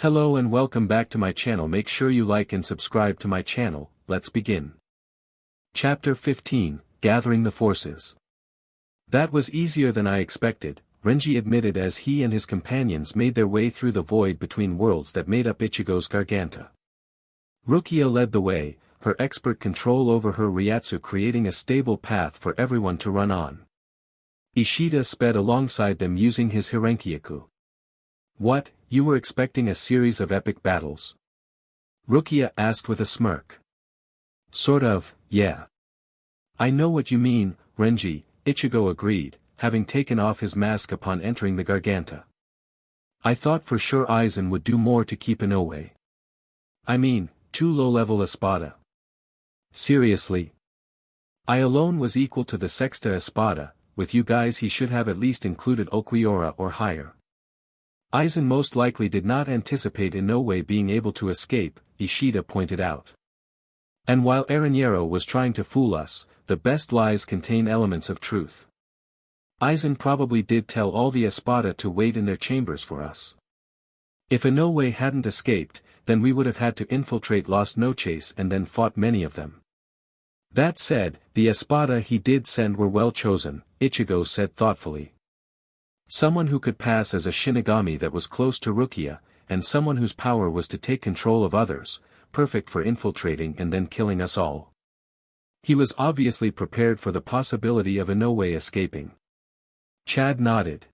Hello and welcome back to my channel. Make sure you like and subscribe to my channel. Let's begin. Chapter 15, Gathering the Forces. That was easier than I expected, Renji admitted as he and his companions made their way through the void between worlds that made up Ichigo's Garganta. Rukia led the way, her expert control over her Ryatsu creating a stable path for everyone to run on. Ishida sped alongside them using his Hirenkyaku. What, you were expecting a series of epic battles? Rukia asked with a smirk. Sort of, yeah. I know what you mean, Renji, Ichigo agreed, having taken off his mask upon entering the Garganta. I thought for sure Aizen would do more to keep Inoue. I mean, 2 low-level Espada. Seriously? I alone was equal to the Sexta Espada, with you guys he should have at least included Ulquiorra or higher. Aizen most likely did not anticipate Inoue being able to escape, Ishida pointed out. And while Erinjero was trying to fool us, the best lies contain elements of truth. Aizen probably did tell all the Espada to wait in their chambers for us. If Inoue hadn't escaped, then we would have had to infiltrate Las Noches and then fought many of them. That said, the Espada he did send were well chosen, Ichigo said thoughtfully. Someone who could pass as a Shinigami that was close to Rukia, and someone whose power was to take control of others, perfect for infiltrating and then killing us all. He was obviously prepared for the possibility of Inoue escaping. Chad nodded.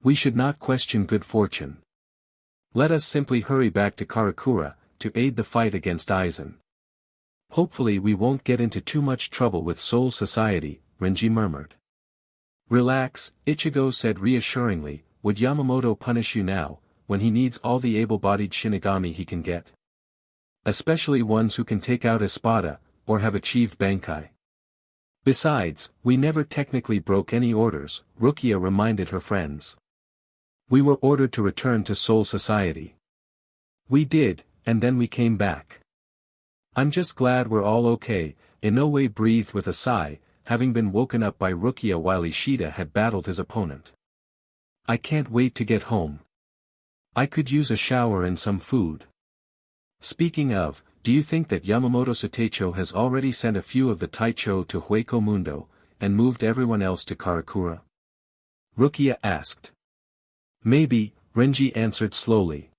We should not question good fortune. Let us simply hurry back to Karakura, to aid the fight against Aizen. Hopefully we won't get into too much trouble with Soul Society, Renji murmured. Relax, Ichigo said reassuringly, would Yamamoto punish you now, when he needs all the able-bodied Shinigami he can get? Especially ones who can take out Espada, or have achieved Bankai. Besides, we never technically broke any orders, Rukia reminded her friends. We were ordered to return to Soul Society. We did, and then we came back. I'm just glad we're all okay, Inoue breathed with a sigh, having been woken up by Rukia while Ishida had battled his opponent. I can't wait to get home. I could use a shower and some food. Speaking of, do you think that Yamamoto Soteicho has already sent a few of the Taicho to Hueco Mundo, and moved everyone else to Karakura? Rukia asked. Maybe, Renji answered slowly.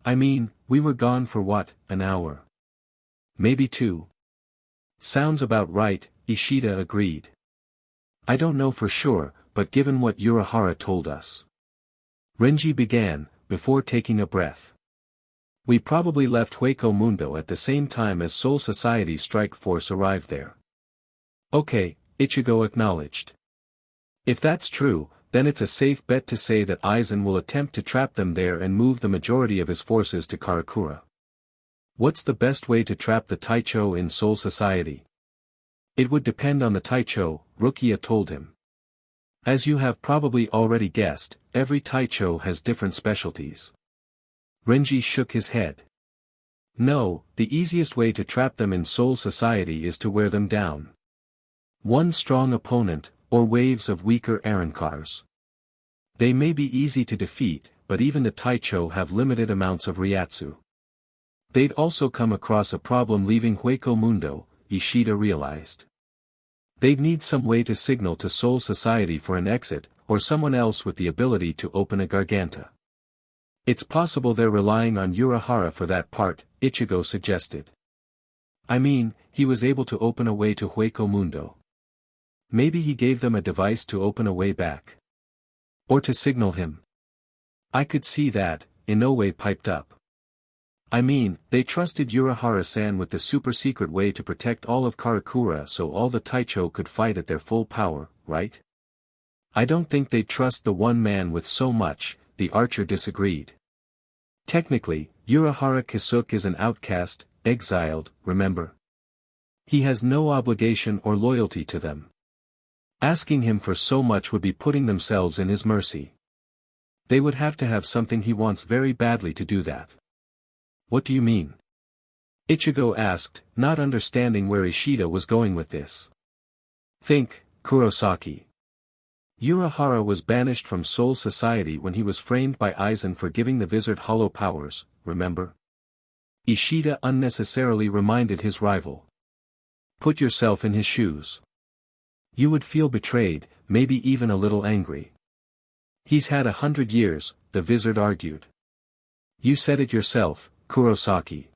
I mean, we were gone for what, an hour? Maybe 2. Sounds about right, Ishida agreed. I don't know for sure, but given what Urahara told us. Renji began, before taking a breath. We probably left Hueco Mundo at the same time as Soul Society's strike force arrived there. Okay, Ichigo acknowledged. If that's true, then it's a safe bet to say that Aizen will attempt to trap them there and move the majority of his forces to Karakura. What's the best way to trap the Taicho in Soul Society? It would depend on the Taicho, Rukia told him. As you have probably already guessed, every Taicho has different specialties. Renji shook his head. No, the easiest way to trap them in Soul Society is to wear them down. One strong opponent, or waves of weaker Arankars. They may be easy to defeat, but even the Taicho have limited amounts of Ryatsu. They'd also come across a problem leaving Hueco Mundo, Ishida realized. They'd need some way to signal to Soul Society for an exit, or someone else with the ability to open a Garganta. It's possible they're relying on Urahara for that part, Ichigo suggested. I mean, he was able to open a way to Hueco Mundo. Maybe he gave them a device to open a way back. Or to signal him. I could see that, Inoue piped up. I mean, they trusted Urahara-san with the super-secret way to protect all of Karakura so all the Taicho could fight at their full power, right? I don't think they'd trust the one man with so much, the archer disagreed. Technically, Urahara Kisuke is an outcast, exiled, remember? He has no obligation or loyalty to them. Asking him for so much would be putting themselves in his mercy. They would have to have something he wants very badly to do that. What do you mean? Ichigo asked, not understanding where Ishida was going with this. Think, Kurosaki. Urahara was banished from Soul Society when he was framed by Aizen for giving the Vizard hollow powers, remember? Ishida unnecessarily reminded his rival. Put yourself in his shoes. You would feel betrayed, maybe even a little angry. He's had 100 years, the Vizard argued. You said it yourself, Kurosaki.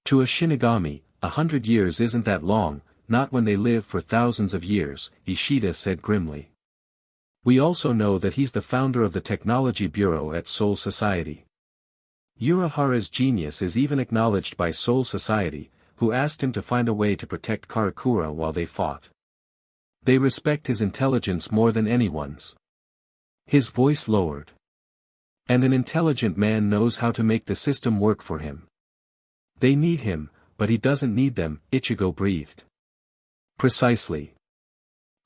To a Shinigami, 100 years isn't that long, not when they live for thousands of years, Ishida said grimly. We also know that he's the founder of the Technology Bureau at Soul Society. Urahara's genius is even acknowledged by Soul Society, who asked him to find a way to protect Karakura while they fought. They respect his intelligence more than anyone's. His voice lowered. And an intelligent man knows how to make the system work for him. They need him, but he doesn't need them, Ichigo breathed. Precisely.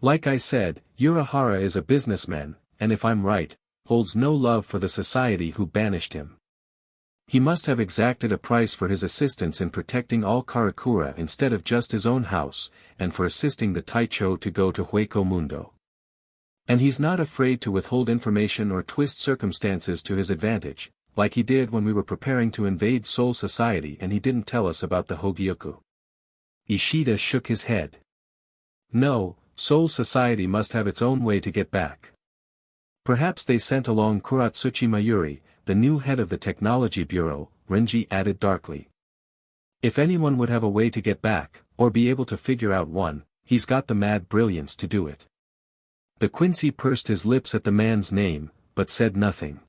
Like I said, Urahara is a businessman, and if I'm right, holds no love for the society who banished him. He must have exacted a price for his assistance in protecting all Karakura instead of just his own house, and for assisting the Taicho to go to Hueco Mundo. And he's not afraid to withhold information or twist circumstances to his advantage, like he did when we were preparing to invade Soul Society and he didn't tell us about the Hogyoku. Ishida shook his head. No, Soul Society must have its own way to get back. Perhaps they sent along Kuratsuchi Mayuri, the new head of the Technology Bureau, Renji added darkly. If anyone would have a way to get back, or be able to figure out one, he's got the mad brilliance to do it. The Quincy pursed his lips at the man's name, but said nothing.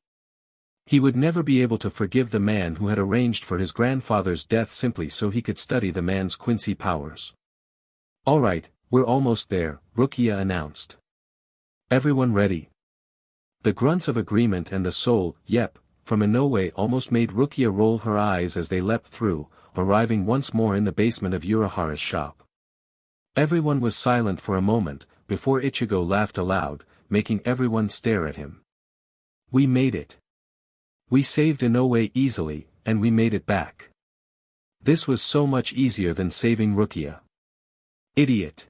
He would never be able to forgive the man who had arranged for his grandfather's death simply so he could study the man's Quincy powers. All right, we're almost there, Rukia announced. Everyone ready? The grunts of agreement and the soul, yep, from Inoue almost made Rukia roll her eyes as they leapt through, arriving once more in the basement of Urahara's shop. Everyone was silent for a moment, before Ichigo laughed aloud, making everyone stare at him. We made it. We saved Inoue easily, and we made it back. This was so much easier than saving Rukia. Idiot.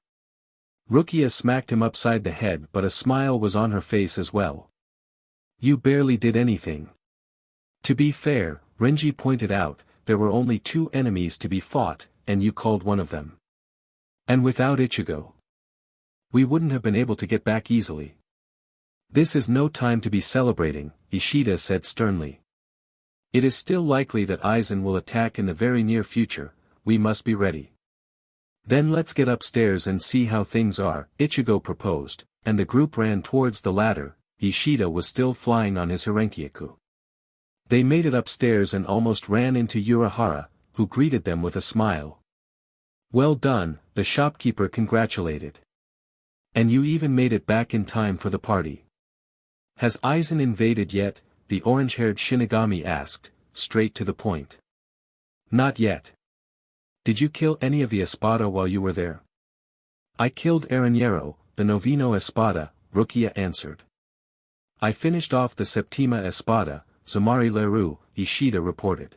Rukia smacked him upside the head, but a smile was on her face as well. You barely did anything. To be fair, Renji pointed out, there were only 2 enemies to be fought, and you called one of them. And without Ichigo, we wouldn't have been able to get back easily. This is no time to be celebrating, Ishida said sternly. It is still likely that Aizen will attack in the very near future, we must be ready. Then let's get upstairs and see how things are, Ichigo proposed, and the group ran towards the ladder. Ishida was still flying on his Hirenkyaku. They made it upstairs and almost ran into Urahara, who greeted them with a smile. Well done, the shopkeeper congratulated. And you even made it back in time for the party. Has Aizen invaded yet? The orange-haired Shinigami asked, straight to the point. Not yet. Did you kill any of the Espada while you were there? I killed Aranjero, the Noveno Espada, Rukia answered. I finished off the Septima Espada, Zamari Leru, Ishida reported.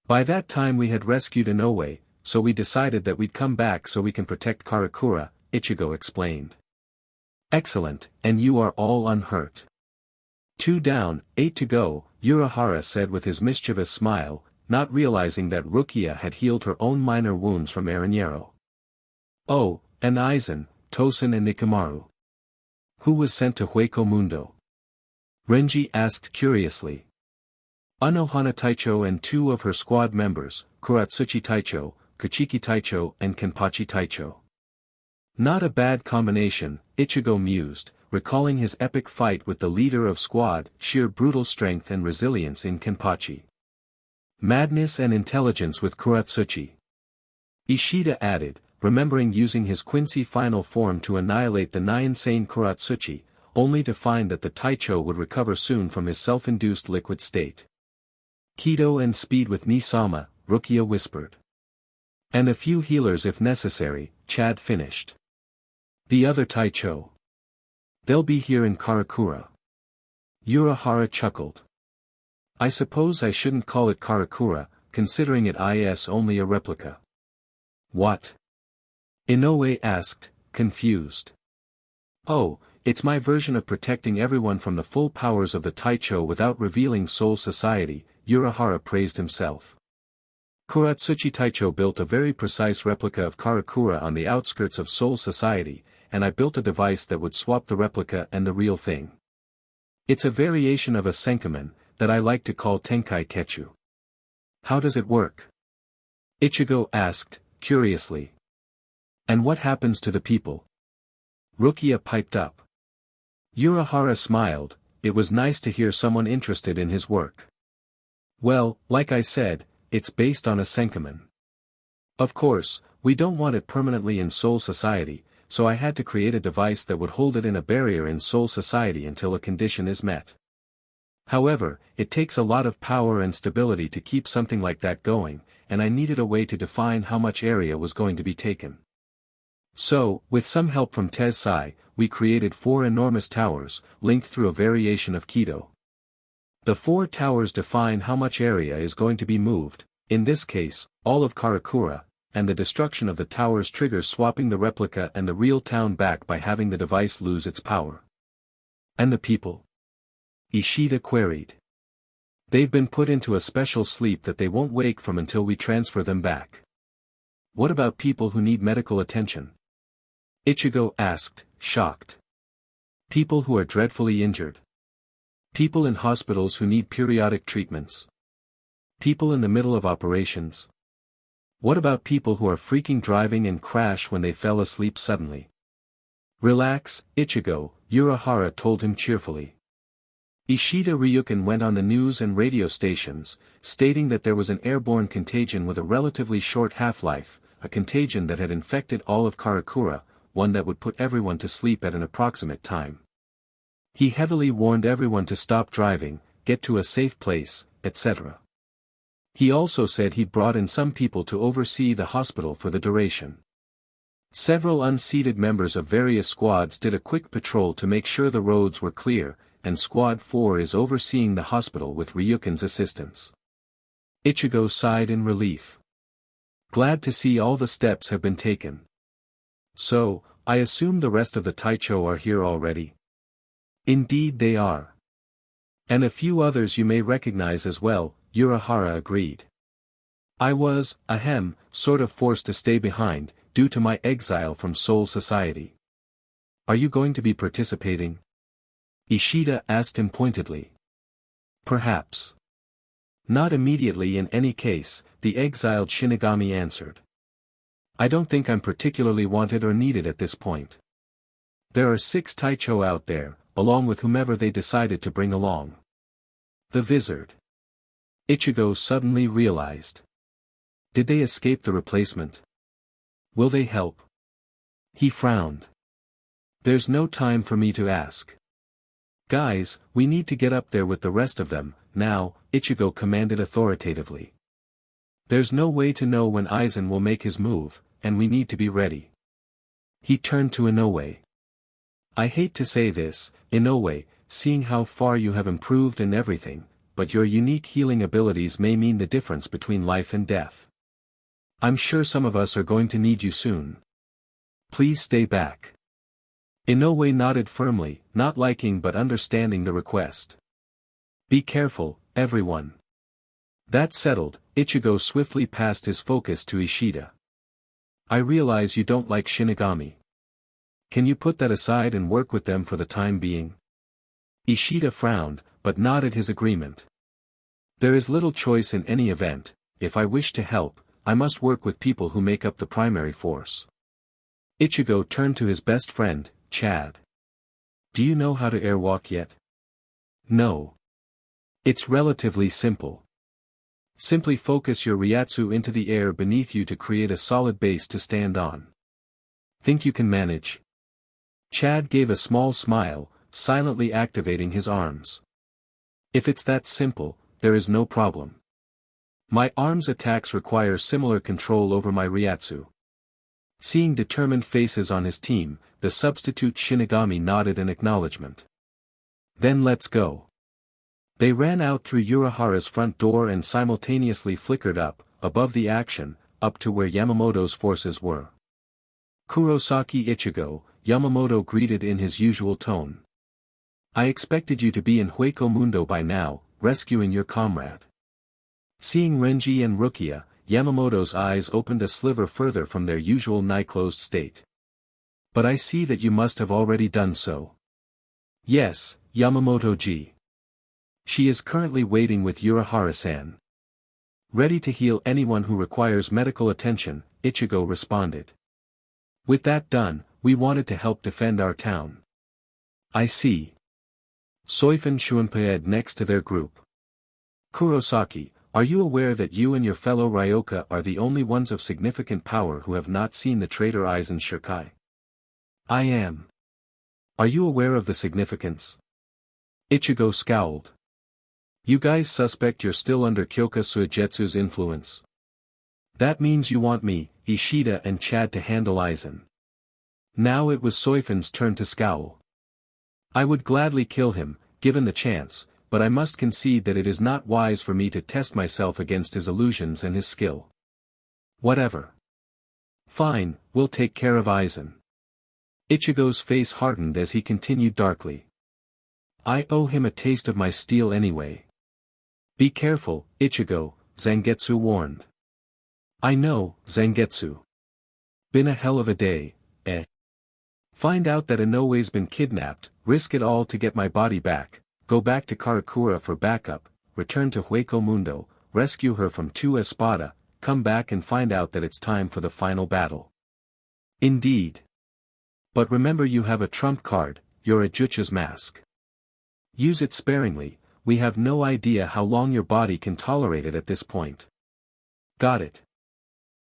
By that time we had rescued Inoue, so we decided that we'd come back so we can protect Karakura, Ichigo explained. Excellent, and you are all unhurt. 2 down, 8 to go, Urahara said with his mischievous smile, not realizing that Rukia had healed her own minor wounds from Aranjero. Oh, and Aizen, Tosen and Nikimaru. Who was sent to Hueco Mundo? Renji asked curiously. Anohana Taicho and 2 of her squad members, Kuratsuchi Taicho, Kuchiki Taicho and Kenpachi Taicho. Not a bad combination, Ichigo mused, recalling his epic fight with the leader of squad, sheer brutal strength and resilience in Kenpachi. Madness and intelligence with Kuratsuchi. Ishida added, remembering using his Quincy final form to annihilate the nigh-insane Kuratsuchi, only to find that the Taicho would recover soon from his self-induced liquid state. Kido and speed with Nisama, Rukia whispered. And a few healers if necessary, Chad finished. The other Taicho. They'll be here in Karakura. Urahara chuckled. I suppose I shouldn't call it Karakura, considering it is only a replica. What? Inoue asked, confused. Oh, it's my version of protecting everyone from the full powers of the Taicho without revealing Soul Society, Urahara praised himself. Kuratsuchi Taicho built a very precise replica of Karakura on the outskirts of Soul Society, and I built a device that would swap the replica and the real thing. It's a variation of a Senkaman, that I like to call Tenkai Ketchu. How does it work? Ichigo asked, curiously. And what happens to the people? Rukia piped up. Urahara smiled, it was nice to hear someone interested in his work. Well, like I said, it's based on a Senkaman. Of course, we don't want it permanently in Soul Society, so I had to create a device that would hold it in a barrier in Soul Society until a condition is met. However, it takes a lot of power and stability to keep something like that going, and I needed a way to define how much area was going to be taken. So, with some help from Tensai, we created 4 enormous towers, linked through a variation of Kido. The 4 towers define how much area is going to be moved, in this case, all of Karakura, and the destruction of the towers triggers swapping the replica and the real town back by having the device lose its power. And the people? Ishida queried. They've been put into a special sleep that they won't wake from until we transfer them back. What about people who need medical attention? Ichigo asked, shocked. People who are dreadfully injured. People in hospitals who need periodic treatments. People in the middle of operations. What about people who are freaking driving and crash when they fell asleep suddenly? Relax, Ichigo, Urahara told him cheerfully. Ishida Ryukin went on the news and radio stations, stating that there was an airborne contagion with a relatively short half-life, a contagion that had infected all of Karakura, one that would put everyone to sleep at an approximate time. He heavily warned everyone to stop driving, get to a safe place, etc. He also said he'd brought in some people to oversee the hospital for the duration. Several unseated members of various squads did a quick patrol to make sure the roads were clear, and Squad 4 is overseeing the hospital with Ryukin's assistance. Ichigo sighed in relief. Glad to see all the steps have been taken. So, I assume the rest of the Taicho are here already? Indeed they are. And a few others you may recognize as well, Urahara agreed. I was, sort of forced to stay behind, due to my exile from Soul Society. Are you going to be participating? Ishida asked him pointedly. Perhaps. Not immediately in any case, the exiled Shinigami answered. I don't think I'm particularly wanted or needed at this point. There are 6 Taicho out there, along with whomever they decided to bring along. The Vizard. Ichigo suddenly realized. Did they escape the replacement? Will they help? He frowned. There's no time for me to ask. Guys, we need to get up there with the rest of them, now, Ichigo commanded authoritatively. There's no way to know when Aizen will make his move, and we need to be ready. He turned to Inoue. I hate to say this, Inoue, seeing how far you have improved and everything, but your unique healing abilities may mean the difference between life and death. I'm sure some of us are going to need you soon. Please stay back. Inoue nodded firmly, not liking but understanding the request. Be careful, everyone. That settled, Ichigo swiftly passed his focus to Ishida. I realize you don't like Shinigami. Can you put that aside and work with them for the time being? Ishida frowned, but nodded his agreement. There is little choice in any event. If I wish to help, I must work with people who make up the primary force. Ichigo turned to his best friend, Chad. Do you know how to airwalk yet? No. It's relatively simple. Simply focus your Ryatsu into the air beneath you to create a solid base to stand on. Think you can manage? Chad gave a small smile, silently activating his arms. If it's that simple, there is no problem. My arms' attacks require similar control over my Ryatsu. Seeing determined faces on his team, the substitute Shinigami nodded in acknowledgement. Then let's go. They ran out through Urahara's front door and simultaneously flickered up, above the action, up to where Yamamoto's forces were. Kurosaki Ichigo, Yamamoto greeted in his usual tone. I expected you to be in Hueco Mundo by now, rescuing your comrade. Seeing Renji and Rukia, Yamamoto's eyes opened a sliver further from their usual nigh-closed state. But I see that you must have already done so. Yes, Yamamoto-ji. She is currently waiting with Urahara-san. Ready to heal anyone who requires medical attention, Ichigo responded. With that done, we wanted to help defend our town. I see. Soi Fon Shunpaed next to their group. Kurosaki, are you aware that you and your fellow Ryoka are the only ones of significant power who have not seen the traitor Aizen Shikai? I am. Are you aware of the significance? Ichigo scowled. You guys suspect you're still under Kyoka Suigetsu's influence. That means you want me, Ishida and Chad to handle Aizen. Now it was Soi Fon's turn to scowl. I would gladly kill him, given the chance, but I must concede that it is not wise for me to test myself against his illusions and his skill. Whatever. Fine, we'll take care of Aizen. Ichigo's face hardened as he continued darkly. I owe him a taste of my steel anyway. Be careful, Ichigo, Zangetsu warned. I know, Zangetsu. Been a hell of a day, eh? Find out that Inoue's been kidnapped, risk it all to get my body back, go back to Karakura for backup, return to Hueco Mundo, rescue her from 2 Espada, come back and find out that it's time for the final battle. Indeed. But remember you have a trump card, your Ajucha's mask. Use it sparingly, we have no idea how long your body can tolerate it at this point. Got it.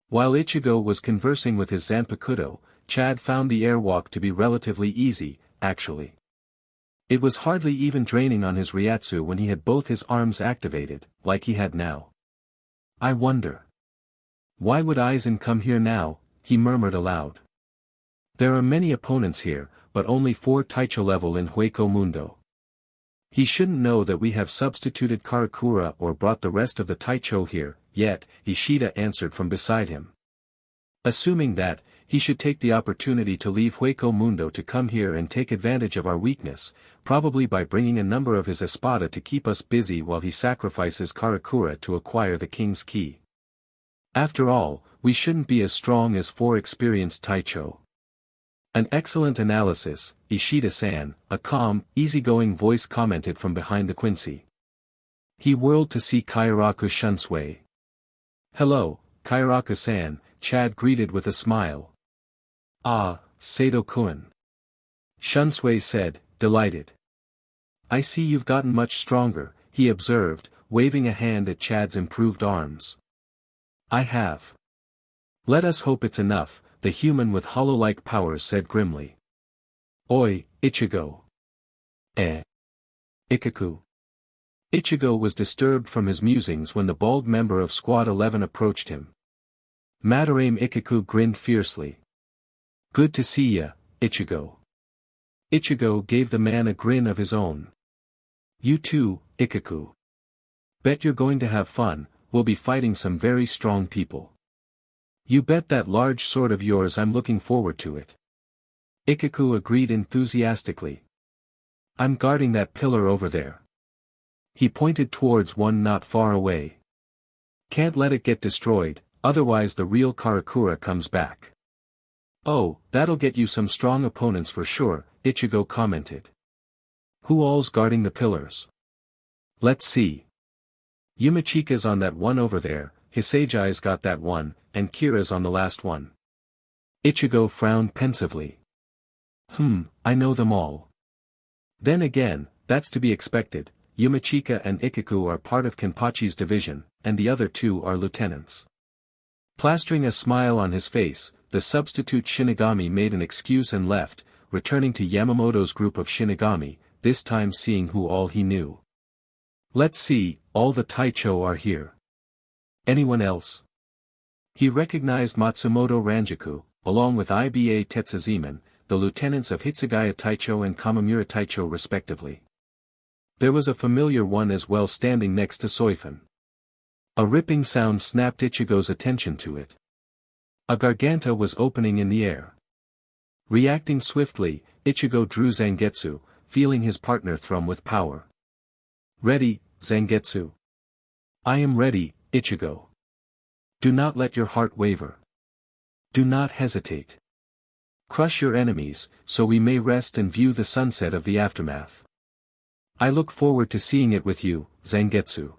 While Ichigo was conversing with his Zanpakuto, Chad found the airwalk to be relatively easy, actually. It was hardly even draining on his Ryatsu when he had both his arms activated, like he had now. I wonder. Why would Aizen come here now, he murmured aloud. There are many opponents here, but only 4 Taicho level in Hueco Mundo. He shouldn't know that we have substituted Karakura or brought the rest of the Taicho here, yet, Ishida answered from beside him. Assuming that, he should take the opportunity to leave Hueco Mundo to come here and take advantage of our weakness, probably by bringing a number of his Espada to keep us busy while he sacrifices Karakura to acquire the king's key. After all, we shouldn't be as strong as 4 experienced Taicho. An excellent analysis, Ishida-san, a calm, easygoing voice commented from behind the Quincy. He whirled to see Kairaku Shunsui. Hello, Kairaku-san, Chad greeted with a smile. Ah, Sato-kun. Shunsui said, delighted. I see you've gotten much stronger, he observed, waving a hand at Chad's improved arms. I have. Let us hope it's enough, the human with hollow-like powers said grimly. Oi, Ichigo. Ikaku. Ichigo was disturbed from his musings when the bald member of Squad 11 approached him. Madarame Ikaku grinned fiercely. Good to see ya, Ichigo. Ichigo gave the man a grin of his own. You too, Ikaku. Bet you're going to have fun, we'll be fighting some very strong people. You bet that large sword of yours I'm looking forward to it. Ikaku agreed enthusiastically. I'm guarding that pillar over there. He pointed towards one not far away. Can't let it get destroyed, otherwise the real Karakura comes back. Oh, that'll get you some strong opponents for sure, Ichigo commented. Who all's guarding the pillars? Let's see. Yumachika's on that one over there, Hisagai's got that one, and Kira's on the last one. Ichigo frowned pensively. I know them all. Then again, that's to be expected, Yumachika and Ikaku are part of Kenpachi's division, and the other 2 are lieutenants. Plastering a smile on his face, the substitute Shinigami made an excuse and left, returning to Yamamoto's group of Shinigami, this time seeing who all he knew. Let's see, all the Taicho are here. Anyone else? He recognized Matsumoto Ranjaku, along with Iba Tetsuzeman, the lieutenants of Hitsugaya Taicho and Kamamura Taicho respectively. There was a familiar one as well standing next to Soi Fon. A ripping sound snapped Ichigo's attention to it. A garganta was opening in the air. Reacting swiftly, Ichigo drew Zangetsu, feeling his partner thrum with power. Ready, Zangetsu. I am ready, Ichigo. Do not let your heart waver. Do not hesitate. Crush your enemies, so we may rest and view the sunset of the aftermath. I look forward to seeing it with you, Zangetsu.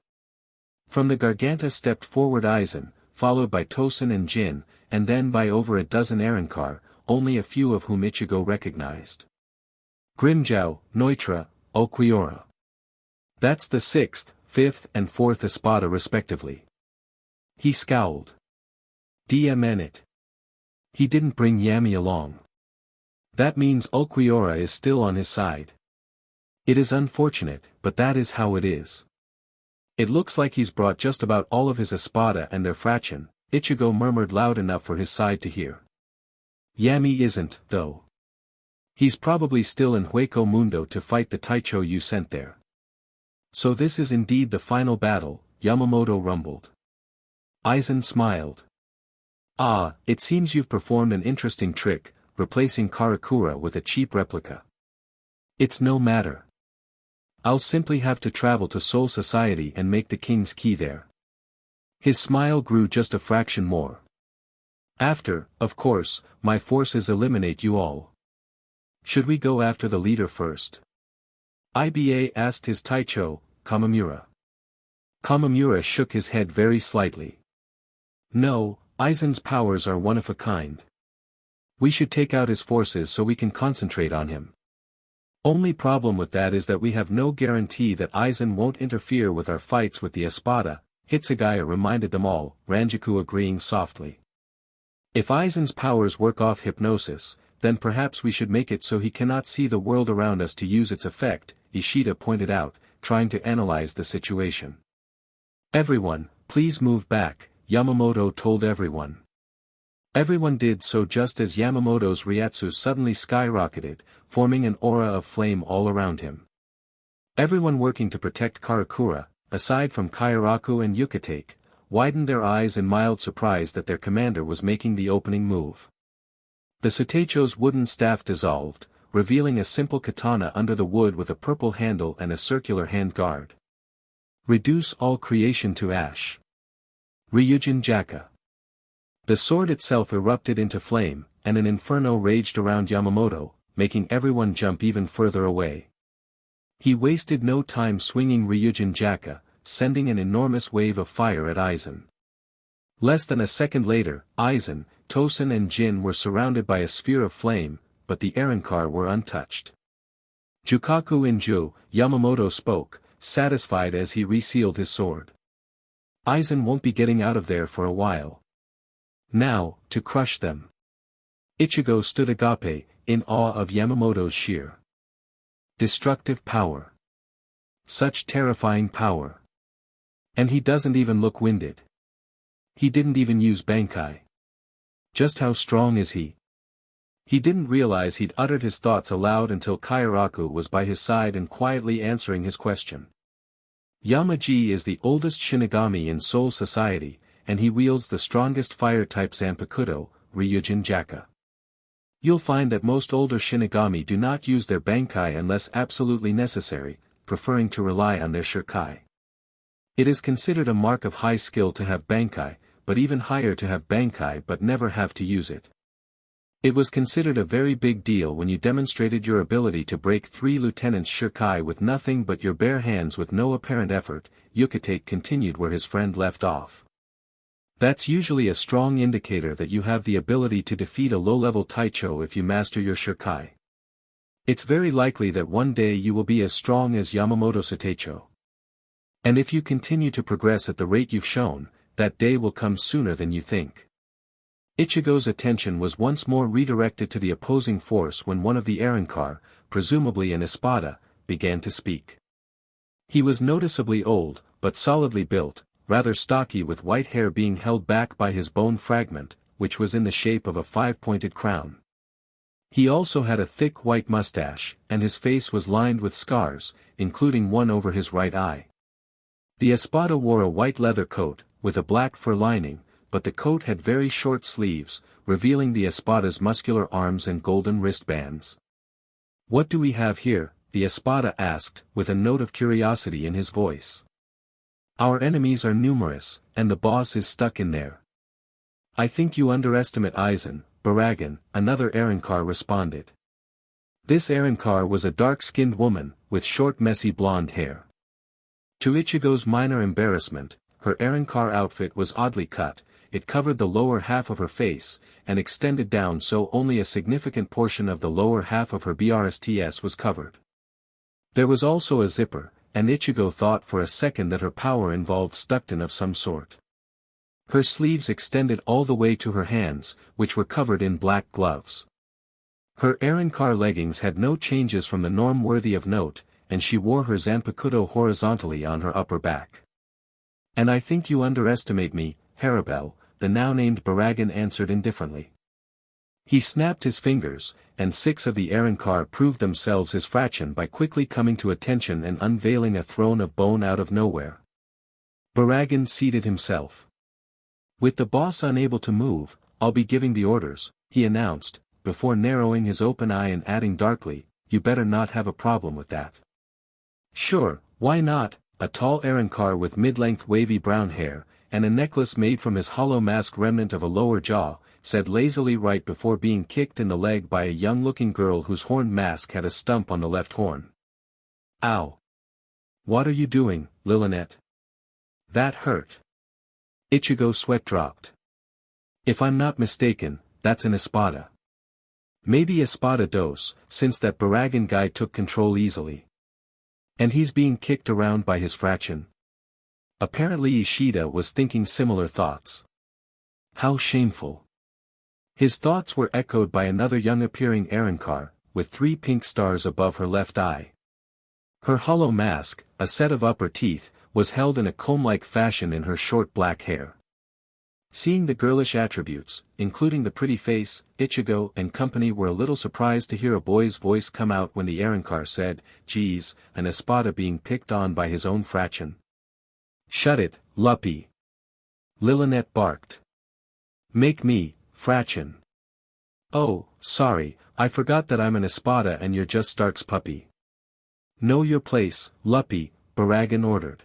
From the Garganta stepped forward Aizen, followed by Tosen and Jin, and then by over a dozen Arrancar, only a few of whom Ichigo recognized. Grimmjow, Neutra, Ulquiorra. That's the 6th, 5th and 4th Espada respectively. He scowled. DMN it. He didn't bring Yami along. That means Ulquiorra is still on his side. It is unfortunate, but that is how it is. It looks like he's brought just about all of his Espada and their fraction, Ichigo murmured loud enough for his side to hear. Yami isn't, though. He's probably still in Hueco Mundo to fight the Taicho you sent there. So this is indeed the final battle, Yamamoto rumbled. Aizen smiled. Ah, it seems you've performed an interesting trick, replacing Karakura with a cheap replica. It's no matter. I'll simply have to travel to Soul Society and make the King's Key there. His smile grew just a fraction more. After, of course, my forces eliminate you all. Should we go after the leader first? Iba asked his Taicho, Kamamura. Kamamura shook his head very slightly. No, Aizen's powers are one of a kind. We should take out his forces so we can concentrate on him. Only problem with that is that we have no guarantee that Aizen won't interfere with our fights with the Espada, Hitsugaya reminded them all, Ranjiku agreeing softly. If Aizen's powers work off hypnosis, then perhaps we should make it so he cannot see the world around us to use its effect, Ishida pointed out, trying to analyze the situation. Everyone, please move back, Yamamoto told everyone. Everyone did so just as Yamamoto's Ryatsu suddenly skyrocketed, forming an aura of flame all around him. Everyone working to protect Karakura, aside from Kairaku and Yucatake, widened their eyes in mild surprise that their commander was making the opening move. The Suteicho's wooden staff dissolved, revealing a simple katana under the wood with a purple handle and a circular hand guard. Reduce all creation to ash. Ryujin Jaka. The sword itself erupted into flame, and an inferno raged around Yamamoto, making everyone jump even further away. He wasted no time swinging Ryujin Jaka, sending an enormous wave of fire at Aizen. Less than a second later, Aizen, Tosen and Jin were surrounded by a sphere of flame, but the Arrancar were untouched. Jukaku Inju, Yamamoto spoke, satisfied as he resealed his sword. Aizen won't be getting out of there for a while. Now, to crush them. Ichigo stood agape, in awe of Yamamoto's sheer destructive power. Such terrifying power. And he doesn't even look winded. He didn't even use Bankai. Just how strong is he? He didn't realize he'd uttered his thoughts aloud until Kairaku was by his side and quietly answering his question. Yamaji is the oldest Shinigami in Soul Society, and he wields the strongest fire-type Zanpakuto, Ryujin Jaka. You'll find that most older Shinigami do not use their Bankai unless absolutely necessary, preferring to rely on their Shirkai. It is considered a mark of high skill to have Bankai, but even higher to have Bankai but never have to use it. It was considered a very big deal when you demonstrated your ability to break 3 lieutenants' Shirkai with nothing but your bare hands with no apparent effort, Yucatake continued where his friend left off. That's usually a strong indicator that you have the ability to defeat a low-level Taicho if you master your Shirkai. It's very likely that one day you will be as strong as Yamamoto Suteicho. And if you continue to progress at the rate you've shown, that day will come sooner than you think. Ichigo's attention was once more redirected to the opposing force when one of the Arrancar, presumably an Espada, began to speak. He was noticeably old, but solidly built, rather stocky with white hair being held back by his bone fragment, which was in the shape of a 5-pointed crown. He also had a thick white mustache, and his face was lined with scars, including one over his right eye. The Espada wore a white leather coat, with a black fur lining, but the coat had very short sleeves, revealing the Espada's muscular arms and golden wristbands. "What do we have here?" the Espada asked, with a note of curiosity in his voice. "Our enemies are numerous, and the boss is stuck in there." "I think you underestimate Aizen, Barragan," another Arrancar responded. This Arrancar was a dark-skinned woman, with short messy blonde hair. To Ichigo's minor embarrassment, her Arrancar outfit was oddly cut. It covered the lower half of her face, and extended down so only a significant portion of the lower half of her BRSTS was covered. There was also a zipper, and Ichigo thought for a second that her power involved stucton of some sort. Her sleeves extended all the way to her hands, which were covered in black gloves. Her Arrancar leggings had no changes from the norm worthy of note, and she wore her zanpakuto horizontally on her upper back. "And I think you underestimate me, Harribel," the now-named Barragan answered indifferently. He snapped his fingers, and 6 of the Arrancar proved themselves his fraction by quickly coming to attention and unveiling a throne of bone out of nowhere. Barragan seated himself. "With the boss unable to move, I'll be giving the orders," he announced, before narrowing his open eye and adding darkly, "You better not have a problem with that." "Sure, why not?" A tall Arrancar with mid-length wavy brown hair, and a necklace made from his hollow mask remnant of a lower jaw, said lazily right before being kicked in the leg by a young-looking girl whose horned mask had a stump on the left horn. "Ow! What are you doing, Lillinette? That hurt." Ichigo's sweat dropped. "If I'm not mistaken, that's an Espada. Maybe Espada dos, since that Barragan guy took control easily. And he's being kicked around by his fraction." Apparently Ishida was thinking similar thoughts. How shameful. His thoughts were echoed by another young-appearing Arrancar, with 3 pink stars above her left eye. Her hollow mask, a set of upper teeth, was held in a comb-like fashion in her short black hair. Seeing the girlish attributes, including the pretty face, Ichigo and company were a little surprised to hear a boy's voice come out when the Arrancar said, "Geez, an Espada being picked on by his own fraction." "Shut it, Luppy!" Lillinette barked. "Make me, fraction." "Oh, sorry, I forgot that I'm an Espada and you're just Stark's puppy." "Know your place, Luppy," Barragan ordered.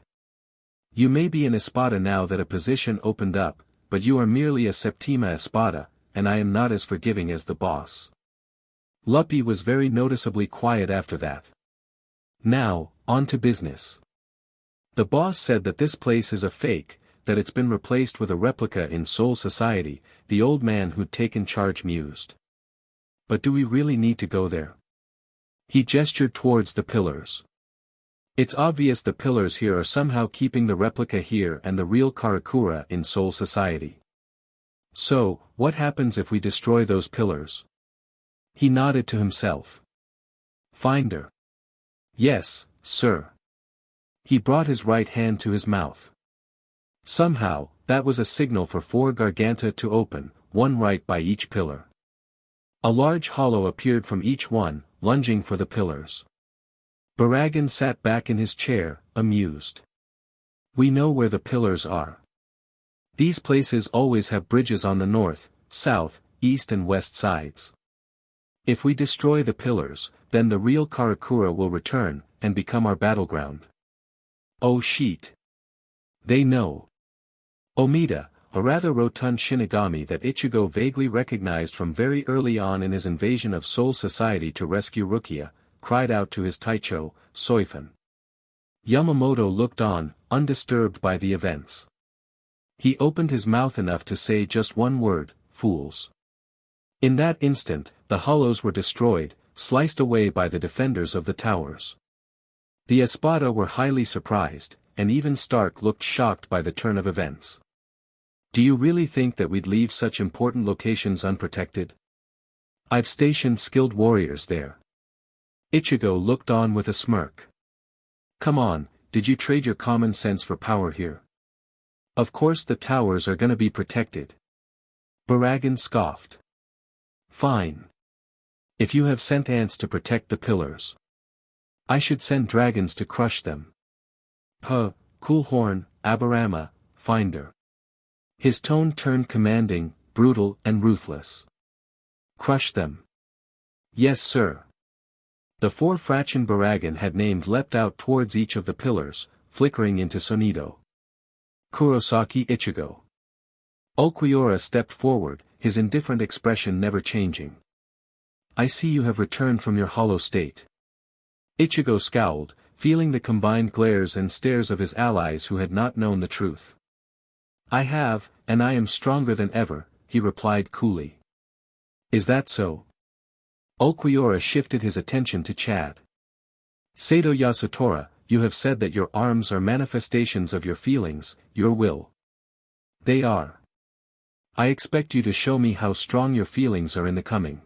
"You may be an Espada now that a position opened up, but you are merely a Septima Espada, and I am not as forgiving as the boss." Luppy was very noticeably quiet after that. "Now, on to business. The boss said that this place is a fake, that it's been replaced with a replica in Soul Society," the old man who'd taken charge mused. "But do we really need to go there?" He gestured towards the pillars. "It's obvious the pillars here are somehow keeping the replica here and the real Karakura in Soul Society. So, what happens if we destroy those pillars?" He nodded to himself. "Finder." "Yes, sir." He brought his right hand to his mouth. Somehow, that was a signal for 4 garganta to open, one right by each pillar. A large hollow appeared from each one, lunging for the pillars. Barragan sat back in his chair, amused. "We know where the pillars are. These places always have bridges on the north, south, east and west sides. If we destroy the pillars, then the real Karakura will return, and become our battleground." "Oh sheet. They know." Omida, a rather rotund Shinigami that Ichigo vaguely recognized from very early on in his invasion of Soul Society to rescue Rukia, cried out to his Taicho, Soi Fon. Yamamoto looked on, undisturbed by the events. He opened his mouth enough to say just one word, "Fools." In that instant, the hollows were destroyed, sliced away by the defenders of the towers. The Espada were highly surprised, and even Stark looked shocked by the turn of events. "Do you really think that we'd leave such important locations unprotected? I've stationed skilled warriors there." Ichigo looked on with a smirk. "Come on, did you trade your common sense for power here? Of course the towers are gonna be protected." Barragan scoffed. "Fine. If you have sent ants to protect the pillars, I should send dragons to crush them. Coolhorn, Aberama, Finder. His tone turned commanding, brutal and ruthless. Crush them. Yes sir. The 4 fraction Barragan had named leapt out towards each of the pillars, flickering into sonido. Kurosaki Ichigo. Ulquiorra stepped forward, his indifferent expression never changing. I see you have returned from your hollow state. Ichigo scowled, feeling the combined glares and stares of his allies who had not known the truth. I have, and I am stronger than ever, he replied coolly. Is that so? Ulquiorra shifted his attention to Chad. Sato Yasutora, you have said that your arms are manifestations of your feelings, your will. They are. I expect you to show me how strong your feelings are in the coming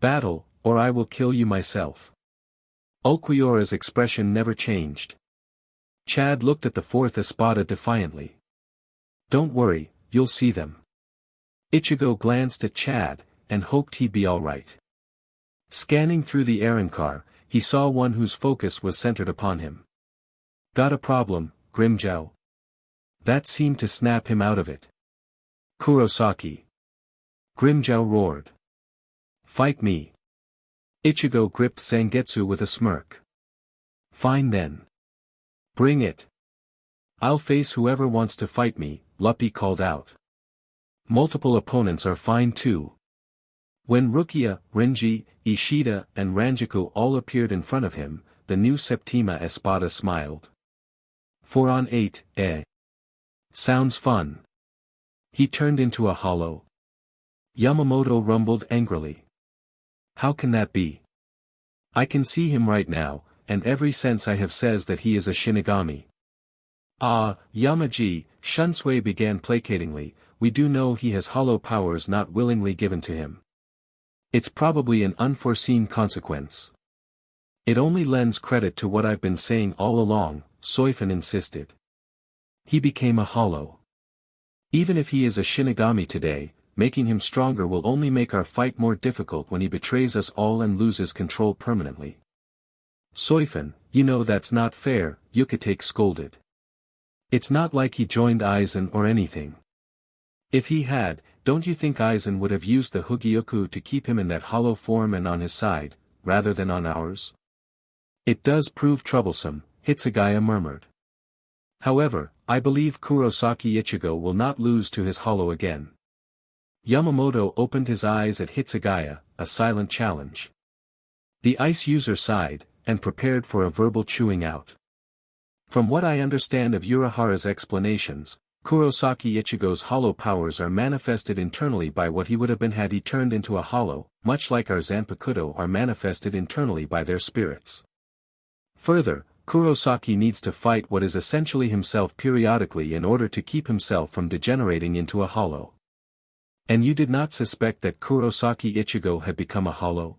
battle, or I will kill you myself. Ulquiorra's expression never changed. Chad looked at the 4th Espada defiantly. Don't worry, you'll see them. Ichigo glanced at Chad, and hoped he'd be alright. Scanning through the Arrancar, he saw one whose focus was centered upon him. Got a problem, Grimmjow? That seemed to snap him out of it. Kurosaki. Grimmjow roared. Fight me. Ichigo gripped Zangetsu with a smirk. Fine then. Bring it. I'll face whoever wants to fight me, Luppy called out. Multiple opponents are fine too. When Rukia, Renji, Ishida and Ranjaku all appeared in front of him, the new Septima Espada smiled. 4 on 8, eh? Sounds fun. He turned into a hollow. Yamamoto rumbled angrily. How can that be? I can see him right now, and every sense I have says that he is a Shinigami. Ah, Yamaji, Shunsui began placatingly, we do know he has hollow powers not willingly given to him. It's probably an unforeseen consequence. It only lends credit to what I've been saying all along, Soi Fon insisted. He became a hollow. Even if he is a Shinigami today, making him stronger will only make our fight more difficult when he betrays us all and loses control permanently. Soi Fon, you know that's not fair, Yukitake scolded. It's not like he joined Aizen or anything. If he had, don't you think Aizen would have used the Hugioku to keep him in that hollow form and on his side, rather than on ours? It does prove troublesome, Hitsugaya murmured. However, I believe Kurosaki Ichigo will not lose to his hollow again. Yamamoto opened his eyes at Hitsugaya, a silent challenge. The ice user sighed, and prepared for a verbal chewing out. From what I understand of Urahara's explanations, Kurosaki Ichigo's hollow powers are manifested internally by what he would have been had he turned into a hollow, much like our Zanpakuto are manifested internally by their spirits. Further, Kurosaki needs to fight what is essentially himself periodically in order to keep himself from degenerating into a hollow. And you did not suspect that Kurosaki Ichigo had become a hollow?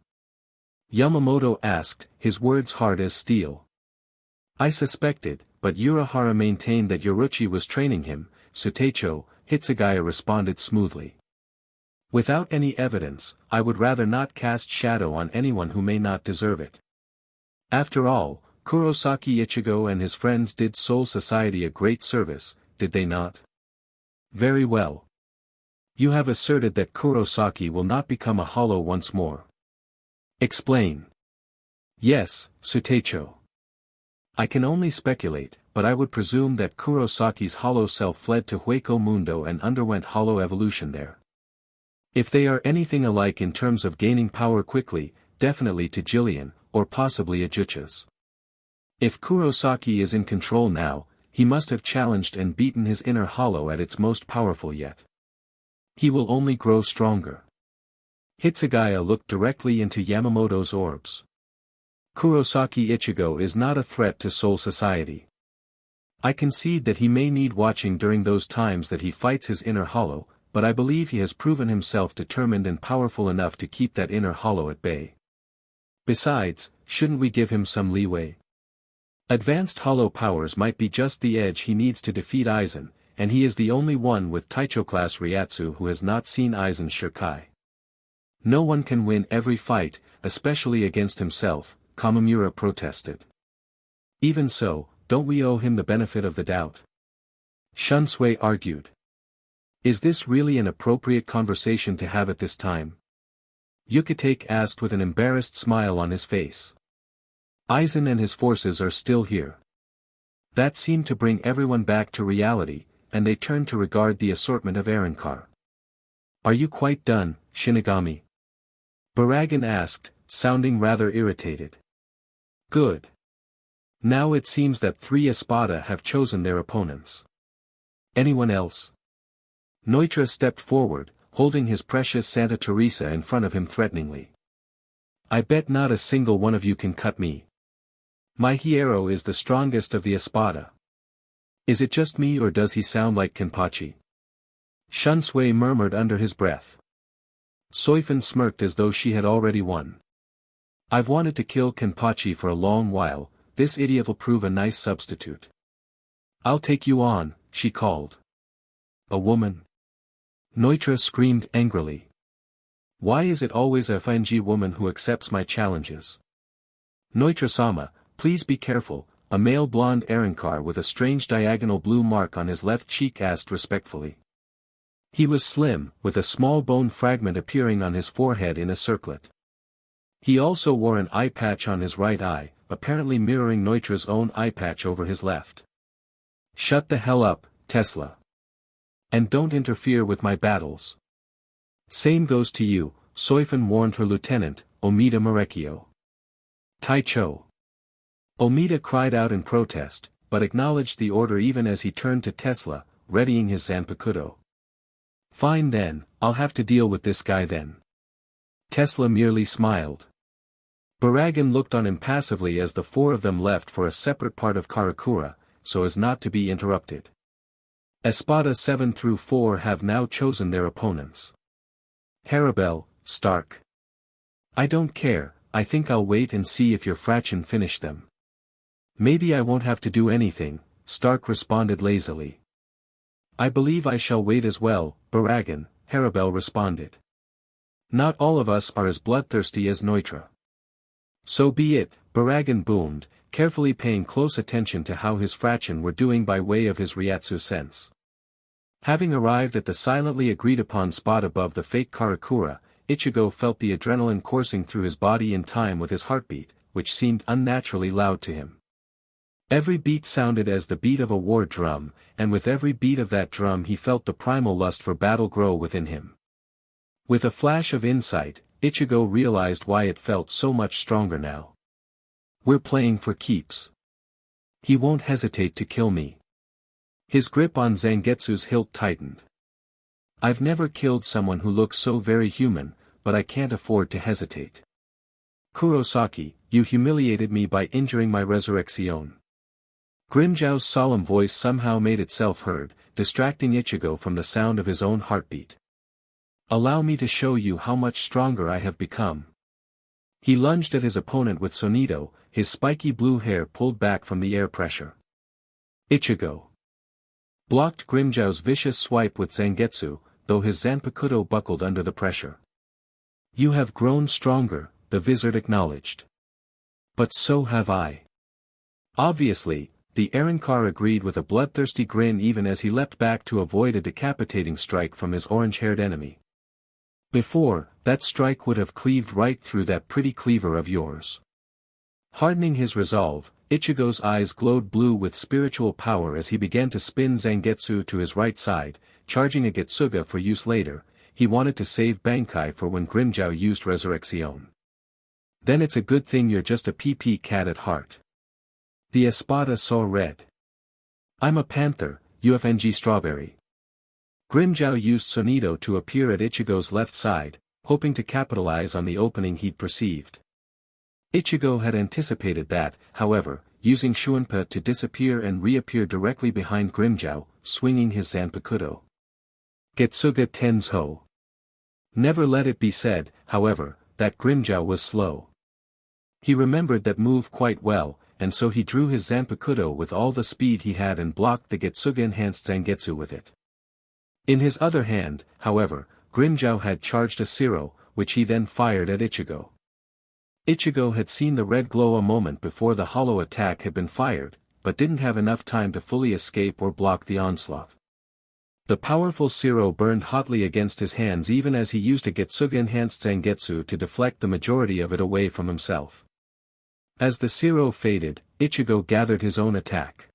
Yamamoto asked, his words hard as steel. I suspected, but Urahara maintained that Yoruchi was training him, Sutecho, Hitsugaya responded smoothly. Without any evidence, I would rather not cast shadow on anyone who may not deserve it. After all, Kurosaki Ichigo and his friends did Soul Society a great service, did they not? Very well. You have asserted that Kurosaki will not become a hollow once more. Explain. Yes, Sutecho. I can only speculate, but I would presume that Kurosaki's hollow self fled to Hueco Mundo and underwent hollow evolution there. If they are anything alike in terms of gaining power quickly, definitely to Jillian, or possibly Ajuchas. If Kurosaki is in control now, he must have challenged and beaten his inner hollow at its most powerful yet. He will only grow stronger. Hitsugaya looked directly into Yamamoto's orbs. Kurosaki Ichigo is not a threat to Soul Society. I concede that he may need watching during those times that he fights his inner hollow, but I believe he has proven himself determined and powerful enough to keep that inner hollow at bay. Besides, shouldn't we give him some leeway? Advanced hollow powers might be just the edge he needs to defeat Aizen, and he is the only one with Taicho-class Ryatsu who has not seen Aizen's Shirkai. No one can win every fight, especially against himself, Kamamura protested. Even so, don't we owe him the benefit of the doubt? Shunsui argued. Is this really an appropriate conversation to have at this time? Yukitake asked with an embarrassed smile on his face. Aizen and his forces are still here. That seemed to bring everyone back to reality, and they turned to regard the assortment of Arrancar. Are you quite done, Shinigami? Barragan asked, sounding rather irritated. Good. Now it seems that 3 Espada have chosen their opponents. Anyone else? Neutra stepped forward, holding his precious Santa Teresa in front of him threateningly. I bet not a single one of you can cut me. My Hierro is the strongest of the Espada. Is it just me or does he sound like Kenpachi? Shunsui murmured under his breath. Soi Fon smirked as though she had already won. I've wanted to kill Kenpachi for a long while, this idiot'll prove a nice substitute. I'll take you on, she called. A woman? Neutra screamed angrily. Why is it always a FNG woman who accepts my challenges? Neutra-sama, please be careful, a male blonde Arrancar with a strange diagonal blue mark on his left cheek asked respectfully. He was slim, with a small bone fragment appearing on his forehead in a circlet. He also wore an eye patch on his right eye, apparently mirroring Neutra's own eye patch over his left. Shut the hell up, Tesla. And don't interfere with my battles. Same goes to you, Soi Fon warned her lieutenant, Omida Marekio. Taicho. Omida cried out in protest, but acknowledged the order even as he turned to Tesla, readying his Zanpakuto. Fine then, I'll have to deal with this guy then. Tesla merely smiled. Barragan looked on impassively as the 4 of them left for a separate part of Karakura, so as not to be interrupted. Espada 7 through 4 have now chosen their opponents. Harribel, Stark. I don't care, I think I'll wait and see if your fraction finish them. Maybe I won't have to do anything, Stark responded lazily. I believe I shall wait as well, Barragan, Harribel responded. Not all of us are as bloodthirsty as Neutra. So be it, Barragan boomed, carefully paying close attention to how his fraction were doing by way of his Ryatsu sense. Having arrived at the silently agreed-upon spot above the fake Karakura, Ichigo felt the adrenaline coursing through his body in time with his heartbeat, which seemed unnaturally loud to him. Every beat sounded as the beat of a war drum, and with every beat of that drum he felt the primal lust for battle grow within him. With a flash of insight, Ichigo realized why it felt so much stronger now. We're playing for keeps. He won't hesitate to kill me. His grip on Zangetsu's hilt tightened. I've never killed someone who looks so very human, but I can't afford to hesitate. Kurosaki, you humiliated me by injuring my resurrection. Grimmjow's solemn voice somehow made itself heard, distracting Ichigo from the sound of his own heartbeat. Allow me to show you how much stronger I have become. He lunged at his opponent with Sonido, his spiky blue hair pulled back from the air pressure. Ichigo blocked Grimmjow's vicious swipe with Zangetsu, though his Zanpakuto buckled under the pressure. You have grown stronger, the Vizard acknowledged. But so have I. Obviously, the Arrancar agreed with a bloodthirsty grin even as he leapt back to avoid a decapitating strike from his orange-haired enemy. Before, that strike would have cleaved right through that pretty cleaver of yours. Hardening his resolve, Ichigo's eyes glowed blue with spiritual power as he began to spin Zangetsu to his right side, charging a Getsuga for use later. He wanted to save Bankai for when Grimmjow used Resurrection. Then it's a good thing you're just a PP cat at heart. The Espada saw red. I'm a panther, UFNG strawberry. Grimmjow used Sonido to appear at Ichigo's left side, hoping to capitalize on the opening he'd perceived. Ichigo had anticipated that, however, using Shuunpa to disappear and reappear directly behind Grimmjow, swinging his Zanpakuto. Getsuga Tensho. Never let it be said, however, that Grimmjow was slow. He remembered that move quite well, and so he drew his Zanpakuto with all the speed he had and blocked the Getsuga-enhanced Zangetsu with it. In his other hand, however, Grimmjow had charged a Siro, which he then fired at Ichigo. Ichigo had seen the red glow a moment before the hollow attack had been fired, but didn't have enough time to fully escape or block the onslaught. The powerful Siro burned hotly against his hands even as he used a Getsuga-enhanced Zangetsu to deflect the majority of it away from himself. As the Siro faded, Ichigo gathered his own attack.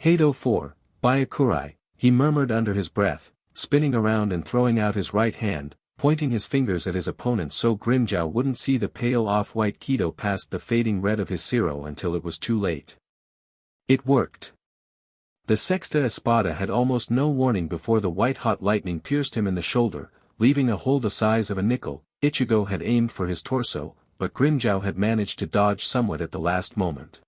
Hado 4, Byakurai, he murmured under his breath, spinning around and throwing out his right hand, pointing his fingers at his opponent so Grimmjow wouldn't see the pale off-white Kido past the fading red of his Siro until it was too late. It worked. The Sexta Espada had almost no warning before the white-hot lightning pierced him in the shoulder, leaving a hole the size of a nickel. Ichigo had aimed for his torso, but Grimmjow had managed to dodge somewhat at the last moment.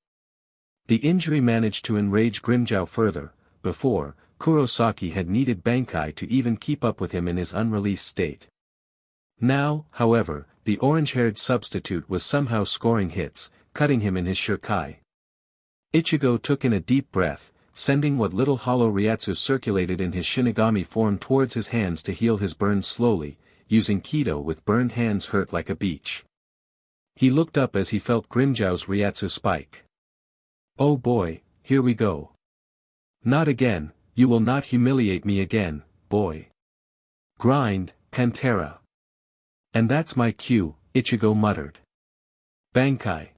The injury managed to enrage Grimmjow further. Before, Kurosaki had needed Bankai to even keep up with him in his unreleased state. Now, however, the orange-haired substitute was somehow scoring hits, cutting him in his Shurkai. Ichigo took in a deep breath, sending what little hollow Ryatsu circulated in his Shinigami form towards his hands to heal his burns slowly, using Kido with burned hands hurt like a beach. He looked up as he felt Grimmjow's Ryatsu spike. Oh boy, here we go. Not again, you will not humiliate me again, boy. Grind, Pantera. And that's my cue, Ichigo muttered. Bankai.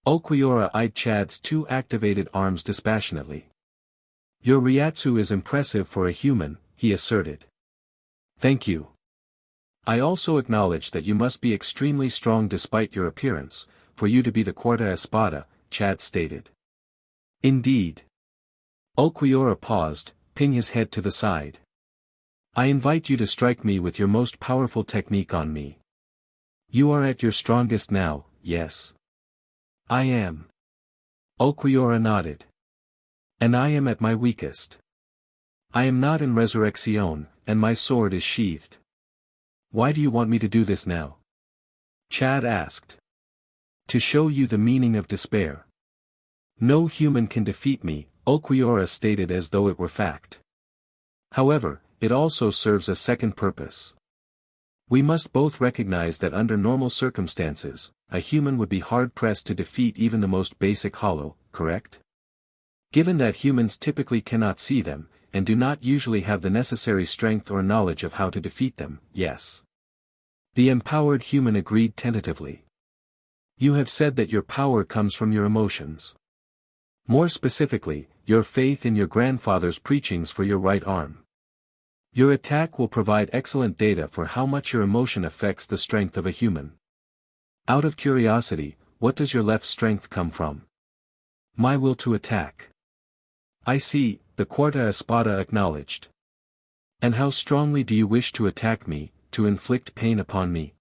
Ulquiorra eyed Chad's two activated arms dispassionately. Your Ryatsu is impressive for a human, he asserted. Thank you. I also acknowledge that you must be extremely strong despite your appearance, for you to be the Quarta Espada, Chad stated. Indeed. Ulquiorra paused, pinning his head to the side. I invite you to strike me with your most powerful technique on me. You are at your strongest now, yes. I am. Ulquiorra nodded. And I am at my weakest. I am not in Resurrection, and my sword is sheathed. Why do you want me to do this now? Chad asked. To show you the meaning of despair. No human can defeat me, Ulquiorra stated as though it were fact. However, it also serves a second purpose. We must both recognize that under normal circumstances, a human would be hard-pressed to defeat even the most basic hollow, correct? Given that humans typically cannot see them, and do not usually have the necessary strength or knowledge of how to defeat them, yes. The empowered human agreed tentatively. You have said that your power comes from your emotions. More specifically, your faith in your grandfather's preachings for your right arm. Your attack will provide excellent data for how much your emotion affects the strength of a human. Out of curiosity, what does your left strength come from? My will to attack. I see, the Quarta Espada acknowledged. And how strongly do you wish to attack me, to inflict pain upon me?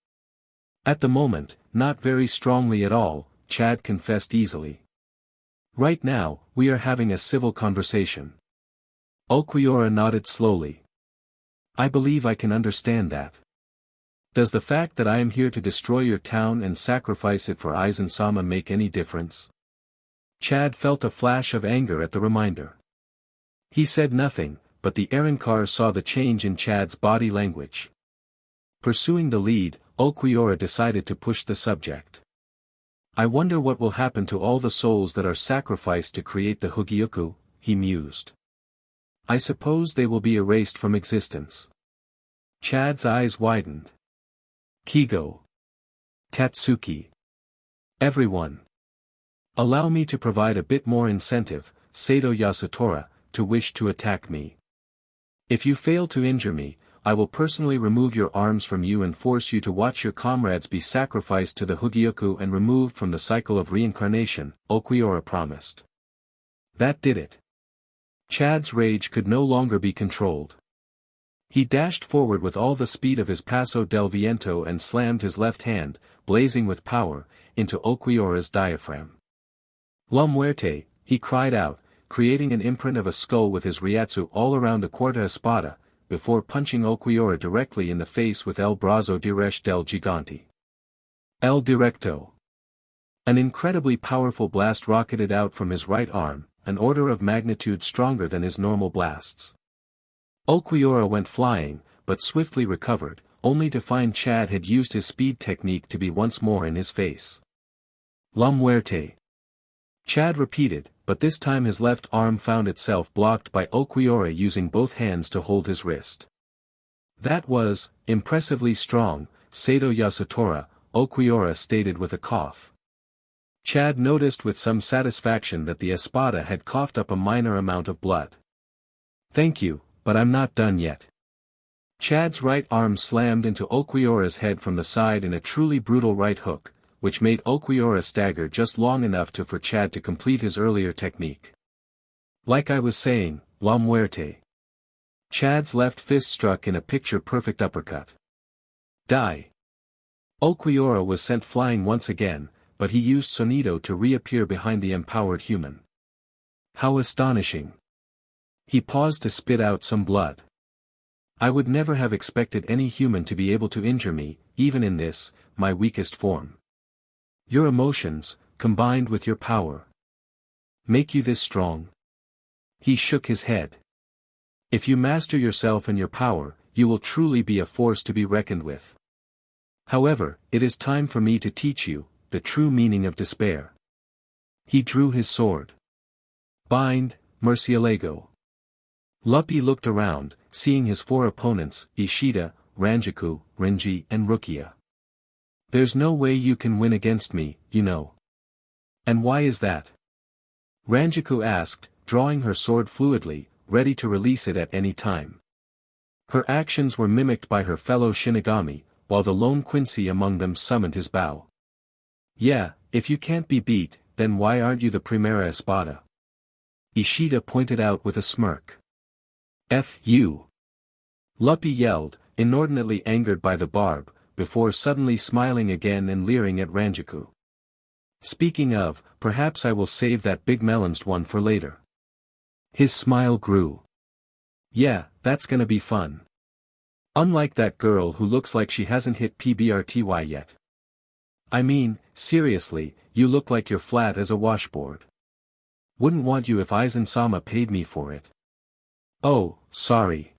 At the moment, not very strongly at all, Chad confessed easily. Right now, we are having a civil conversation. Ulquiorra nodded slowly. I believe I can understand that. Does the fact that I am here to destroy your town and sacrifice it for Aizen-sama make any difference? Chad felt a flash of anger at the reminder. He said nothing, but the Arrancar saw the change in Chad's body language. Pursuing the lead, Ulquiorra decided to push the subject. I wonder what will happen to all the souls that are sacrificed to create the Hugioku, he mused. I suppose they will be erased from existence. Chad's eyes widened. Kigo. Tatsuki. Everyone. Allow me to provide a bit more incentive, Sato Yasutora, to wish to attack me. If you fail to injure me, I will personally remove your arms from you and force you to watch your comrades be sacrificed to the Hugioku and removed from the cycle of reincarnation, Ulquiorra promised. That did it. Chad's rage could no longer be controlled. He dashed forward with all the speed of his Paso del Viento and slammed his left hand, blazing with power, into Ulquiorra's diaphragm. La muerte, he cried out, creating an imprint of a skull with his Ryatsu all around the Quarta Espada, before punching Ulquiorra directly in the face with El Brazo Directo del Gigante. El Directo. An incredibly powerful blast rocketed out from his right arm, an order of magnitude stronger than his normal blasts. Ulquiorra went flying, but swiftly recovered, only to find Chad had used his speed technique to be once more in his face. La muerte. Chad repeated, but this time his left arm found itself blocked by Ulquiorra using both hands to hold his wrist. That was, impressively strong, Sato Yasutora, Ulquiorra stated with a cough. Chad noticed with some satisfaction that the Espada had coughed up a minor amount of blood. Thank you, but I'm not done yet. Chad's right arm slammed into Ulquiorra's head from the side in a truly brutal right hook, which made Ulquiorra stagger just long enough for Chad to complete his earlier technique. Like I was saying, La Muerte. Chad's left fist struck in a picture-perfect uppercut. Die. Ulquiorra was sent flying once again, but he used Sonido to reappear behind the empowered human. How astonishing. He paused to spit out some blood. I would never have expected any human to be able to injure me, even in this, my weakest form. Your emotions, combined with your power, make you this strong. He shook his head. If you master yourself and your power, you will truly be a force to be reckoned with. However, it is time for me to teach you the true meaning of despair. He drew his sword. Bind, Murcielago. Luppy looked around, seeing his four opponents, Ishida, Ranjaku, Renji and Rukia. There's no way you can win against me, you know. And why is that? Ranjaku asked, drawing her sword fluidly, ready to release it at any time. Her actions were mimicked by her fellow Shinigami, while the lone Quincy among them summoned his bow. Yeah, if you can't be beat, then why aren't you the Primera Espada? Ishida pointed out with a smirk. F you. Luppy yelled, inordinately angered by the barb, before suddenly smiling again and leering at Ranjaku. Speaking of, perhaps I will save that big melanced one for later. His smile grew. Yeah, that's gonna be fun. Unlike that girl who looks like she hasn't hit PBRTY yet. I mean, seriously, you look like you're flat as a washboard. Wouldn't want you if Aizen-sama paid me for it. Oh, sorry.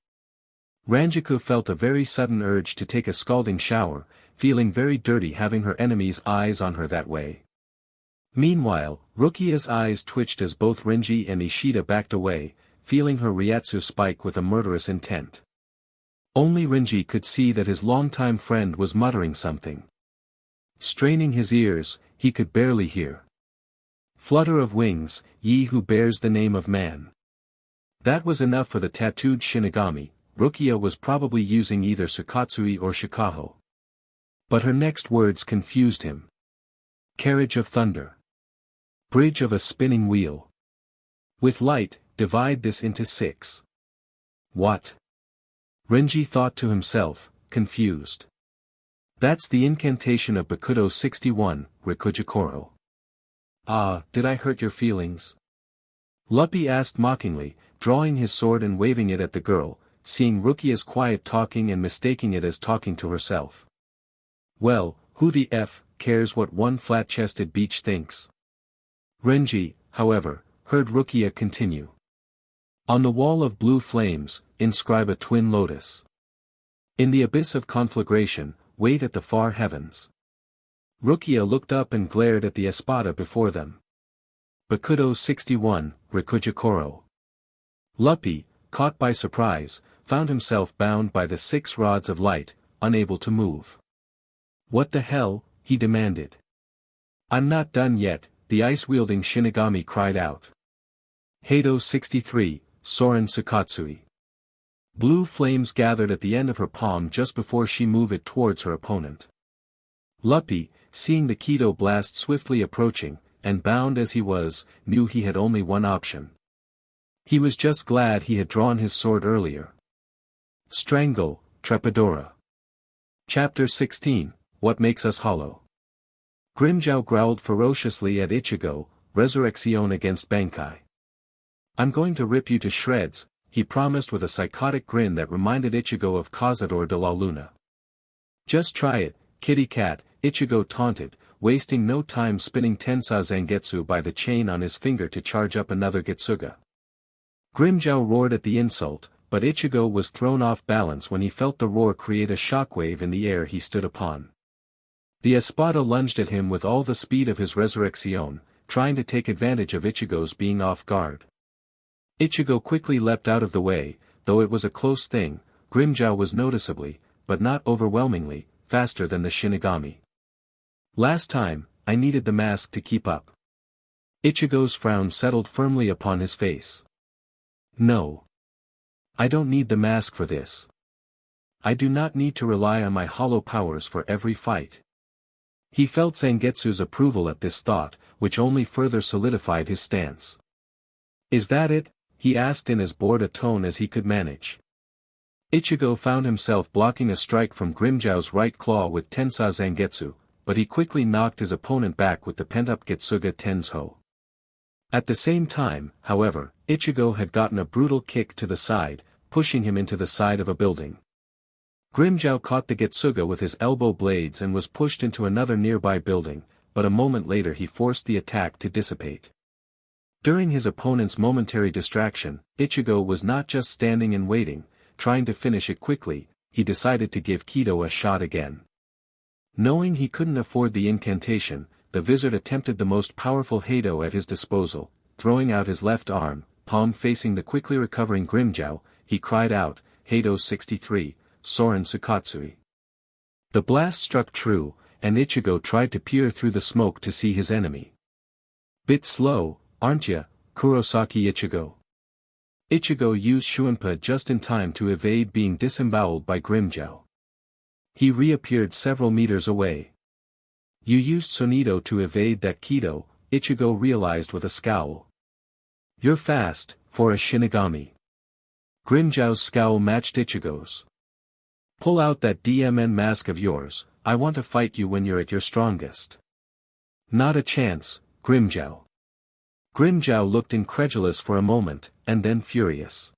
Ranjaku felt a very sudden urge to take a scalding shower, feeling very dirty having her enemy's eyes on her that way. Meanwhile, Rukia's eyes twitched as both Renji and Ishida backed away, feeling her Ryatsu spike with a murderous intent. Only Renji could see that his longtime friend was muttering something. Straining his ears, he could barely hear. Flutter of wings, ye who bears the name of man. That was enough for the tattooed Shinigami. Rukia was probably using either Sukatsui or Shikaho. But her next words confused him. Carriage of thunder. Bridge of a spinning wheel. With light, divide this into 6. What? Renji thought to himself, confused. That's the incantation of Bakudo 61, Rikujikoro. Ah, did I hurt your feelings? Luppy asked mockingly, drawing his sword and waving it at the girl, seeing Rukia's quiet talking and mistaking it as talking to herself. Well, who the F cares what one flat-chested beach thinks? Renji, however, heard Rukia continue. On the wall of blue flames, inscribe a twin lotus. In the abyss of conflagration, wait at the far heavens. Rukia looked up and glared at the Espada before them. Bakudo 61, Rikujikoro. Luppy, caught by surprise, found himself bound by the 6 rods of light, unable to move. What the hell, he demanded. I'm not done yet, the ice-wielding Shinigami cried out. Heido 63, Soren Sukatsui. Blue flames gathered at the end of her palm just before she moved it towards her opponent. Luppy, seeing the Kido blast swiftly approaching, and bound as he was, knew he had only one option. He was just glad he had drawn his sword earlier. Strangle, Trepidora. Chapter 16, What Makes Us Hollow. Grimmjow growled ferociously at Ichigo, Resurrection against Bankai. I'm going to rip you to shreds, he promised with a psychotic grin that reminded Ichigo of Cazador de la Luna. Just try it, kitty cat, Ichigo taunted, wasting no time spinning Tensa Zangetsu by the chain on his finger to charge up another Getsuga. Grimmjow roared at the insult, but Ichigo was thrown off balance when he felt the roar create a shockwave in the air he stood upon. The Espada lunged at him with all the speed of his Resurrection, trying to take advantage of Ichigo's being off guard. Ichigo quickly leapt out of the way, though it was a close thing. Grimmjow was noticeably, but not overwhelmingly, faster than the Shinigami. Last time, I needed the mask to keep up. Ichigo's frown settled firmly upon his face. No. I don't need the mask for this. I do not need to rely on my hollow powers for every fight. He felt Zangetsu's approval at this thought, which only further solidified his stance. Is that it? He asked in as bored a tone as he could manage. Ichigo found himself blocking a strike from Grimmjow's right claw with Tensa Zangetsu, but he quickly knocked his opponent back with the pent-up Getsuga Tensho. At the same time, however, Ichigo had gotten a brutal kick to the side, pushing him into the side of a building. Grimmjow caught the Getsuga with his elbow blades and was pushed into another nearby building, but a moment later he forced the attack to dissipate. During his opponent's momentary distraction, Ichigo was not just standing and waiting, trying to finish it quickly, he decided to give Kido a shot again. Knowing he couldn't afford the incantation, the Vizard attempted the most powerful Heido at his disposal, throwing out his left arm, palm facing the quickly recovering Grimmjow, he cried out, Heido 63, Soren Sukatsui. The blast struck true, and Ichigo tried to peer through the smoke to see his enemy. Bit slow, aren't ya, Kurosaki Ichigo? Ichigo used Shuunpa just in time to evade being disemboweled by Grimmjow. He reappeared several meters away. You used Sonido to evade that Kido, Ichigo realized with a scowl. You're fast, for a Shinigami. Grimmjow's scowl matched Ichigo's. Pull out that DMN mask of yours, I want to fight you when you're at your strongest. Not a chance, Grimmjow. Grimmjow looked incredulous for a moment, and then furious.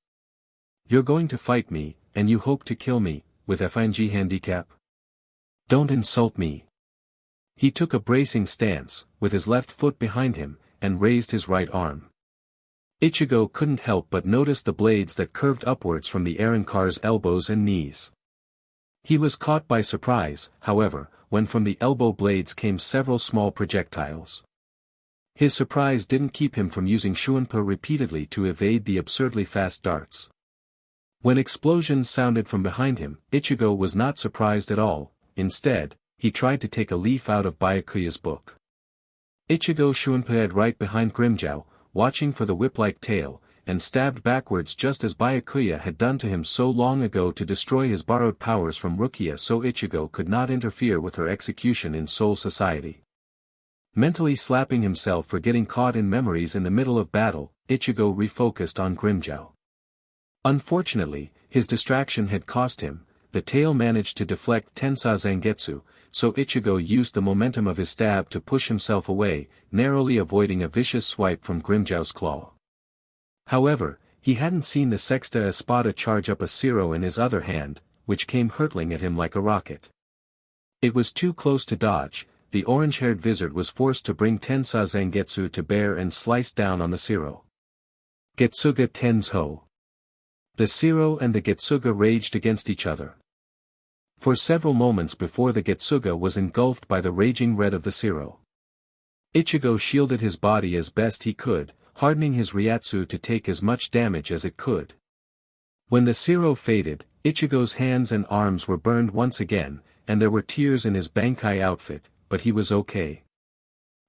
You're going to fight me, and you hope to kill me, with FNG handicap? Don't insult me. He took a bracing stance, with his left foot behind him, and raised his right arm. Ichigo couldn't help but notice the blades that curved upwards from the Arrancar's elbows and knees. He was caught by surprise, however, when from the elbow blades came several small projectiles. His surprise didn't keep him from using Shuunpa repeatedly to evade the absurdly fast darts. When explosions sounded from behind him, Ichigo was not surprised at all. Instead, he tried to take a leaf out of Byakuya's book. Ichigo Shuunpa'd right behind Grimmjow, watching for the whip-like tail, and stabbed backwards just as Byakuya had done to him so long ago to destroy his borrowed powers from Rukia so Ichigo could not interfere with her execution in Soul Society. Mentally slapping himself for getting caught in memories in the middle of battle, Ichigo refocused on Grimmjow. Unfortunately, his distraction had cost him. The tail managed to deflect Tensa Zangetsu, so Ichigo used the momentum of his stab to push himself away, narrowly avoiding a vicious swipe from Grimmjow's claw. However, he hadn't seen the Sexta Espada charge up a Zero in his other hand, which came hurtling at him like a rocket. It was too close to dodge. The orange-haired Vizard was forced to bring Tensa Zangetsu to bear and slice down on the Zero. Getsuga Tensho. The Zero and the Getsuga raged against each other. For several moments before the Getsuga was engulfed by the raging red of the Zero. Ichigo shielded his body as best he could, hardening his Ryatsu to take as much damage as it could. When the Zero faded, Ichigo's hands and arms were burned once again, and there were tears in his Bankai outfit, but he was okay.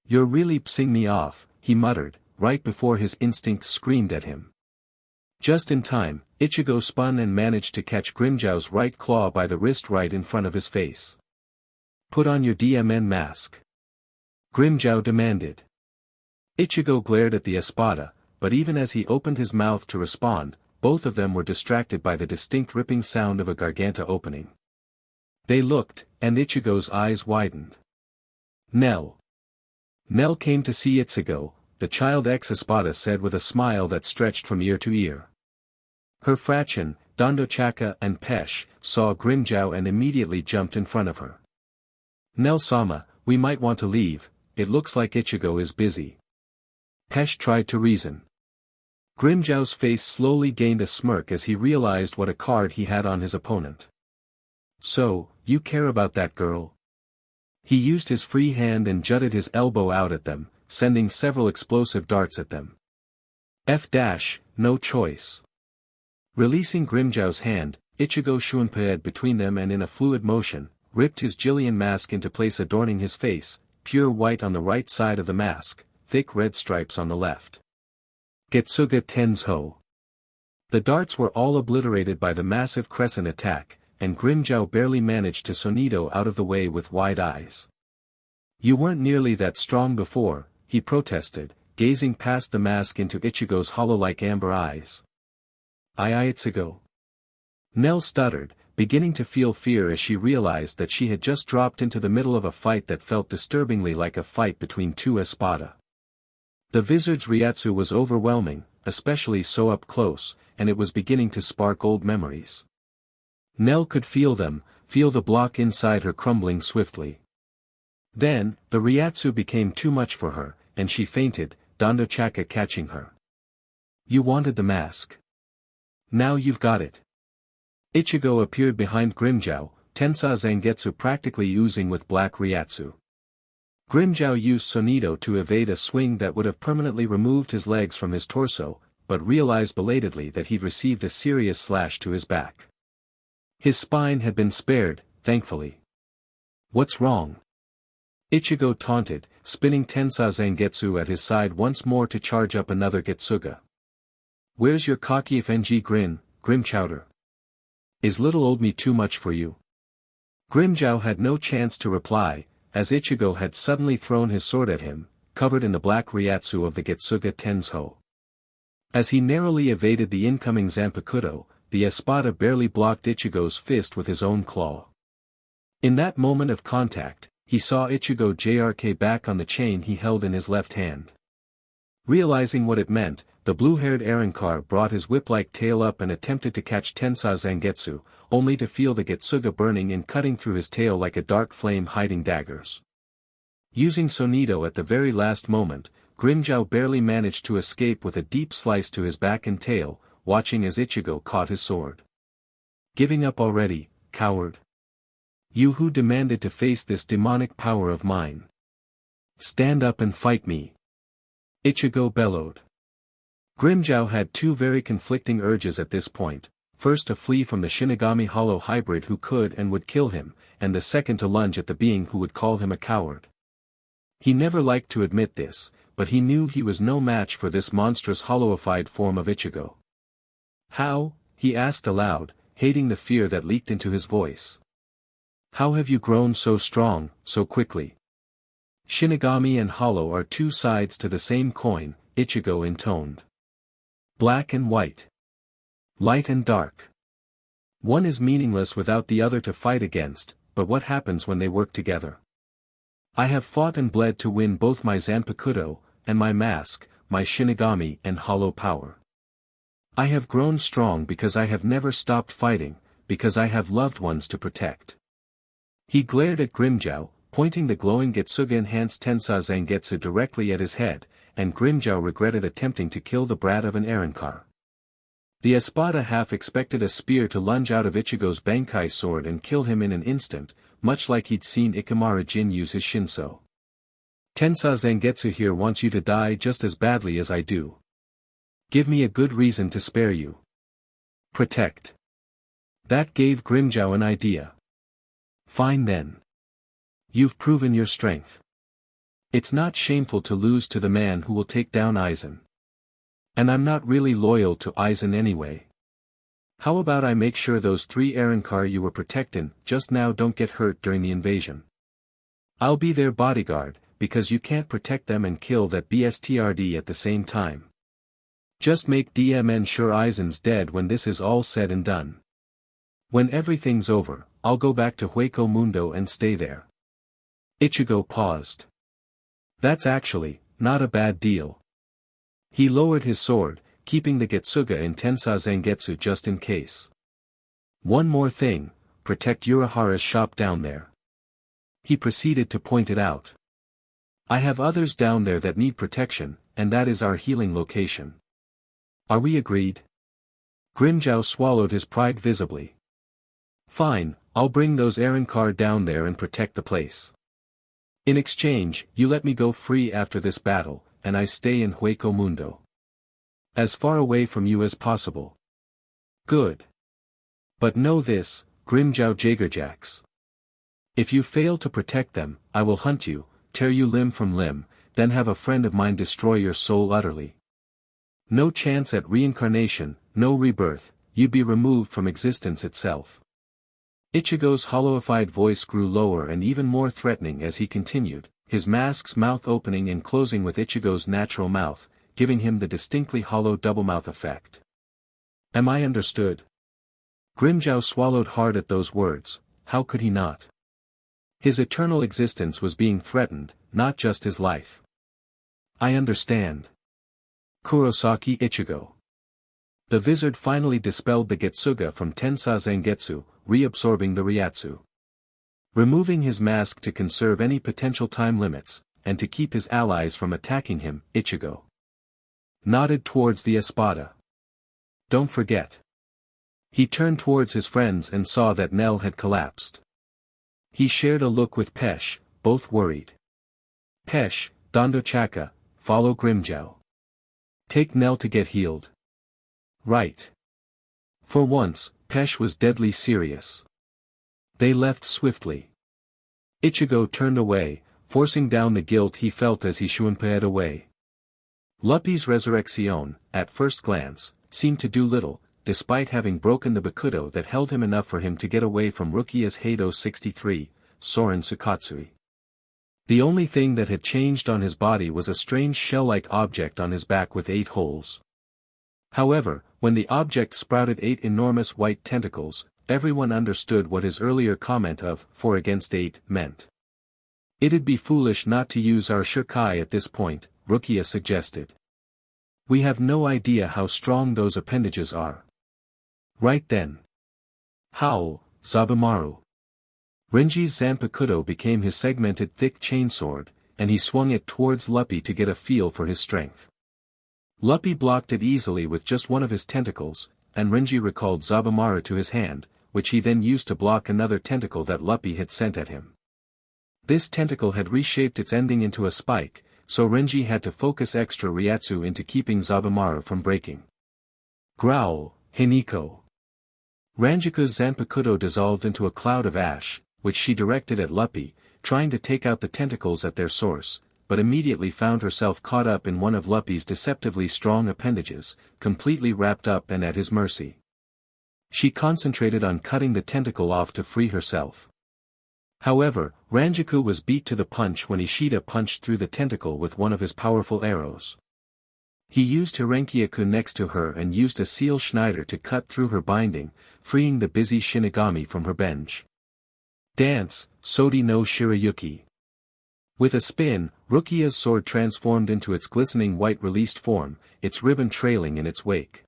You're really pissing me off, he muttered, right before his instinct screamed at him. Just in time, Ichigo spun and managed to catch Grimmjow's right claw by the wrist right in front of his face. Put on your DMN mask. Grimmjow demanded. Ichigo glared at the Espada, but even as he opened his mouth to respond, both of them were distracted by the distinct ripping sound of a garganta opening. They looked, and Ichigo's eyes widened. Nell. Nell came to see Ichigo, the child ex-Espada said with a smile that stretched from ear to ear. Her fraction, Dondochaka and Pesh, saw Grimmjow and immediately jumped in front of her. Nell-sama, we might want to leave, it looks like Ichigo is busy. Pesh tried to reason. Grimmjow's face slowly gained a smirk as he realized what a card he had on his opponent. So, you care about that girl? He used his free hand and jutted his elbow out at them, sending several explosive darts at them. No choice. Releasing Grimmjow's hand, Ichigo Shunpaed between them and in a fluid motion, ripped his Jillian mask into place adorning his face, pure white on the right side of the mask, thick red stripes on the left. Getsuga Tensho. The darts were all obliterated by the massive crescent attack, and Grimmjow barely managed to Sonido out of the way with wide eyes. You weren't nearly that strong before, he protested, gazing past the mask into Ichigo's hollow-like amber eyes. Ichigo. Nell stuttered, beginning to feel fear as she realized that she had just dropped into the middle of a fight that felt disturbingly like a fight between two Espada. The Vizard's Ryatsu was overwhelming, especially so up close, and it was beginning to spark old memories. Nell could feel them, feel the block inside her crumbling swiftly. Then, the Ryatsu became too much for her, and she fainted, Dondochaka catching her. You wanted the mask. Now you've got it. Ichigo appeared behind Grimmjow, Tensa Zangetsu practically oozing with black Ryatsu. Grimmjow used Sonido to evade a swing that would have permanently removed his legs from his torso, but realized belatedly that he'd received a serious slash to his back. His spine had been spared, thankfully. What's wrong? Ichigo taunted, spinning Tensa Zangetsu at his side once more to charge up another Getsuga. Where's your cocky FNG grin, Grimchowder? Is little old me too much for you? Grimmjow had no chance to reply, as Ichigo had suddenly thrown his sword at him, covered in the black Ryatsu of the Getsuga Tensho. As he narrowly evaded the incoming Zanpakuto, the Espada barely blocked Ichigo's fist with his own claw. In that moment of contact, he saw Ichigo JRK back on the chain he held in his left hand. Realizing what it meant, the blue-haired Arrancar brought his whip-like tail up and attempted to catch Tensa Zangetsu, only to feel the Getsuga burning and cutting through his tail like a dark flame hiding daggers. Using Sonido at the very last moment, Grimmjow barely managed to escape with a deep slice to his back and tail, watching as Ichigo caught his sword. Giving up already, coward? You who demanded to face this demonic power of mine. Stand up and fight me. Ichigo bellowed. Grimmjow had two very conflicting urges at this point, first to flee from the Shinigami Hollow hybrid who could and would kill him, and the second to lunge at the being who would call him a coward. He never liked to admit this, but he knew he was no match for this monstrous hollowified form of Ichigo. How? He asked aloud, hating the fear that leaked into his voice. How have you grown so strong, so quickly? Shinigami and Hollow are two sides to the same coin, Ichigo intoned. Black and white. Light and dark. One is meaningless without the other to fight against, but what happens when they work together? I have fought and bled to win both my Zanpakuto, and my mask, my Shinigami and Hollow power. I have grown strong because I have never stopped fighting, because I have loved ones to protect. He glared at Grimmjow, pointing the glowing Getsuga-enhanced Tensa Zangetsu directly at his head, and Grimmjow regretted attempting to kill the brat of an Arrancar. The Espada half expected a spear to lunge out of Ichigo's Bankai sword and kill him in an instant, much like he'd seen Ikemara Jin use his Shinso. Tensa Zangetsu here wants you to die just as badly as I do. Give me a good reason to spare you. Protect. That gave Grimmjow an idea. Fine then. You've proven your strength. It's not shameful to lose to the man who will take down Aizen. And I'm not really loyal to Aizen anyway. How about I make sure those 3 Arrancar you were protecting just now don't get hurt during the invasion? I'll be their bodyguard, because you can't protect them and kill that BSTRD at the same time. Just make DMN sure Aizen's dead when this is all said and done. When everything's over, I'll go back to Hueco Mundo and stay there. Ichigo paused. That's actually not a bad deal. He lowered his sword, keeping the Getsuga in Tensa Zangetsu just in case. One more thing, protect Urahara's shop down there. He proceeded to point it out. I have others down there that need protection, and that is our healing location. Are we agreed? Grimmjow swallowed his pride visibly. Fine, I'll bring those Arrancar down there and protect the place. In exchange, you let me go free after this battle, and I stay in Hueco Mundo. As far away from you as possible. Good. But know this, Grimmjow Jagerjax. If you fail to protect them, I will hunt you, tear you limb from limb, then have a friend of mine destroy your soul utterly. No chance at reincarnation, no rebirth, you'd be removed from existence itself. Ichigo's hollowified voice grew lower and even more threatening as he continued, his mask's mouth opening and closing with Ichigo's natural mouth, giving him the distinctly hollow double-mouth effect. Am I understood? Grimmjow swallowed hard at those words, how could he not? His eternal existence was being threatened, not just his life. I understand. Kurosaki Ichigo. The Vizard finally dispelled the Getsuga from Tensa Zangetsu, reabsorbing the Ryatsu. Removing his mask to conserve any potential time limits, and to keep his allies from attacking him, Ichigo nodded towards the Espada. Don't forget. He turned towards his friends and saw that Nell had collapsed. He shared a look with Pesh, both worried. Pesh, Dondo Chaka, follow Grimmjow. Take Nell to get healed. Right. For once, Pesh was deadly serious. They left swiftly. Ichigo turned away, forcing down the guilt he felt as he shunpaed away. Luppy's resurrection, at first glance, seemed to do little, despite having broken the bakudo that held him enough for him to get away from Rukia's Heido 63, Soren Sukatsui. The only thing that had changed on his body was a strange shell-like object on his back with 8 holes. However, when the object sprouted 8 enormous white tentacles, everyone understood what his earlier comment of 4 against 8 meant. It'd be foolish not to use our Shukai at this point, Rukia suggested. We have no idea how strong those appendages are. Right then. Howl, Zabumaru. Renji's Zanpakudo became his segmented thick chainsword, and he swung it towards Luppy to get a feel for his strength. Luppy blocked it easily with just one of his tentacles, and Renji recalled Zabumaru to his hand, which he then used to block another tentacle that Luppy had sent at him. This tentacle had reshaped its ending into a spike, so Renji had to focus extra Ryatsu into keeping Zabumaru from breaking. Growl, Hiniko. Ranjiku's Zanpakudo dissolved into a cloud of ash, which she directed at Luppy, trying to take out the tentacles at their source, but immediately found herself caught up in one of Luppy's deceptively strong appendages, completely wrapped up and at his mercy. She concentrated on cutting the tentacle off to free herself. However, Ranjiku was beat to the punch when Ishida punched through the tentacle with one of his powerful arrows. He used Hirenkyaku next to her and used a seal Schneider to cut through her binding, freeing the busy Shinigami from her bench. Dance, Sodi no Shirayuki. With a spin, Rukia's sword transformed into its glistening white released form, its ribbon trailing in its wake.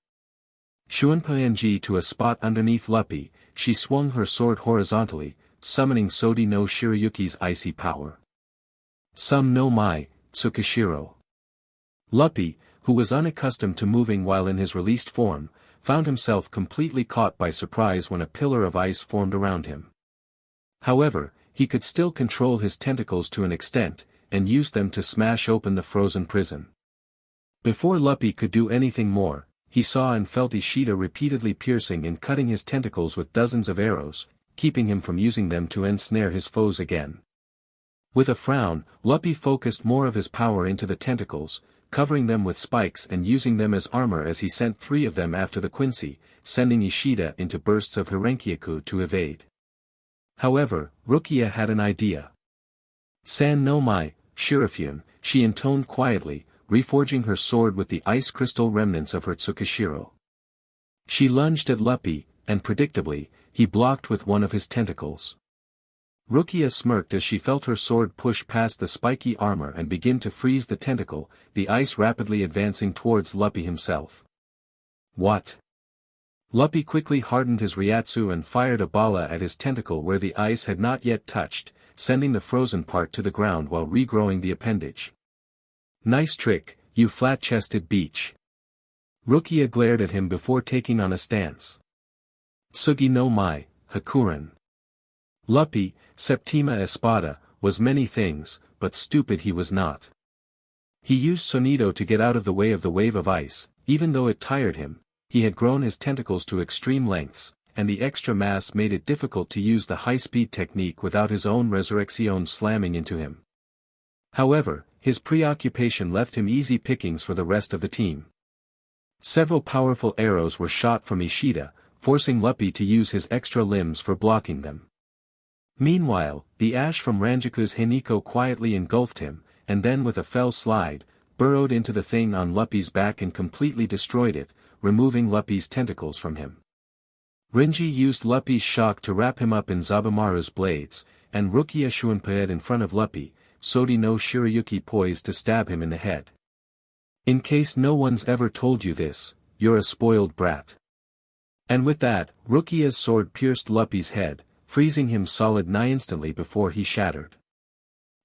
Shunpaenji to a spot underneath Luppy, she swung her sword horizontally, summoning Sodi no Shirayuki's icy power. Sum no Mai, Tsukishiro. Luppy, who was unaccustomed to moving while in his released form, found himself completely caught by surprise when a pillar of ice formed around him. However, he could still control his tentacles to an extent, and used them to smash open the frozen prison. Before Luppy could do anything more, he saw and felt Ishida repeatedly piercing and cutting his tentacles with dozens of arrows, keeping him from using them to ensnare his foes again. With a frown, Luppy focused more of his power into the tentacles, covering them with spikes and using them as armor as he sent 3 of them after the Quincy, sending Ishida into bursts of Hirenkyaku to evade. However, Rukia had an idea. San no Mai, Shirafune, she intoned quietly, reforging her sword with the ice crystal remnants of her Tsukishiro. She lunged at Luppy, and predictably, he blocked with one of his tentacles. Rukia smirked as she felt her sword push past the spiky armor and begin to freeze the tentacle, the ice rapidly advancing towards Luppy himself. What? Luppy quickly hardened his Ryatsu and fired a bala at his tentacle where the ice had not yet touched, sending the frozen part to the ground while regrowing the appendage. Nice trick, you flat-chested beach. Rukia glared at him before taking on a stance. Tsugi no Mai, Hakuren. Luppy, Septima Espada, was many things, but stupid he was not. He used Sonido to get out of the way of the wave of ice, even though it tired him. He had grown his tentacles to extreme lengths, and the extra mass made it difficult to use the high-speed technique without his own Resurrection slamming into him. However, his preoccupation left him easy pickings for the rest of the team. Several powerful arrows were shot from Ishida, forcing Luppy to use his extra limbs for blocking them. Meanwhile, the ash from Ranjiku's Hiniko quietly engulfed him, and then with a fell slide, burrowed into the thing on Luppy's back and completely destroyed it, removing Luppy's tentacles from him. Renji used Luppy's shock to wrap him up in Zabumaru's blades, and Rukia Shunpaed in front of Luppy, Sodi no Shirayuki poised to stab him in the head. In case no one's ever told you this, you're a spoiled brat. And with that, Rukia's sword pierced Luppy's head, freezing him solid nigh instantly before he shattered.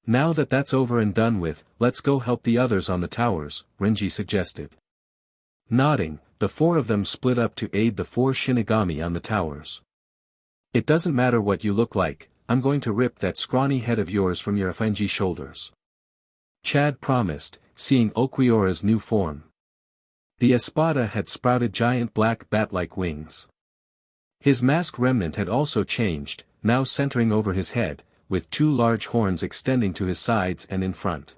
Now that that's over and done with, let's go help the others on the towers, Renji suggested. Nodding, the four of them split up to aid the four Shinigami on the towers. It doesn't matter what you look like, I'm going to rip that scrawny head of yours from your Afenji shoulders. Chad promised, seeing Ulquiorra's new form. The Espada had sprouted giant black bat-like wings. His mask remnant had also changed, now centering over his head, with two large horns extending to his sides and in front.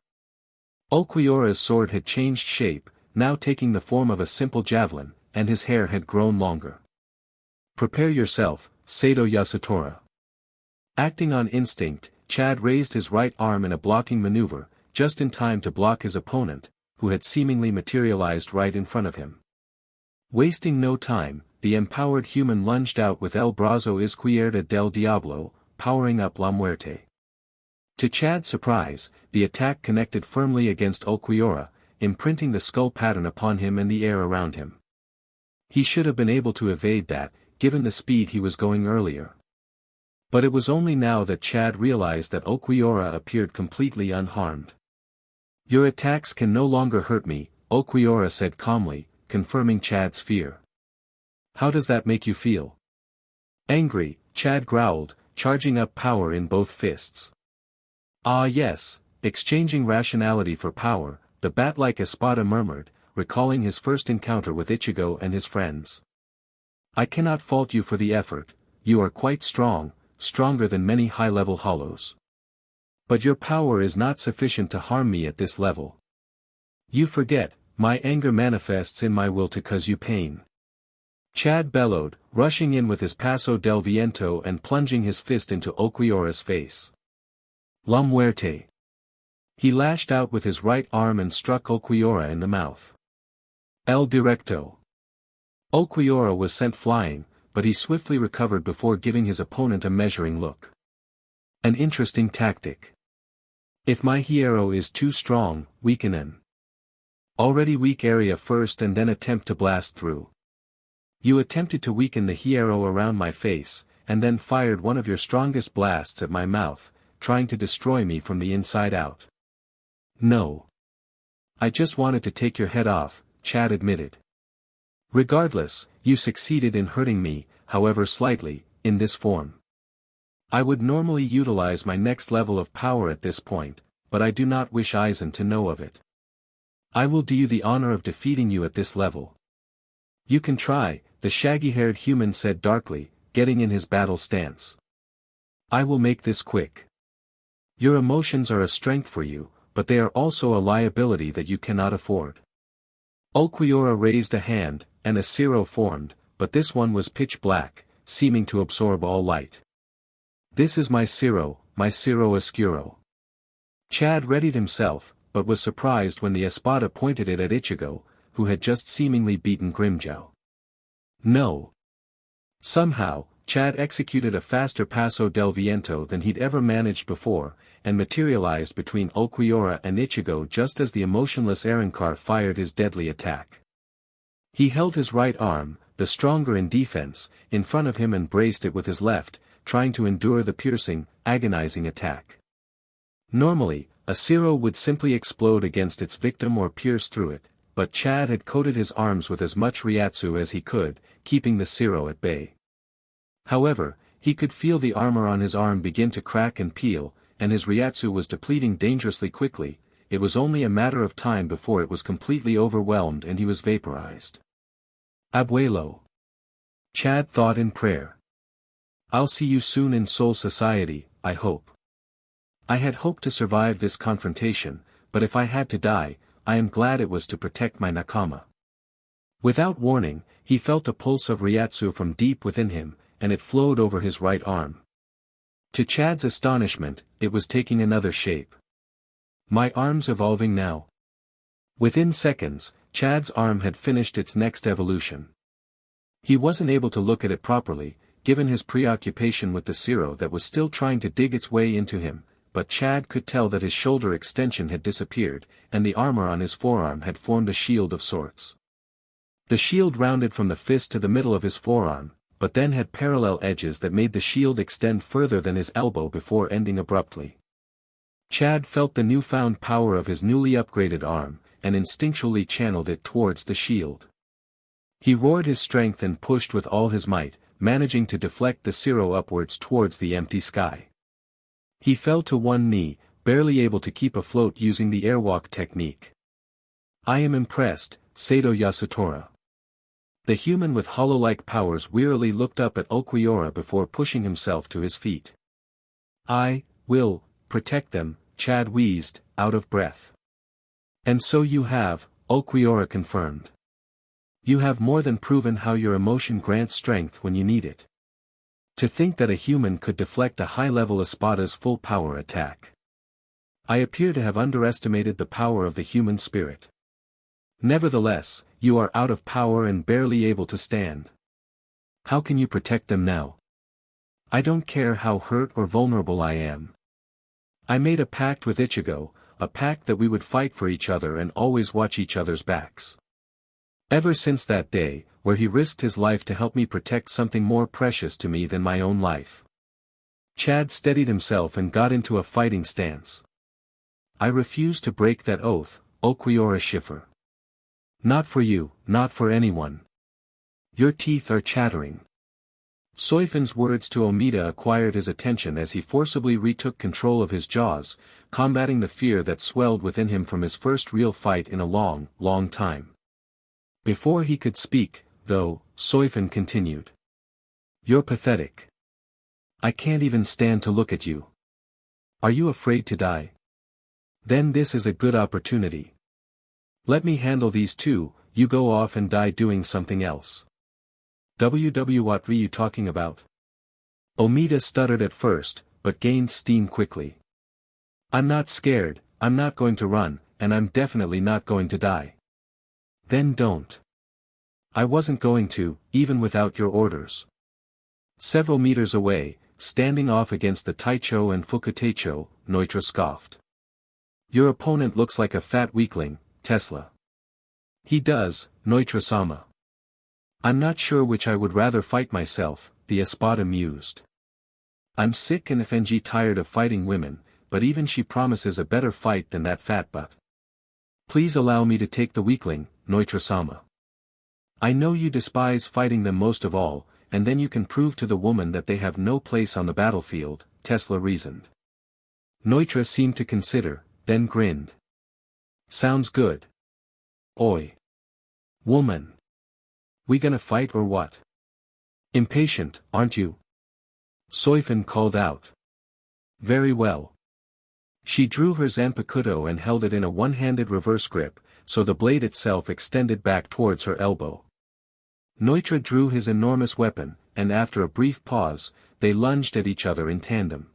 Ulquiorra's sword had changed shape, now taking the form of a simple javelin, and his hair had grown longer. Prepare yourself, Sato Yasutora. Acting on instinct, Chad raised his right arm in a blocking maneuver, just in time to block his opponent, who had seemingly materialized right in front of him. Wasting no time, the empowered human lunged out with El Brazo Izquierda del Diablo, powering up La Muerte. To Chad's surprise, the attack connected firmly against Ulquiorra, imprinting the skull pattern upon him and the air around him. He should have been able to evade that, given the speed he was going earlier. But it was only now that Chad realized that Ulquiorra appeared completely unharmed. Your attacks can no longer hurt me, Ulquiorra said calmly, confirming Chad's fear. How does that make you feel? Angry, Chad growled, charging up power in both fists. Ah yes, exchanging rationality for power, the bat-like Espada murmured, recalling his first encounter with Ichigo and his friends. I cannot fault you for the effort, you are quite strong, stronger than many high-level hollows. But your power is not sufficient to harm me at this level. You forget, my anger manifests in my will to cause you pain. Chad bellowed, rushing in with his Paso del Viento and plunging his fist into Ulquiorra's face. La Muerte. He lashed out with his right arm and struck Ulquiorra in the mouth. El Directo. Ulquiorra was sent flying, but he swiftly recovered before giving his opponent a measuring look. An interesting tactic. If my hierro is too strong, weaken an already weak area first and then attempt to blast through. You attempted to weaken the hierro around my face, and then fired one of your strongest blasts at my mouth, trying to destroy me from the inside out. No. I just wanted to take your head off, Chad admitted. Regardless, you succeeded in hurting me, however slightly, in this form. I would normally utilize my next level of power at this point, but I do not wish Aizen to know of it. I will do you the honor of defeating you at this level. You can try, the shaggy-haired human said darkly, getting in his battle stance. I will make this quick. Your emotions are a strength for you, but they are also a liability that you cannot afford. Ulquiorra raised a hand, and a Ciro formed, but this one was pitch black, seeming to absorb all light. This is my Ciro Oscuro. Chad readied himself, but was surprised when the Espada pointed it at Ichigo, who had just seemingly beaten Grimmjow. No. Somehow, Chad executed a faster Paso del Viento than he'd ever managed before, and materialized between Ulquiorra and Ichigo just as the emotionless Arrancar fired his deadly attack. He held his right arm, the stronger in defense, in front of him and braced it with his left, trying to endure the piercing, agonizing attack. Normally, a Ciro would simply explode against its victim or pierce through it, but Chad had coated his arms with as much Ryatsu as he could, keeping the Ciro at bay. However, he could feel the armor on his arm begin to crack and peel, and his Ryatsu was depleting dangerously quickly. It was only a matter of time before it was completely overwhelmed and he was vaporized. Abuelo. Chad thought in prayer. I'll see you soon in Soul Society, I hope. I had hoped to survive this confrontation, but if I had to die, I am glad it was to protect my nakama. Without warning, he felt a pulse of Ryatsu from deep within him, and it flowed over his right arm. To Chad's astonishment, it was taking another shape. My arm's evolving now. Within seconds, Chad's arm had finished its next evolution. He wasn't able to look at it properly, given his preoccupation with the Zero that was still trying to dig its way into him, but Chad could tell that his shoulder extension had disappeared, and the armor on his forearm had formed a shield of sorts. The shield rounded from the fist to the middle of his forearm, but then had parallel edges that made the shield extend further than his elbow before ending abruptly. Chad felt the newfound power of his newly upgraded arm, and instinctually channeled it towards the shield. He roared his strength and pushed with all his might, managing to deflect the Zero upwards towards the empty sky. He fell to one knee, barely able to keep afloat using the airwalk technique. I am impressed, Sato Yasutora. The human with hollow-like powers wearily looked up at Ulquiorra before pushing himself to his feet. I will protect them, Chad wheezed, out of breath. And so you have, Ulquiorra confirmed. You have more than proven how your emotion grants strength when you need it. To think that a human could deflect a high-level Espada's full power attack. I appear to have underestimated the power of the human spirit. Nevertheless, you are out of power and barely able to stand. How can you protect them now? I don't care how hurt or vulnerable I am. I made a pact with Ichigo, a pact that we would fight for each other and always watch each other's backs. Ever since that day, where he risked his life to help me protect something more precious to me than my own life. Chad steadied himself and got into a fighting stance. I refuse to break that oath, Ulquiorra Schiffer. Not for you, not for anyone. Your teeth are chattering. Soi Fon's words to Omida acquired his attention as he forcibly retook control of his jaws, combating the fear that swelled within him from his first real fight in a long, long time. Before he could speak, though, Soi Fon continued. You're pathetic. I can't even stand to look at you. Are you afraid to die? Then this is a good opportunity. Let me handle these two, you go off and die doing something else. What were you talking about? Omida stuttered at first, but gained steam quickly. I'm not scared, I'm not going to run, and I'm definitely not going to die. Then don't. I wasn't going to, even without your orders. Several meters away, standing off against the Taicho and Fukuteicho, Neutra scoffed. Your opponent looks like a fat weakling, Tesla. He does, Neutra-sama. I'm not sure which I would rather fight myself, the Espada mused. I'm sick and FNG tired of fighting women, but even she promises a better fight than that fat butt. Please allow me to take the weakling, Neutra-sama. I know you despise fighting them most of all, and then you can prove to the woman that they have no place on the battlefield, Tesla reasoned. Neutra seemed to consider, then grinned. Sounds good. Oi. Woman. We gonna fight or what? Impatient, aren't you? Soi Fon called out. Very well. She drew her Zanpakuto and held it in a one-handed reverse grip, so the blade itself extended back towards her elbow. Neutra drew his enormous weapon, and after a brief pause, they lunged at each other in tandem.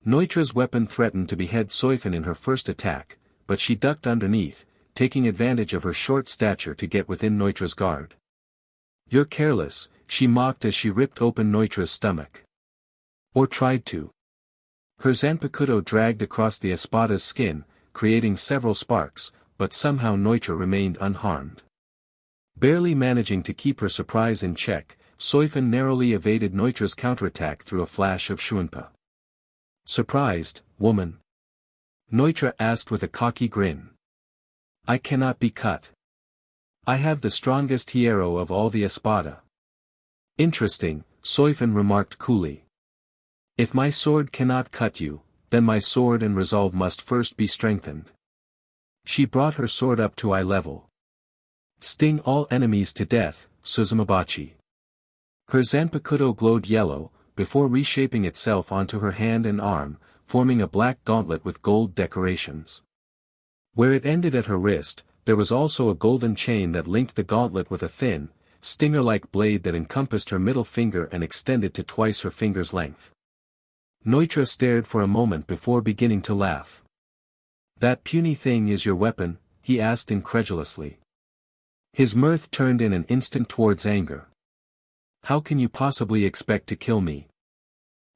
Neutra's weapon threatened to behead Soi Fon in her first attack, but she ducked underneath, taking advantage of her short stature to get within Neutra's guard. You're careless, she mocked as she ripped open Neutra's stomach. Or tried to. Her Zanpakuto dragged across the Espada's skin, creating several sparks, but somehow Neutra remained unharmed. Barely managing to keep her surprise in check, Soi Fon narrowly evaded Neutra's counterattack through a flash of Shunpa. Surprised, woman? Neutra asked with a cocky grin. I cannot be cut. I have the strongest hierro of all the Espada. Interesting, Soi Fon remarked coolly. If my sword cannot cut you, then my sword and resolve must first be strengthened. She brought her sword up to eye level. Sting all enemies to death, Suzumabachi. Her Zanpakuto glowed yellow, before reshaping itself onto her hand and arm, forming a black gauntlet with gold decorations. Where it ended at her wrist, there was also a golden chain that linked the gauntlet with a thin, stinger-like blade that encompassed her middle finger and extended to twice her finger's length. Neutra stared for a moment before beginning to laugh. "That puny thing is your weapon?" he asked incredulously. His mirth turned in an instant towards anger. "How can you possibly expect to kill me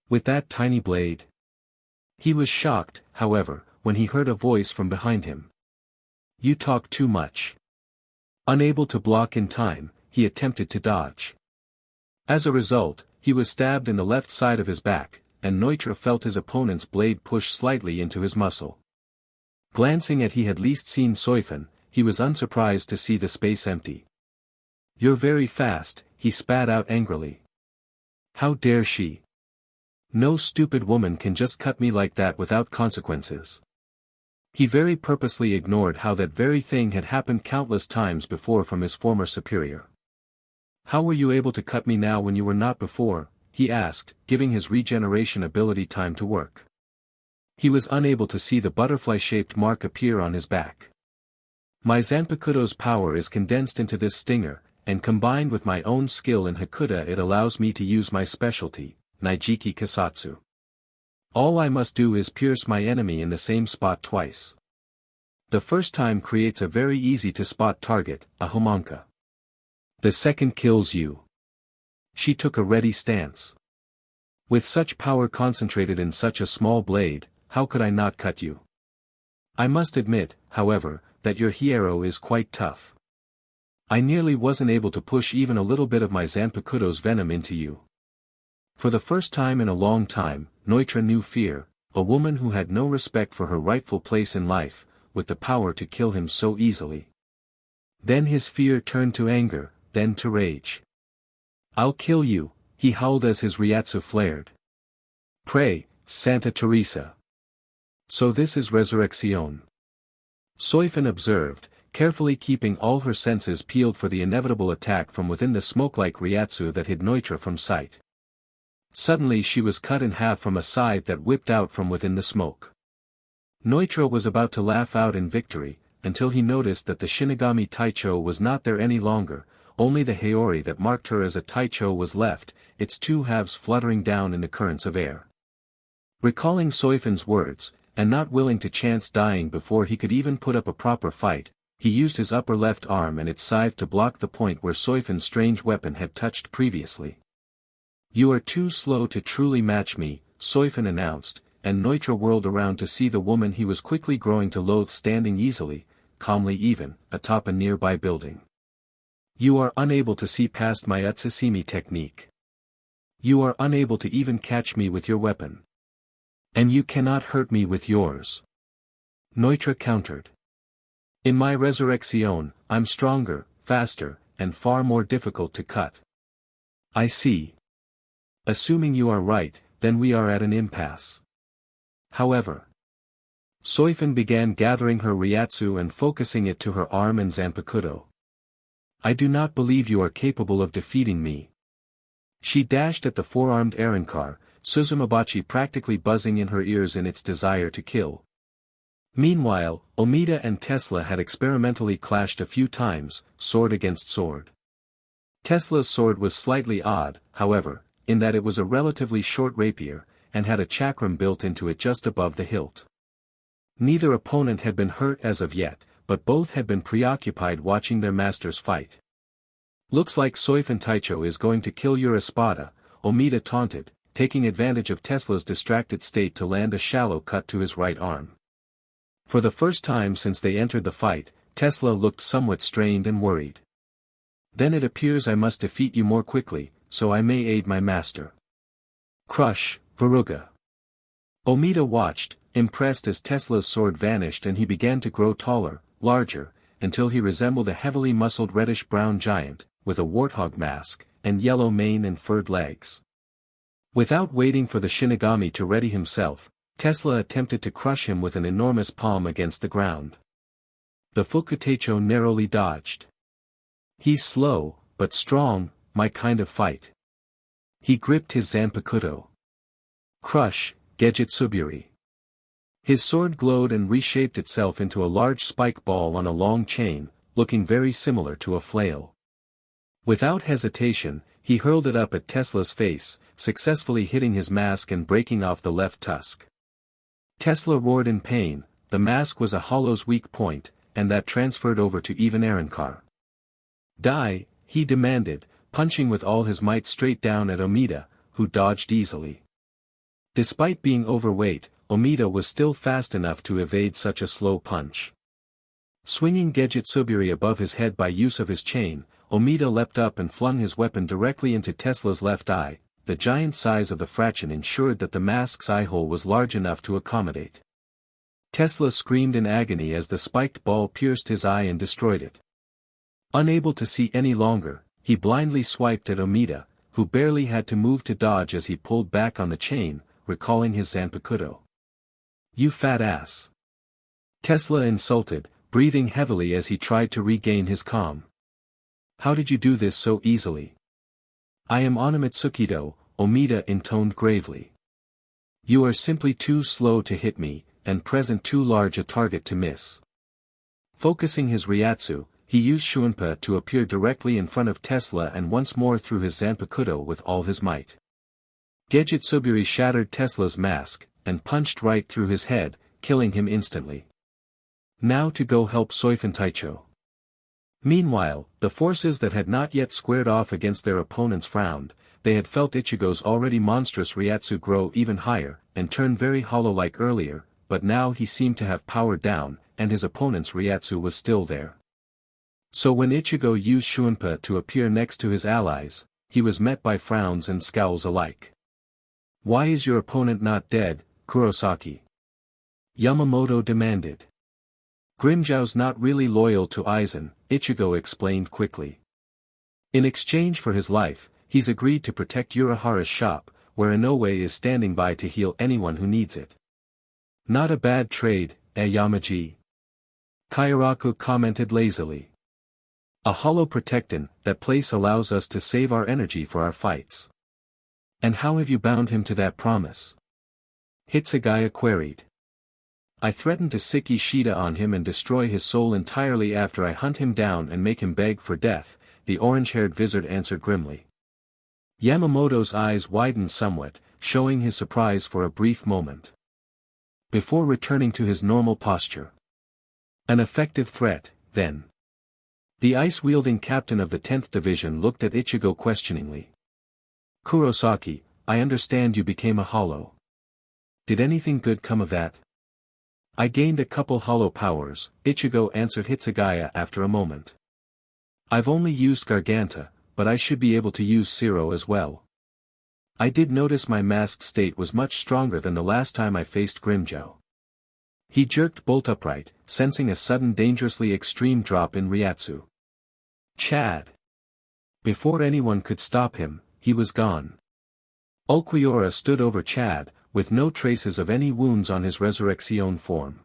with that tiny blade?" He was shocked, however, when he heard a voice from behind him. "You talk too much." Unable to block in time, he attempted to dodge. As a result, he was stabbed in the left side of his back, and Neutra felt his opponent's blade push slightly into his muscle. Glancing at he had least seen Soi Fon, he was unsurprised to see the space empty. "You're very fast," he spat out angrily. "How dare she? No stupid woman can just cut me like that without consequences." He very purposely ignored how that very thing had happened countless times before from his former superior. "How were you able to cut me now when you were not before?" he asked, giving his regeneration ability time to work. He was unable to see the butterfly-shaped mark appear on his back. "My Zanpakuto's power is condensed into this stinger, and combined with my own skill in Hakuda it allows me to use my specialty, Nijiki Kasatsu. All I must do is pierce my enemy in the same spot twice. The first time creates a very easy to spot target, a homonka. The second kills you." She took a ready stance. "With such power concentrated in such a small blade, how could I not cut you? I must admit, however, that your hierro is quite tough. I nearly wasn't able to push even a little bit of my Zanpakuto's venom into you." For the first time in a long time, Neutra knew fear, a woman who had no respect for her rightful place in life, with the power to kill him so easily. Then his fear turned to anger, then to rage. "I'll kill you," he howled as his Ryatsu flared. "Pray, Santa Teresa. So this is Resurrection." Soi Fon observed, carefully keeping all her senses peeled for the inevitable attack from within the smoke-like Ryatsu that hid Neutra from sight. Suddenly she was cut in half from a scythe that whipped out from within the smoke. Neutra was about to laugh out in victory, until he noticed that the Shinigami Taicho was not there any longer, only the Haori that marked her as a Taicho was left, its two halves fluttering down in the currents of air. Recalling Soi Fon's words, and not willing to chance dying before he could even put up a proper fight, he used his upper left arm and its scythe to block the point where Soi Fon's strange weapon had touched previously. "You are too slow to truly match me," Soi Fon announced, and Neutra whirled around to see the woman he was quickly growing to loathe standing easily, calmly even, atop a nearby building. "You are unable to see past my Utsasimi technique. You are unable to even catch me with your weapon. And you cannot hurt me with yours." Neutra countered. "In my Resurrection, I'm stronger, faster, and far more difficult to cut." "I see. Assuming you are right, then we are at an impasse. However." Soi Fon began gathering her Ryatsu and focusing it to her arm and Zanpakuto. "I do not believe you are capable of defeating me." She dashed at the four-armed Arrancar, Suzumabachi practically buzzing in her ears in its desire to kill. Meanwhile, Omida and Tesla had experimentally clashed a few times, sword against sword. Tesla's sword was slightly odd, however, in that it was a relatively short rapier, and had a chakram built into it just above the hilt. Neither opponent had been hurt as of yet, but both had been preoccupied watching their masters fight. "Looks like Soi Fon Taicho is going to kill your Espada," Omida taunted, taking advantage of Tesla's distracted state to land a shallow cut to his right arm. For the first time since they entered the fight, Tesla looked somewhat strained and worried. "Then it appears I must defeat you more quickly, so I may aid my master. Crush, Veruga." Omida watched, impressed as Tesla's sword vanished and he began to grow taller, larger, until he resembled a heavily muscled reddish-brown giant, with a warthog mask, and yellow mane and furred legs. Without waiting for the Shinigami to ready himself, Tesla attempted to crush him with an enormous palm against the ground. The Fukutecho narrowly dodged. He's slow, but strong, my kind of fight. He gripped his Zanpakuto. Crush, Gejitsuburi. His sword glowed and reshaped itself into a large spike ball on a long chain, looking very similar to a flail. Without hesitation, he hurled it up at Tesla's face, successfully hitting his mask and breaking off the left tusk. Tesla roared in pain. The mask was a hollow's weak point, and that transferred over to even Arankar. Die, he demanded, punching with all his might straight down at Omida, who dodged easily. Despite being overweight, Omida was still fast enough to evade such a slow punch. Swinging Gejitsuburi above his head by use of his chain, Omida leapt up and flung his weapon directly into Tesla's left eye. The giant size of the fraction ensured that the mask's eye hole was large enough to accommodate. Tesla screamed in agony as the spiked ball pierced his eye and destroyed it. Unable to see any longer, he blindly swiped at Omida, who barely had to move to dodge as he pulled back on the chain, recalling his Zanpakuto. You fat ass. Tesla insulted, breathing heavily as he tried to regain his calm. How did you do this so easily? I am Onamitsukido, Omida intoned gravely. You are simply too slow to hit me, and present too large a target to miss. Focusing his Ryatsu, he used Shunpa to appear directly in front of Tesla and once more threw his Zanpakuto with all his might. Gejitsuburi shattered Tesla's mask, and punched right through his head, killing him instantly. Now to go help Soi Fon. Meanwhile, the forces that had not yet squared off against their opponents frowned. They had felt Ichigo's already monstrous Ryatsu grow even higher, and turn very hollow like earlier, but now he seemed to have powered down, and his opponent's Ryatsu was still there. So when Ichigo used Shunpa to appear next to his allies, he was met by frowns and scowls alike. Why is your opponent not dead, Kurosaki? Yamamoto demanded. Grimmjow's not really loyal to Aizen, Ichigo explained quickly. In exchange for his life, he's agreed to protect Urahara's shop, where Inoue is standing by to heal anyone who needs it. Not a bad trade, Yamaji. Kairaku commented lazily. A hollow protectant, that place allows us to save our energy for our fights. And how have you bound him to that promise? Hitsugaya queried. I threaten to sick Ishida on him and destroy his soul entirely after I hunt him down and make him beg for death, the orange-haired Vizard answered grimly. Yamamoto's eyes widened somewhat, showing his surprise for a brief moment. Before returning to his normal posture. An effective threat, then. The ice-wielding captain of the 10th Division looked at Ichigo questioningly. Kurosaki, I understand you became a hollow. Did anything good come of that? I gained a couple hollow powers, Ichigo answered Hitsugaya after a moment. I've only used Garganta, but I should be able to use Zero as well. I did notice my masked state was much stronger than the last time I faced Grimmjow. He jerked bolt upright, sensing a sudden dangerously extreme drop in Ryatsu. Chad! Before anyone could stop him, he was gone. Ulquiorra stood over Chad, with no traces of any wounds on his resurrection form.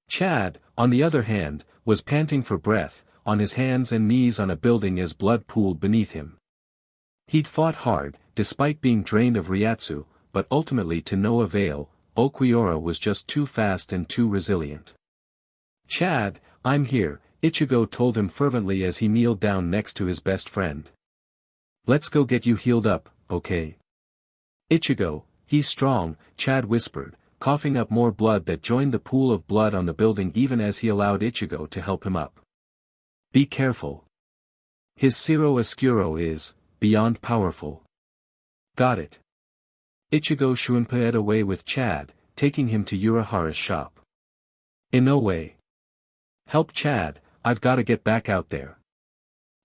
Chad, on the other hand, was panting for breath, on his hands and knees on a building as blood pooled beneath him. He'd fought hard, despite being drained of Ryatsu, but ultimately to no avail. Ulquiorra was just too fast and too resilient. Chad, I'm here, Ichigo told him fervently as he kneeled down next to his best friend. Let's go get you healed up, okay? Ichigo, he's strong, Chad whispered, coughing up more blood that joined the pool of blood on the building even as he allowed Ichigo to help him up. Be careful. His Zero Escuro is, beyond powerful. Got it. Ichigo shunpaed away with Chad, taking him to Urahara's shop. Inoue. Help Chad, I've gotta get back out there.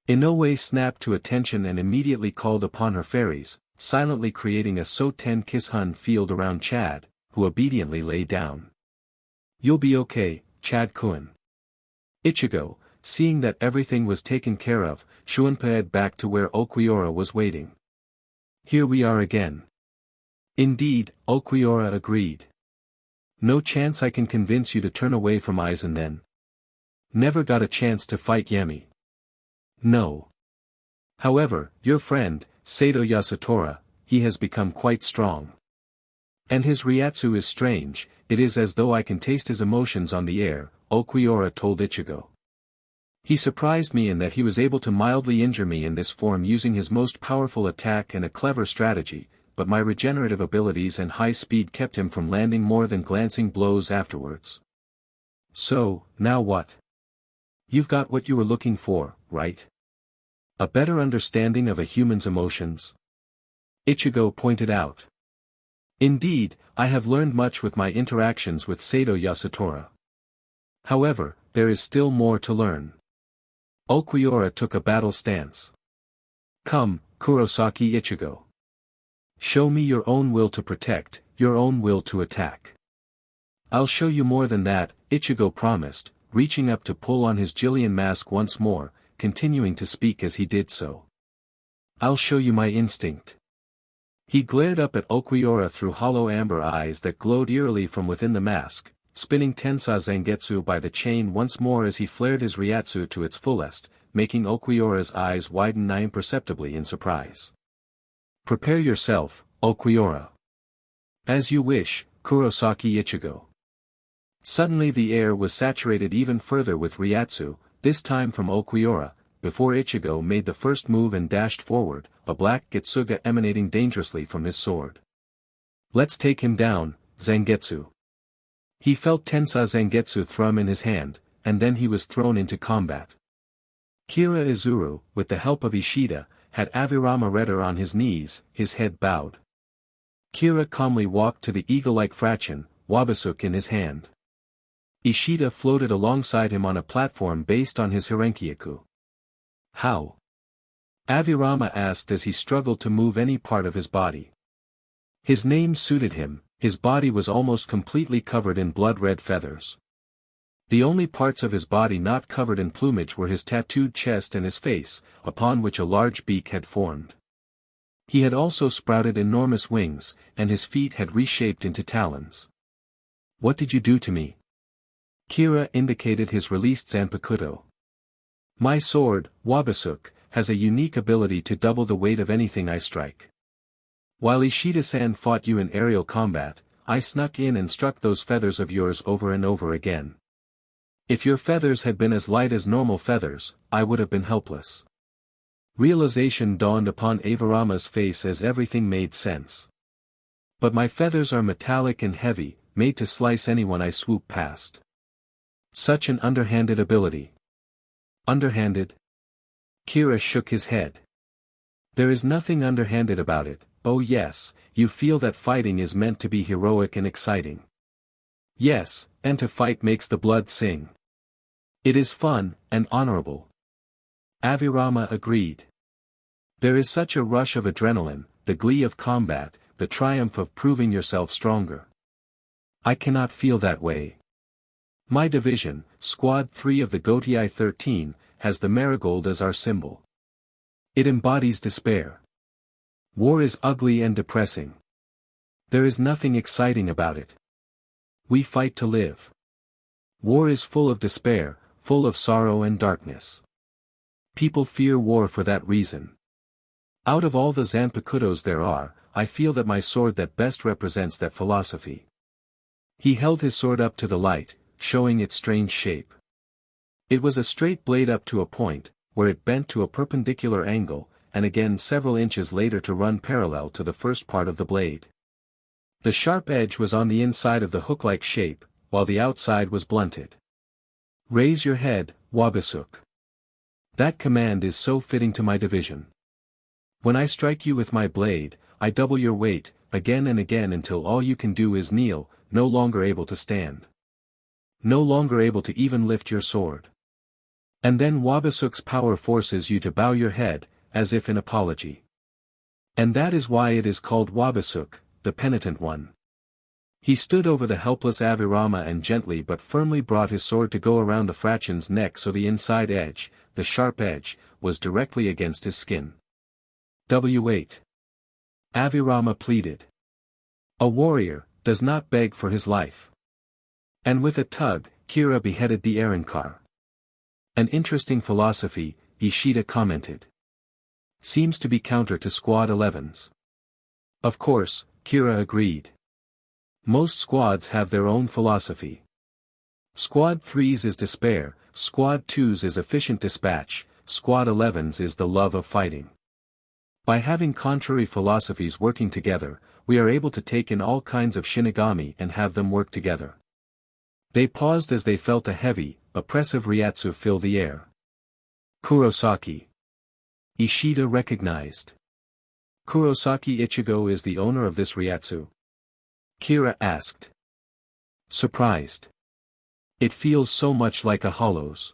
Inoue snapped to attention and immediately called upon her fairies, silently creating a Soten Kishun field around Chad, who obediently lay down. You'll be okay, Chad-kun. Ichigo, seeing that everything was taken care of, shunpaed back to where Ulquiorra was waiting. Here we are again. Indeed, Ulquiorra agreed. No chance I can convince you to turn away from Aizen then. Never got a chance to fight Yami. No. However, your friend, Sato Yasutora, he has become quite strong. And his Ryatsu is strange, it is as though I can taste his emotions on the air, Ulquiorra told Ichigo. He surprised me in that he was able to mildly injure me in this form using his most powerful attack and a clever strategy, but my regenerative abilities and high speed kept him from landing more than glancing blows afterwards. So, now what? You've got what you were looking for, right? A better understanding of a human's emotions? Ichigo pointed out. Indeed, I have learned much with my interactions with Sato Yasutora. However, there is still more to learn. Ulquiorra took a battle stance. Come, Kurosaki Ichigo. Show me your own will to protect, your own will to attack. I'll show you more than that, Ichigo promised, reaching up to pull on his Jillian mask once more, continuing to speak as he did so. I'll show you my instinct. He glared up at Ulquiorra through hollow amber eyes that glowed eerily from within the mask, spinning Tensa Zangetsu by the chain once more as he flared his Ryatsu to its fullest, making Ulquiorra's eyes widen imperceptibly in surprise. Prepare yourself, Ulquiorra. As you wish, Kurosaki Ichigo. Suddenly the air was saturated even further with Ryatsu, this time from Ulquiorra, before Ichigo made the first move and dashed forward, a black Getsuga emanating dangerously from his sword. Let's take him down, Zangetsu. He felt Tensa Zangetsu thrum in his hand, and then he was thrown into combat. Kira Izuru, with the help of Ishida, had Avirama Redder on his knees, his head bowed. Kira calmly walked to the eagle-like fraction, Wabasuk in his hand. Ishida floated alongside him on a platform based on his Hirenkyaku. How? Avirama asked as he struggled to move any part of his body. His name suited him, his body was almost completely covered in blood-red feathers. The only parts of his body not covered in plumage were his tattooed chest and his face, upon which a large beak had formed. He had also sprouted enormous wings, and his feet had reshaped into talons. What did you do to me? Kira indicated his released Zanpakuto. My sword, Wabasuk, has a unique ability to double the weight of anything I strike. While Ishida-san fought you in aerial combat, I snuck in and struck those feathers of yours over and over again. If your feathers had been as light as normal feathers, I would have been helpless. Realization dawned upon Avirama's face as everything made sense. But my feathers are metallic and heavy, made to slice anyone I swoop past. Such an underhanded ability. Underhanded? Kira shook his head. There is nothing underhanded about it. Oh yes, you feel that fighting is meant to be heroic and exciting. Yes, and to fight makes the blood sing. It is fun, and honorable. Avirama agreed. There is such a rush of adrenaline, the glee of combat, the triumph of proving yourself stronger. I cannot feel that way. My division, Squad 3 of the Gotei 13, has the marigold as our symbol. It embodies despair. War is ugly and depressing. There is nothing exciting about it. We fight to live. War is full of despair, full of sorrow and darkness. People fear war for that reason. Out of all the Zanpakutos there are, I feel that my sword that best represents that philosophy. He held his sword up to the light, showing its strange shape. It was a straight blade up to a point, where it bent to a perpendicular angle, and again several inches later to run parallel to the first part of the blade. The sharp edge was on the inside of the hook-like shape, while the outside was blunted. Raise your head, Wabasuk. That command is so fitting to my division. When I strike you with my blade, I double your weight, again and again until all you can do is kneel, no longer able to stand. No longer able to even lift your sword. And then Wabasuk's power forces you to bow your head, as if in apology. And that is why it is called Wabasuk, the penitent one. He stood over the helpless Avirama and gently but firmly brought his sword to go around the fraction's neck so the inside edge, the sharp edge, was directly against his skin. W8. Avirama pleaded. A warrior does not beg for his life. And with a tug, Kira beheaded the Arrancar. An interesting philosophy, Ishida commented. Seems to be counter to Squad 11's. Of course, Kira agreed. Most squads have their own philosophy. Squad 3's is despair, Squad 2's is efficient dispatch, Squad 11's is the love of fighting. By having contrary philosophies working together, we are able to take in all kinds of Shinigami and have them work together. They paused as they felt a heavy, oppressive Ryatsu fill the air. Kurosaki. Ishida recognized. Kurosaki Ichigo is the owner of this Ryatsu? Kira asked. Surprised. It feels so much like a Hollow's.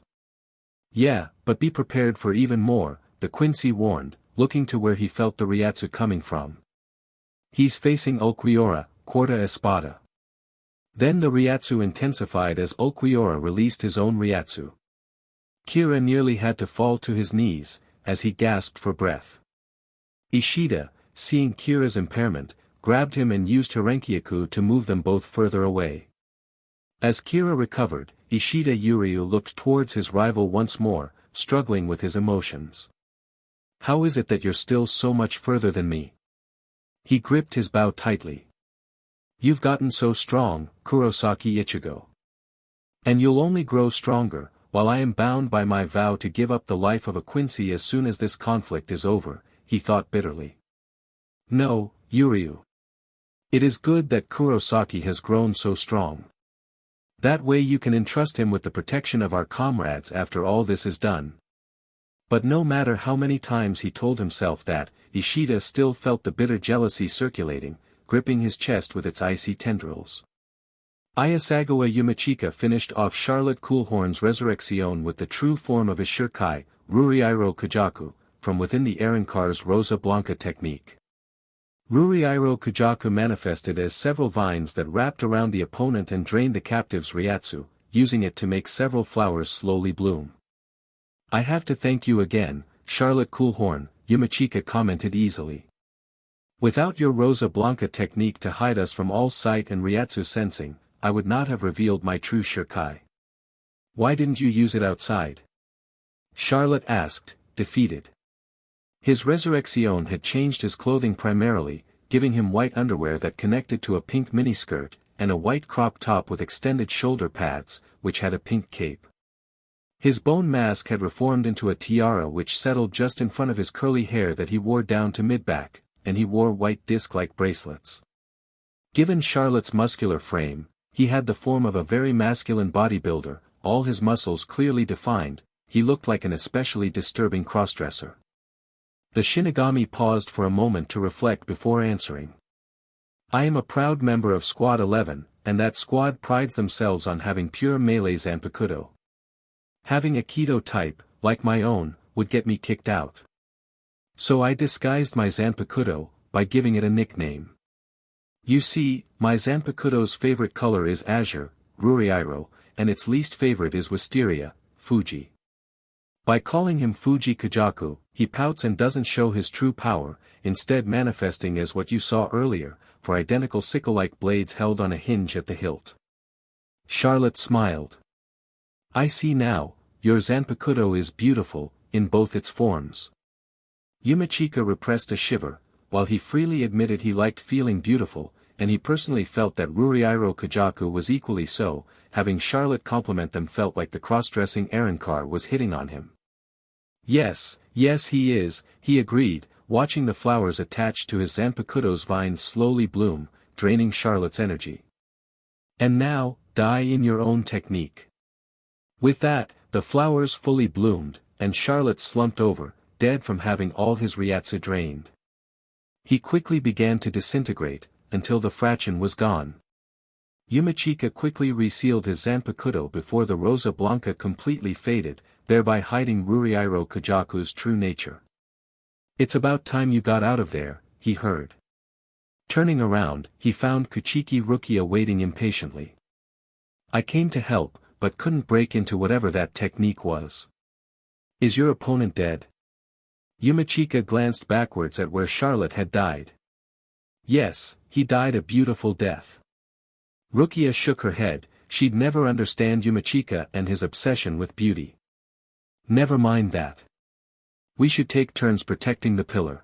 Yeah, but be prepared for even more, the Quincy warned, looking to where he felt the Ryatsu coming from. He's facing Ulquiorra, Quarta Espada. Then the Ryatsu intensified as Ulquiorra released his own Ryatsu. Kira nearly had to fall to his knees, as he gasped for breath. Ishida, seeing Kira's impairment, grabbed him and used her Renkyaku to move them both further away. As Kira recovered, Ishida Yuryu looked towards his rival once more, struggling with his emotions. How is it that you're still so much further than me? He gripped his bow tightly. You've gotten so strong, Kurosaki Ichigo. And you'll only grow stronger, while I am bound by my vow to give up the life of a Quincy as soon as this conflict is over, he thought bitterly. No, Yuryu. It is good that Kurosaki has grown so strong. That way you can entrust him with the protection of our comrades after all this is done. But no matter how many times he told himself that, Ishida still felt the bitter jealousy circulating, gripping his chest with its icy tendrils. Ayasagawa Yumachika finished off Charlotte Coolhorn's Resurrection with the true form of his Shirkai, Ruriairo Kujaku, from within the Arrancar's Rosa Blanca technique. Ruriairo Kujaku manifested as several vines that wrapped around the opponent and drained the captive's Ryatsu, using it to make several flowers slowly bloom. I have to thank you again, Charlotte Coolhorn, Yumachika commented easily. Without your Rosa Blanca technique to hide us from all sight and Ryatsu sensing, I would not have revealed my true Shirkai. Why didn't you use it outside? Charlotte asked, defeated. His Resurrection had changed his clothing primarily, giving him white underwear that connected to a pink miniskirt, and a white crop top with extended shoulder pads, which had a pink cape. His bone mask had reformed into a tiara which settled just in front of his curly hair that he wore down to mid-back, and he wore white disc-like bracelets. Given Charlotte's muscular frame, he had the form of a very masculine bodybuilder, all his muscles clearly defined, he looked like an especially disturbing crossdresser. The Shinigami paused for a moment to reflect before answering. I am a proud member of Squad 11, and that squad prides themselves on having pure melee Zanpakuto. Having a Kido type, like my own, would get me kicked out. So I disguised my Zanpakuto, by giving it a nickname. You see, my Zanpakuto's favorite color is azure, Ruriairo, and its least favorite is wisteria, Fuji. By calling him Fuji Kujaku, he pouts and doesn't show his true power, instead manifesting as what you saw earlier, for identical sickle-like blades held on a hinge at the hilt. Charlotte smiled. I see now, your Zanpakuto is beautiful, in both its forms. Yumachika repressed a shiver, while he freely admitted he liked feeling beautiful, and he personally felt that Ruriairo Kujaku was equally so, having Charlotte compliment them felt like the cross-dressing Arrancar was hitting on him. Yes, he is, he agreed, watching the flowers attached to his Zanpakuto's vines slowly bloom, draining Charlotte's energy. And now, die in your own technique. With that, the flowers fully bloomed, and Charlotte slumped over, dead from having all his Ryatsu drained. He quickly began to disintegrate, until the fraction was gone. Yumachika quickly resealed his Zanpakuto before the Rosa Blanca completely faded, thereby hiding Ruriairo Kujaku's true nature. It's about time you got out of there, he heard. Turning around, he found Kuchiki Rukia waiting impatiently. I came to help, but couldn't break into whatever that technique was. Is your opponent dead? Yumachika glanced backwards at where Charlotte had died. Yes, he died a beautiful death. Rukia shook her head, she'd never understand Yumachika and his obsession with beauty. Never mind that. We should take turns protecting the pillar.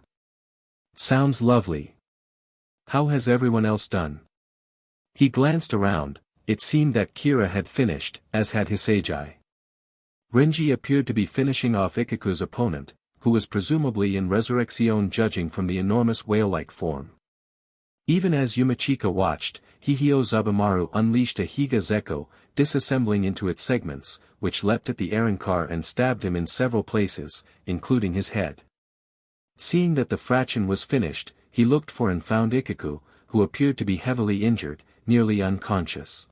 Sounds lovely. How has everyone else done? He glanced around. It seemed that Kira had finished, as had Hitsugaya. Renji appeared to be finishing off Ikiku's opponent, who was presumably in Resurrection judging from the enormous whale-like form. Even as Yumachika watched, Hihio Zabumaru unleashed a Higa Zeko, disassembling into its segments, which leapt at the Arrancar and stabbed him in several places, including his head. Seeing that the fraction was finished, he looked for and found Ikiku, who appeared to be heavily injured, nearly unconscious.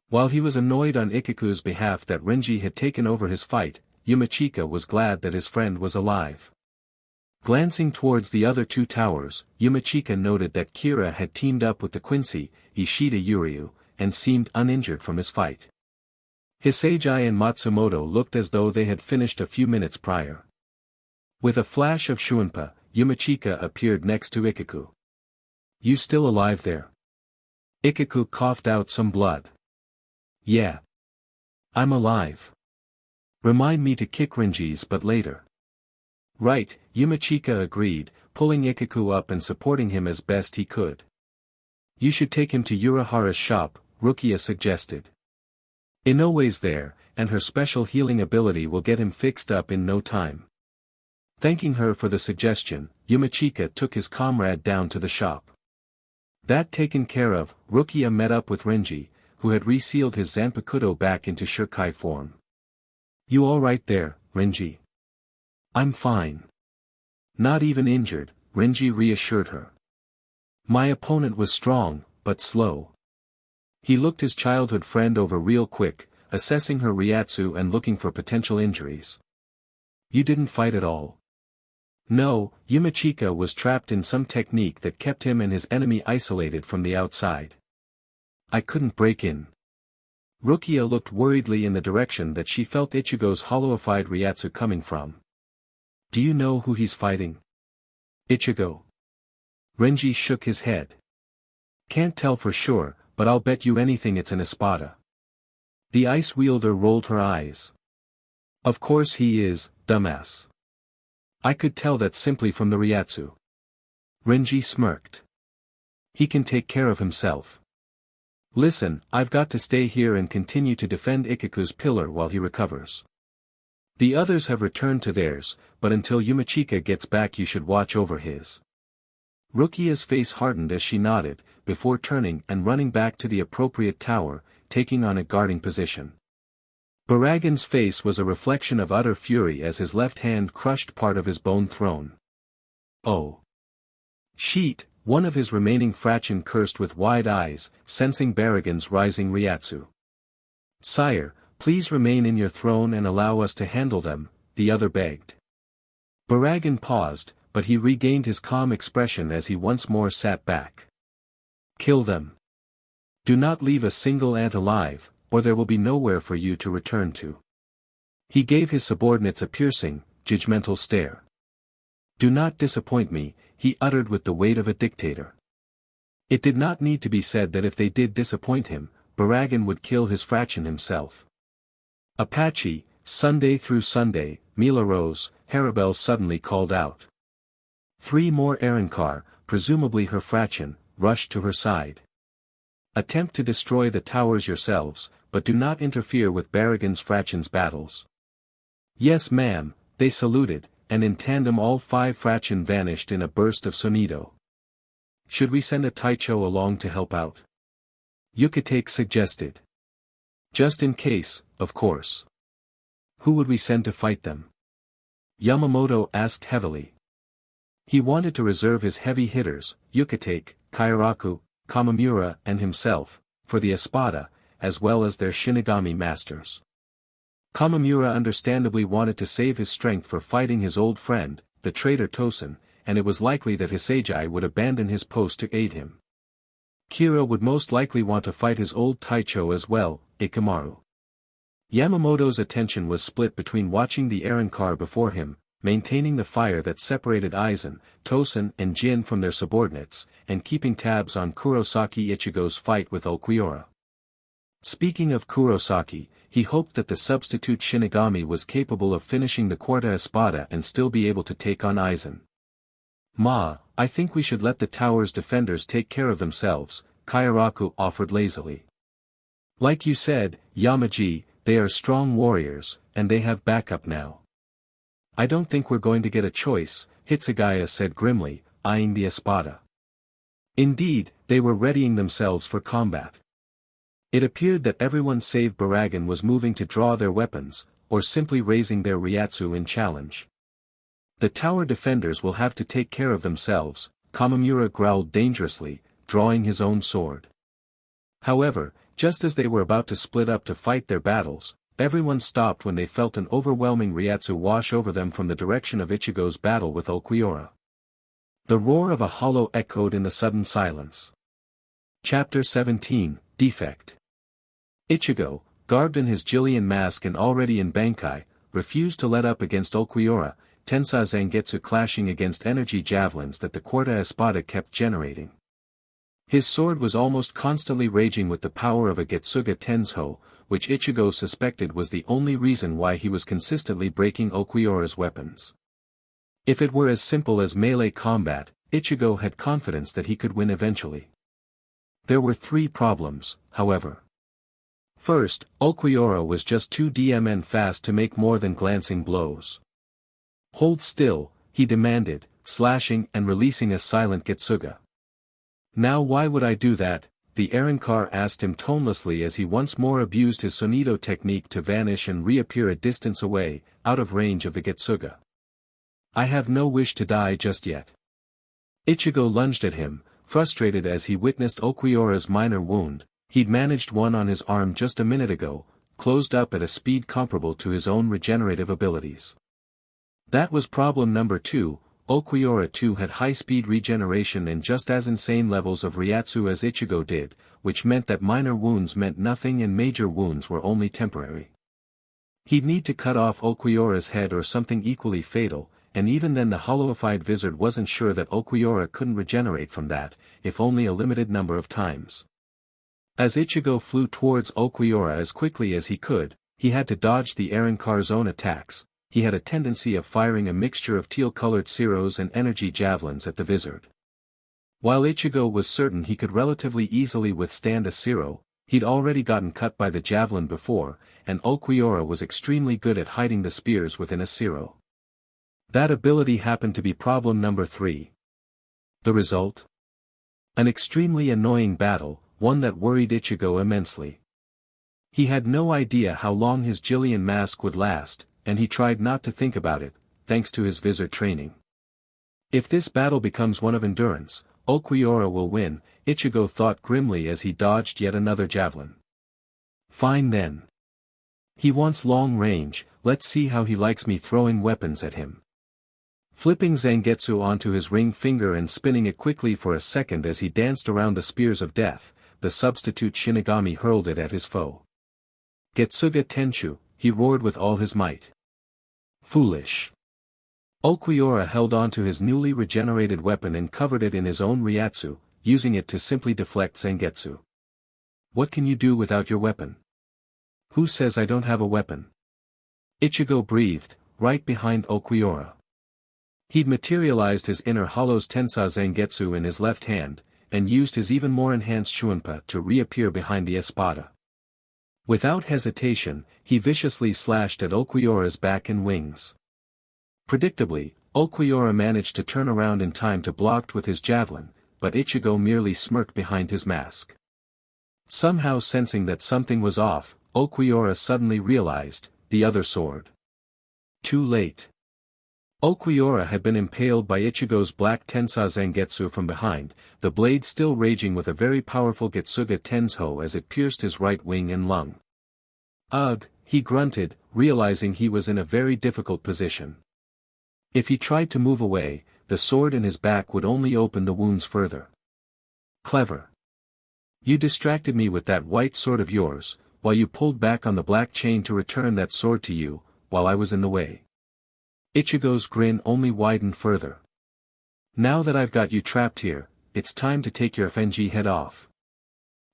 While he was annoyed on Ikiku's behalf that Renji had taken over his fight, Yumachika was glad that his friend was alive. Glancing towards the other two towers, Yumachika noted that Kira had teamed up with the Quincy, Ishida Yuryu, and seemed uninjured from his fight. Hitsugaya and Matsumoto looked as though they had finished a few minutes prior. With a flash of Shunpa, Yumachika appeared next to Ikiku. You still alive there? Ikiku coughed out some blood. Yeah. I'm alive. Remind me to kick Renji's but later. Right, Yumachika agreed, pulling Ikiku up and supporting him as best he could. You should take him to Urahara's shop, Rukia suggested. Inoue's there, and her special healing ability will get him fixed up in no time. Thanking her for the suggestion, Yumachika took his comrade down to the shop. That taken care of, Rukia met up with Renji, who had resealed his Zanpakuto back into Shirkai form. You alright there, Renji? I'm fine. Not even injured, Renji reassured her. My opponent was strong, but slow. He looked his childhood friend over real quick, assessing her Ryatsu and looking for potential injuries. You didn't fight at all. No, Yumachika was trapped in some technique that kept him and his enemy isolated from the outside. I couldn't break in. Rukia looked worriedly in the direction that she felt Ichigo's hollowified Ryatsu coming from. Do you know who he's fighting? Ichigo. Renji shook his head. Can't tell for sure, but I'll bet you anything it's an Espada. The ice wielder rolled her eyes. Of course he is, dumbass. I could tell that simply from the Ryatsu. Renji smirked. He can take care of himself. Listen, I've got to stay here and continue to defend Ikiku's pillar while he recovers. The others have returned to theirs, but until Yumachika gets back you should watch over his. Rukia's face hardened as she nodded, before turning and running back to the appropriate tower, taking on a guarding position. Barragan's face was a reflection of utter fury as his left hand crushed part of his bone throne. Oh! Sheet, one of his remaining fraction cursed with wide eyes, sensing Barragan's rising Ryatsu. Sire, please remain in your throne and allow us to handle them, the other begged. Barragan paused, but he regained his calm expression as he once more sat back. Kill them. Do not leave a single ant alive, or there will be nowhere for you to return to. He gave his subordinates a piercing, judgmental stare. Do not disappoint me, he uttered with the weight of a dictator. It did not need to be said that if they did disappoint him, Barragan would kill his fraction himself. Apache, Sunday through Sunday, Mila Rose, Harribel suddenly called out. 3 more Arrancar, presumably her fraction, rushed to her side. Attempt to destroy the towers yourselves, but do not interfere with Barragan's fraction's battles. Yes ma'am, they saluted, and in tandem all 5 fraction vanished in a burst of sonido. Should we send a Taicho along to help out? Yukitake suggested. Just in case, of course. Who would we send to fight them? Yamamoto asked heavily. He wanted to reserve his heavy hitters, Yukitake, Kairaku, Kamamura and himself, for the Espada, as well as their Shinigami masters. Kamamura understandably wanted to save his strength for fighting his old friend, the traitor Tosen, and it was likely that Hitsugaya would abandon his post to aid him. Kira would most likely want to fight his old Taicho as well, Ikamaru. Yamamoto's attention was split between watching the Arrancar before him, maintaining the fire that separated Aizen, Tosen and Jin from their subordinates, and keeping tabs on Kurosaki Ichigo's fight with Ulquiorra. Speaking of Kurosaki, he hoped that the substitute Shinigami was capable of finishing the Quarta Espada and still be able to take on Aizen. I think we should let the tower's defenders take care of themselves, Kairaku offered lazily. Like you said, Yamaji, they are strong warriors, and they have backup now. I don't think we're going to get a choice, Hitsugaya said grimly, eyeing the Espada. Indeed, they were readying themselves for combat. It appeared that everyone save Barragan was moving to draw their weapons, or simply raising their Ryatsu in challenge. The tower defenders will have to take care of themselves, Kamamura growled dangerously, drawing his own sword. However, just as they were about to split up to fight their battles, everyone stopped when they felt an overwhelming Ryatsu wash over them from the direction of Ichigo's battle with Ulquiorra. The roar of a hollow echoed in the sudden silence. Chapter 17, Defect. Ichigo, garbed in his Jillian mask and already in Bankai, refused to let up against Ulquiorra, Tensa Zangetsu clashing against energy javelins that the Quarta Espada kept generating. His sword was almost constantly raging with the power of a Getsuga Tensho, which Ichigo suspected was the only reason why he was consistently breaking Ulquiorra's weapons. If it were as simple as melee combat, Ichigo had confidence that he could win eventually. There were 3 problems, however. First, Ulquiorra was just too DMN fast to make more than glancing blows. Hold still, he demanded, slashing and releasing a silent Getsuga. Now why would I do that? The Arrancar asked him tonelessly as he once more abused his Sonido technique to vanish and reappear a distance away, out of range of the Getsuga. I have no wish to die just yet. Ichigo lunged at him, frustrated as he witnessed Ulquiorra's minor wound. He'd managed one on his arm just a minute ago, closed up at a speed comparable to his own regenerative abilities. That was problem number 2, Ulquiorra too had high-speed regeneration and just as insane levels of Ryatsu as Ichigo did, which meant that minor wounds meant nothing and major wounds were only temporary. He'd need to cut off Ulquiorra's head or something equally fatal, and even then the hollowified Vizard wasn't sure that Ulquiorra couldn't regenerate from that, if only a limited number of times. As Ichigo flew towards Ulquiorra as quickly as he could, he had to dodge the Arrancar's own attacks. He had a tendency of firing a mixture of teal-colored Siros and energy javelins at the Vizard. While Ichigo was certain he could relatively easily withstand a Siro, he'd already gotten cut by the javelin before, and Ulquiorra was extremely good at hiding the spears within a Siro. That ability happened to be problem number 3. The result? An extremely annoying battle, one that worried Ichigo immensely. He had no idea how long his Jillian mask would last, and he tried not to think about it, thanks to his Vizard training. If this battle becomes one of endurance, Ulquiorra will win, Ichigo thought grimly as he dodged yet another javelin. Fine then. He wants long range, let's see how he likes me throwing weapons at him. Flipping Zangetsu onto his ring finger and spinning it quickly for a second as he danced around the spears of death, the substitute Shinigami hurled it at his foe. Getsuga Tenshu, he roared with all his might. Foolish. Ulquiorra held on to his newly regenerated weapon and covered it in his own Ryatsu, using it to simply deflect Zangetsu. What can you do without your weapon? Who says I don't have a weapon? Ichigo breathed, right behind Ulquiorra. He'd materialized his inner Hollow's Tensa Zangetsu in his left hand, and used his even more enhanced Shuunpa to reappear behind the Espada. Without hesitation, he viciously slashed at Ulquiorra's back and wings. Predictably, Ulquiorra managed to turn around in time to block with his javelin, but Ichigo merely smirked behind his mask. Somehow sensing that something was off, Ulquiorra suddenly realized, the other sword. Too late. Ulquiorra had been impaled by Ichigo's black Tensa Zangetsu from behind, the blade still raging with a very powerful Getsuga Tensho as it pierced his right wing and lung. Ugh, he grunted, realizing he was in a very difficult position. If he tried to move away, the sword in his back would only open the wounds further. Clever. You distracted me with that white sword of yours, while you pulled back on the black chain to return that sword to you, while I was in the way. Ichigo's grin only widened further. Now that I've got you trapped here, it's time to take your FNG head off.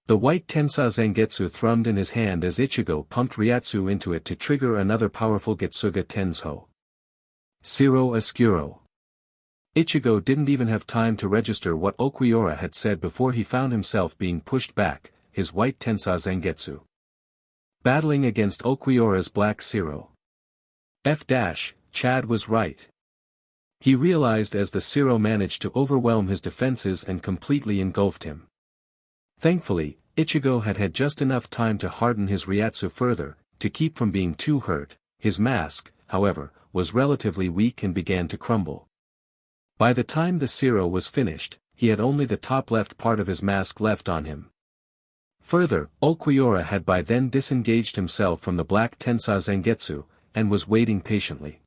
The white Tensa Zangetsu thrummed in his hand as Ichigo pumped Ryatsu into it to trigger another powerful Getsuga Tensho. Siro Oscuro. Ichigo didn't even have time to register what Ulquiorra had said before he found himself being pushed back, his white Tensa Zangetsu battling against Ulquiorra's black Siro. Chad was right. He realized as the Siro managed to overwhelm his defenses and completely engulfed him. Thankfully, Ichigo had had just enough time to harden his Ryatsu further, to keep from being too hurt. His mask, however, was relatively weak and began to crumble. By the time the Siro was finished, he had only the top left part of his mask left on him. Further, Ulquiorra had by then disengaged himself from the black Tensa Zangetsu, and was waiting patiently.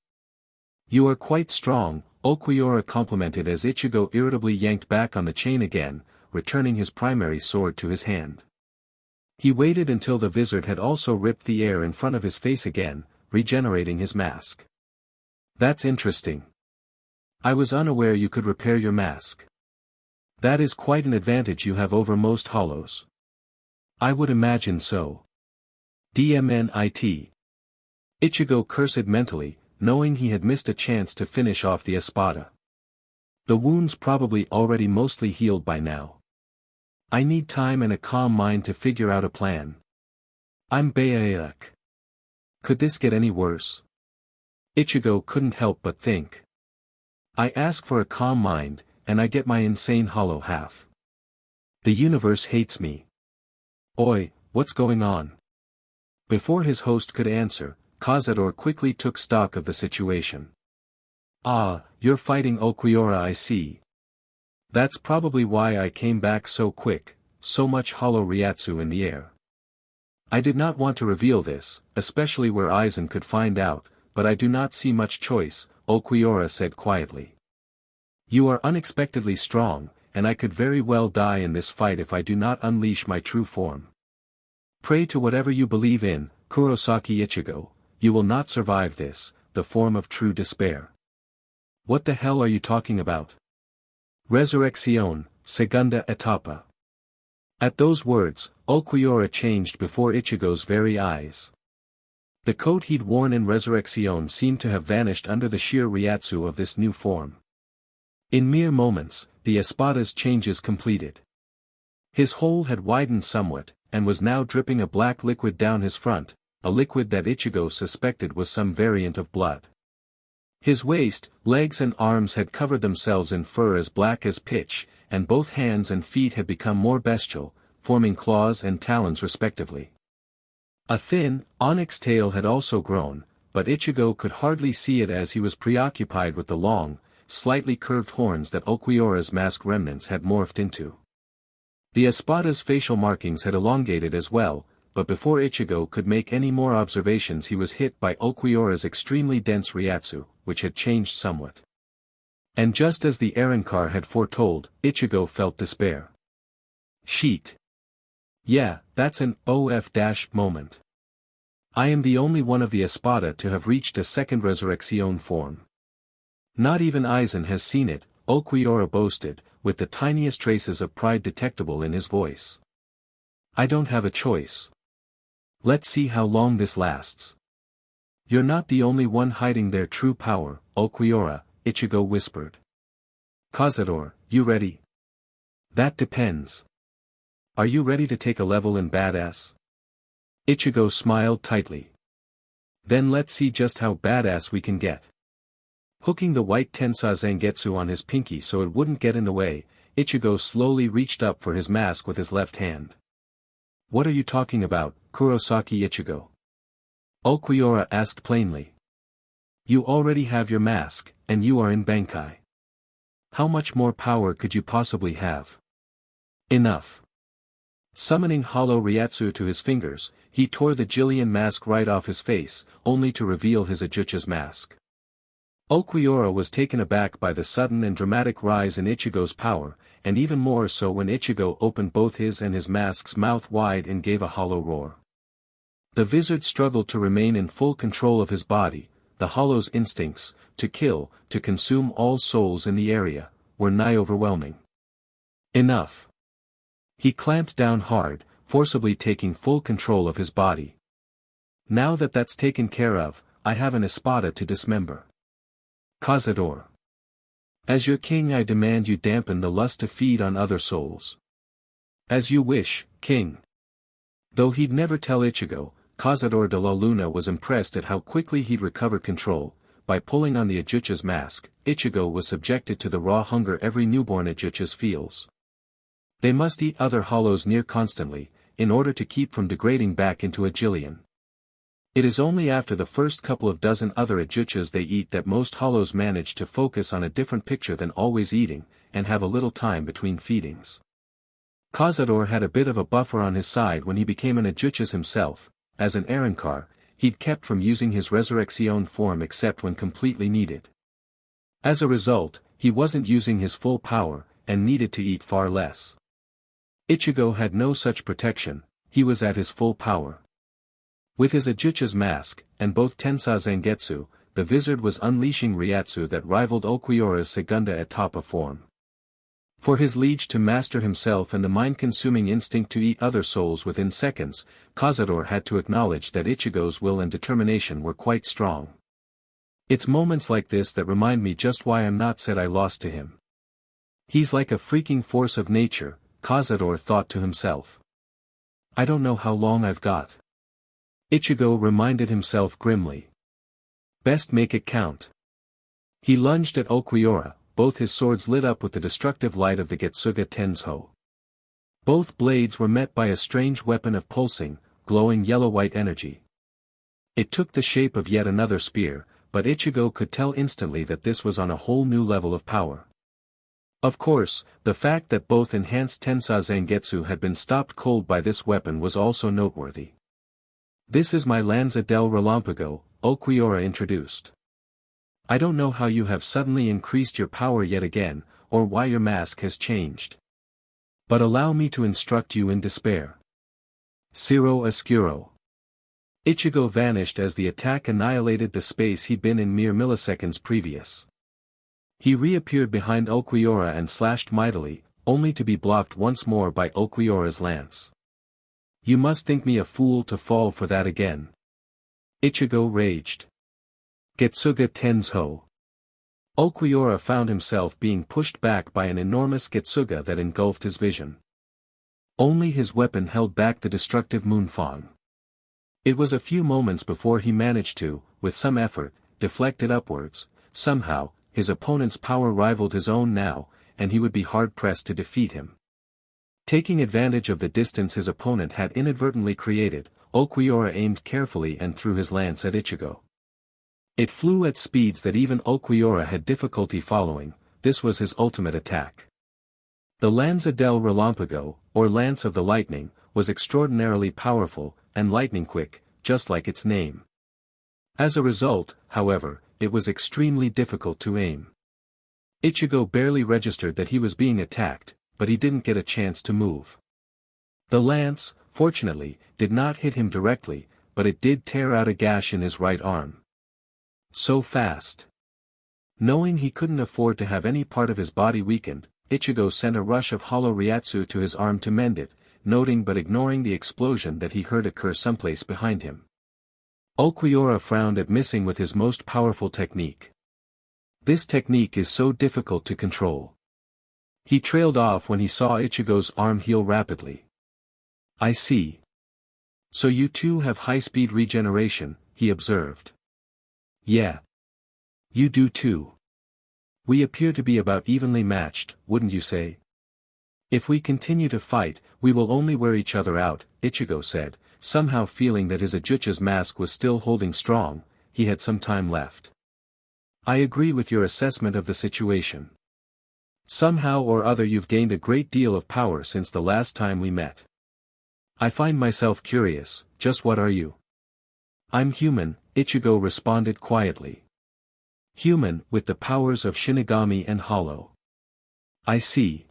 "You are quite strong," Ulquiorra complimented as Ichigo irritably yanked back on the chain again, returning his primary sword to his hand. He waited until the Vizard had also ripped the air in front of his face again, regenerating his mask. "That's interesting. I was unaware you could repair your mask. That is quite an advantage you have over most hollows." "I would imagine so. Dmnit. Ichigo cursed mentally, knowing he had missed a chance to finish off the Espada. The wound's probably already mostly healed by now. I need time and a calm mind to figure out a plan. I'm Bayaek. Could this get any worse?" Ichigo couldn't help but think. "I ask for a calm mind, and I get my insane hollow half. The universe hates me. Oi, what's going on?" Before his host could answer, Cazador quickly took stock of the situation. "Ah, you're fighting Ulquiorra, I see. That's probably why I came back so quick, so much hollow Ryatsu in the air. I did not want to reveal this, especially where Aizen could find out, but I do not see much choice," Ulquiorra said quietly. "You are unexpectedly strong, and I could very well die in this fight if I do not unleash my true form. Pray to whatever you believe in, Kurosaki Ichigo, you will not survive this, the form of true despair." "What the hell are you talking about?" "Resurrección, segunda etapa." At those words, Ulquiorra changed before Ichigo's very eyes. The coat he'd worn in Resurrección seemed to have vanished under the sheer Ryatsu of this new form. In mere moments, the Espada's changes completed. His hole had widened somewhat, and was now dripping a black liquid down his front, a liquid that Ichigo suspected was some variant of blood. His waist, legs and arms had covered themselves in fur as black as pitch, and both hands and feet had become more bestial, forming claws and talons respectively. A thin, onyx tail had also grown, but Ichigo could hardly see it as he was preoccupied with the long, slightly curved horns that Ulquiorra's mask remnants had morphed into. The Espada's facial markings had elongated as well, but before Ichigo could make any more observations he was hit by Ulquiorra's extremely dense Ryatsu, which had changed somewhat. And just as the Arrancar had foretold, Ichigo felt despair. Sheet. Yeah, that's an OF- moment. I am the only one of the Espada to have reached a second Resurrección form. Not even Aizen has seen it, Ulquiorra boasted, with the tiniest traces of pride detectable in his voice. I don't have a choice. Let's see how long this lasts. You're not the only one hiding their true power, Ulquiorra, Ichigo whispered. Cazador, you ready? That depends. Are you ready to take a level in badass? Ichigo smiled tightly. Then let's see just how badass we can get. Hooking the white Tensa Zangetsu on his pinky so it wouldn't get in the way, Ichigo slowly reached up for his mask with his left hand. What are you talking about, Kurosaki Ichigo? Ulquiorra asked plainly. You already have your mask, and you are in Bankai. How much more power could you possibly have? Enough. Summoning hollow Ryatsu to his fingers, he tore the Jillian mask right off his face, only to reveal his Ajucha's mask. Ulquiorra was taken aback by the sudden and dramatic rise in Ichigo's power, and even more so when Ichigo opened both his and his mask's mouth wide and gave a hollow roar. The Vizard struggled to remain in full control of his body. The hollow's instincts, to kill, to consume all souls in the area, were nigh overwhelming. Enough. He clamped down hard, forcibly taking full control of his body. Now that that's taken care of, I have an Espada to dismember. Cazador. As your king, I demand you dampen the lust to feed on other souls. As you wish, king. Though he'd never tell Ichigo, Cazador de la Luna was impressed at how quickly he'd recover control. By pulling on the Ajucha's mask, Ichigo was subjected to the raw hunger every newborn Ajucha's feels. They must eat other hollows near constantly, in order to keep from degrading back into a Jillian. It is only after the first couple of dozen other Ajuchas they eat that most hollows manage to focus on a different picture than always eating, and have a little time between feedings. Cazador had a bit of a buffer on his side when he became an Ajuchas himself. As an Arrancar, he'd kept from using his Resurrection form except when completely needed. As a result, he wasn't using his full power, and needed to eat far less. Ichigo had no such protection, he was at his full power. With his Ajucha's mask, and both Tensa Zangetsu, the Vizard was unleashing Ryatsu that rivaled Ulquiorra's Segunda Etapa form. For his liege to master himself and the mind-consuming instinct to eat other souls within seconds, Cazador had to acknowledge that Ichigo's will and determination were quite strong. It's moments like this that remind me just why I'm not sad I lost to him. He's like a freaking force of nature, Cazador thought to himself. I don't know how long I've got. Ichigo reminded himself grimly. Best make it count. He lunged at Ulquiorra, both his swords lit up with the destructive light of the Getsuga Tensho. Both blades were met by a strange weapon of pulsing, glowing yellow-white energy. It took the shape of yet another spear, but Ichigo could tell instantly that this was on a whole new level of power. Of course, the fact that both enhanced Tensa Zangetsu had been stopped cold by this weapon was also noteworthy. This is my Lanza del Relampago, Ulquiorra introduced. I don't know how you have suddenly increased your power yet again, or why your mask has changed. But allow me to instruct you in despair. Ciro Oscuro. Ichigo vanished as the attack annihilated the space he'd been in mere milliseconds previous. He reappeared behind Ulquiorra and slashed mightily, only to be blocked once more by Ulquiorra's lance. You must think me a fool to fall for that again. Ichigo raged. Getsuga Tensho. Ulquiorra found himself being pushed back by an enormous Getsuga that engulfed his vision. Only his weapon held back the destructive Moonfang. It was a few moments before he managed to, with some effort, deflect it upwards. Somehow, his opponent's power rivaled his own now, and he would be hard-pressed to defeat him. Taking advantage of the distance his opponent had inadvertently created, Ulquiorra aimed carefully and threw his lance at Ichigo. It flew at speeds that even Ulquiorra had difficulty following. This was his ultimate attack. The Lanza del Relampago, or Lance of the Lightning, was extraordinarily powerful, and lightning-quick, just like its name. As a result, however, it was extremely difficult to aim. Ichigo barely registered that he was being attacked, but he didn't get a chance to move. The lance, fortunately, did not hit him directly, but it did tear out a gash in his right arm. So fast. Knowing he couldn't afford to have any part of his body weakened, Ichigo sent a rush of hollow Ryatsu to his arm to mend it, noting but ignoring the explosion that he heard occur someplace behind him. Ulquiorra frowned at missing with his most powerful technique. This technique is so difficult to control. He trailed off when he saw Ichigo's arm heal rapidly. I see. So you too have high-speed regeneration, he observed. Yeah. You do too. We appear to be about evenly matched, wouldn't you say? If we continue to fight, we will only wear each other out, Ichigo said, somehow feeling that his Ajucha's mask was still holding strong. He had some time left. I agree with your assessment of the situation. Somehow or other you've gained a great deal of power since the last time we met. I find myself curious, just what are you? I'm human, Ichigo responded quietly. Human, with the powers of Shinigami and Hollow. I see.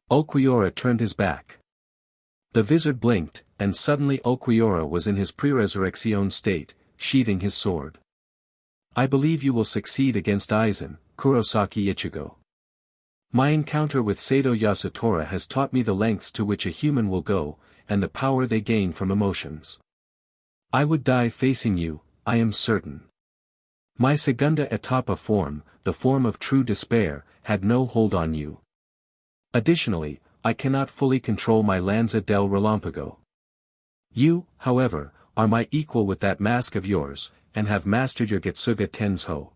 Ulquiorra turned his back. The Vizard blinked, and suddenly Ulquiorra was in his pre-resurrection state, sheathing his sword. I believe you will succeed against Aizen, Kurosaki Ichigo. My encounter with Sado Yasutora has taught me the lengths to which a human will go, and the power they gain from emotions. I would die facing you, I am certain. My segunda etapa form, the form of true despair, had no hold on you. Additionally, I cannot fully control my Lanza del Relampago. You, however, are my equal with that mask of yours, and have mastered your Getsuga Tensho.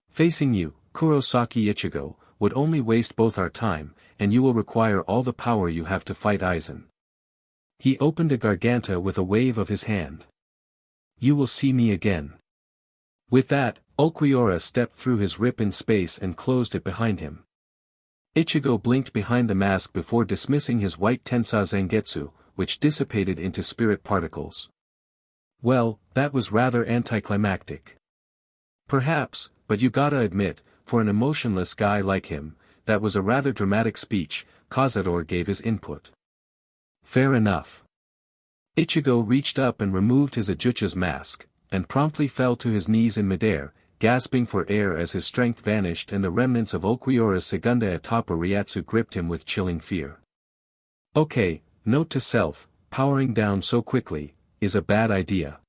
Facing you, Kurosaki Ichigo, would only waste both our time, and you will require all the power you have to fight Aizen. He opened a garganta with a wave of his hand. You will see me again. With that, Ulquiorra stepped through his rip in space and closed it behind him. Ichigo blinked behind the mask before dismissing his white Tensa Zangetsu, which dissipated into spirit particles. Well, that was rather anticlimactic. Perhaps, but you gotta admit, for an emotionless guy like him, that was a rather dramatic speech. Cazador gave his input. Fair enough. Ichigo reached up and removed his Ajucha's mask, and promptly fell to his knees in midair, gasping for air as his strength vanished and the remnants of Ulquiorra's segunda etapa Ryatsu gripped him with chilling fear. Okay, note to self, powering down so quickly, is a bad idea.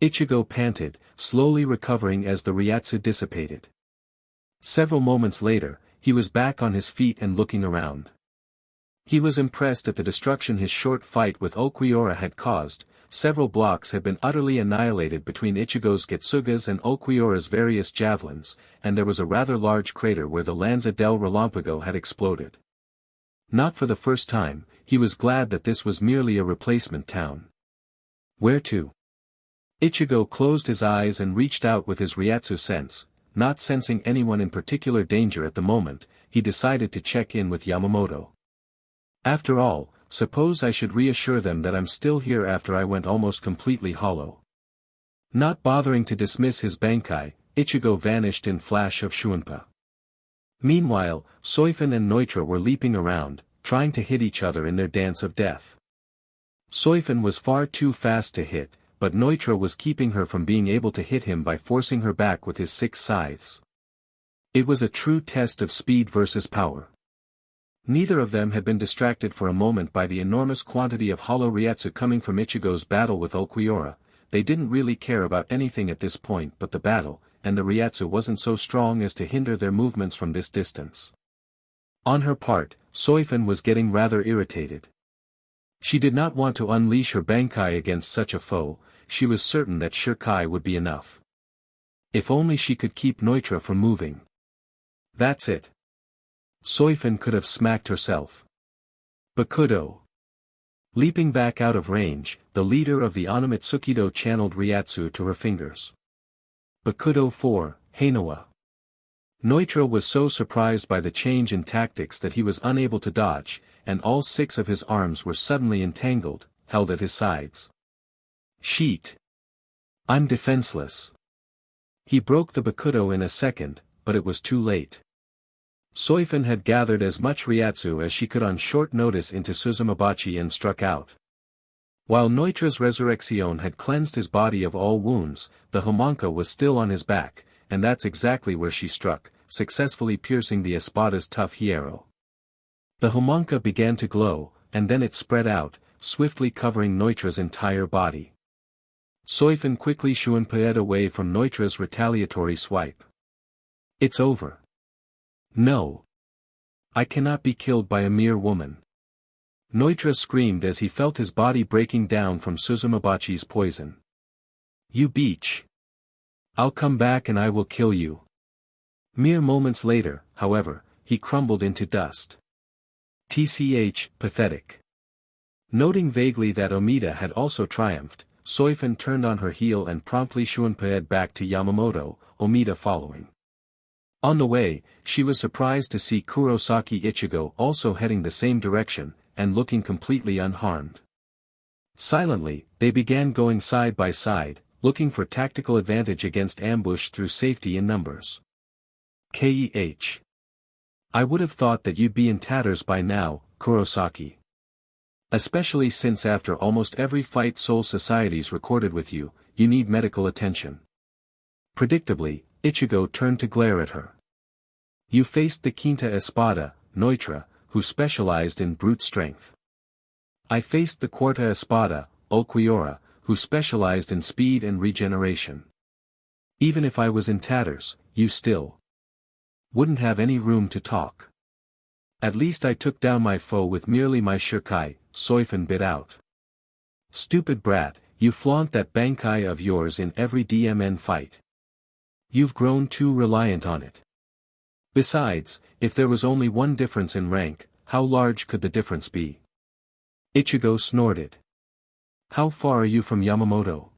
Ichigo panted, slowly recovering as the Ryatsu dissipated. Several moments later, he was back on his feet and looking around. He was impressed at the destruction his short fight with Ulquiorra had caused. Several blocks had been utterly annihilated between Ichigo's Getsugas and Ulquiorra's various javelins, and there was a rather large crater where the Lanza del Relampago had exploded. Not for the first time, he was glad that this was merely a replacement town. Where to? Ichigo closed his eyes and reached out with his Ryatsu sense. Not sensing anyone in particular danger at the moment, he decided to check in with Yamamoto. After all, suppose I should reassure them that I'm still here after I went almost completely hollow. Not bothering to dismiss his Bankai, Ichigo vanished in flash of Shunpa. Meanwhile, Soi Fon and Neutra were leaping around, trying to hit each other in their dance of death. Soi Fon was far too fast to hit, but Neutra was keeping her from being able to hit him by forcing her back with his 6 scythes. It was a true test of speed versus power. Neither of them had been distracted for a moment by the enormous quantity of hollow Ryatsu coming from Ichigo's battle with Ulquiorra. They didn't really care about anything at this point but the battle, and the Ryatsu wasn't so strong as to hinder their movements from this distance. On her part, Soi Fon was getting rather irritated. She did not want to unleash her Bankai against such a foe. She was certain that Shirkai would be enough. If only she could keep Neutra from moving. That's it. Soi Fon could have smacked herself. Bakudo. Leaping back out of range, the leader of the Onomitsukido channeled Ryatsu to her fingers. Bakudo 4, Heinoa. Neutra was so surprised by the change in tactics that he was unable to dodge, and all 6 of his arms were suddenly entangled, held at his sides. Sheet. I'm defenseless. He broke the Bakudo in a second, but it was too late. Soi Fon had gathered as much Ryatsu as she could on short notice into Suzumabachi and struck out. While Neutra's Resurrection had cleansed his body of all wounds, the Homonka was still on his back, and that's exactly where she struck, successfully piercing the Espada's tough hierro. The Homonka began to glow, and then it spread out, swiftly covering Neutra's entire body. Soi Fon quickly Shunpaed away from Neutra's retaliatory swipe. It's over. No. I cannot be killed by a mere woman. Neutra screamed as he felt his body breaking down from Suzumabachi's poison. You beach. I'll come back and I will kill you. Mere moments later, however, he crumbled into dust. TCH, pathetic. Noting vaguely that Omida had also triumphed, Soi Fon turned on her heel and promptly Shunpaed back to Yamamoto, Omida following. On the way, she was surprised to see Kurosaki Ichigo also heading the same direction, and looking completely unharmed. Silently, they began going side by side, looking for tactical advantage against ambush through safety in numbers. Keh. I would have thought that you'd be in tatters by now, Kurosaki. Especially since after almost every fight Soul Society's recorded with you, you need medical attention. Predictably, Ichigo turned to glare at her. You faced the Quinta Espada, Neutra, who specialized in brute strength. I faced the Cuarta Espada, Ulquiorra, who specialized in speed and regeneration. Even if I was in tatters, you still wouldn't have any room to talk. At least I took down my foe with merely my shuriken, Soi Fon bit out. Stupid brat, you flaunt that bankai of yours in every DMN fight. You've grown too reliant on it. Besides, if there was only one difference in rank, how large could the difference be? Ichigo snorted. How far are you from Yamamoto?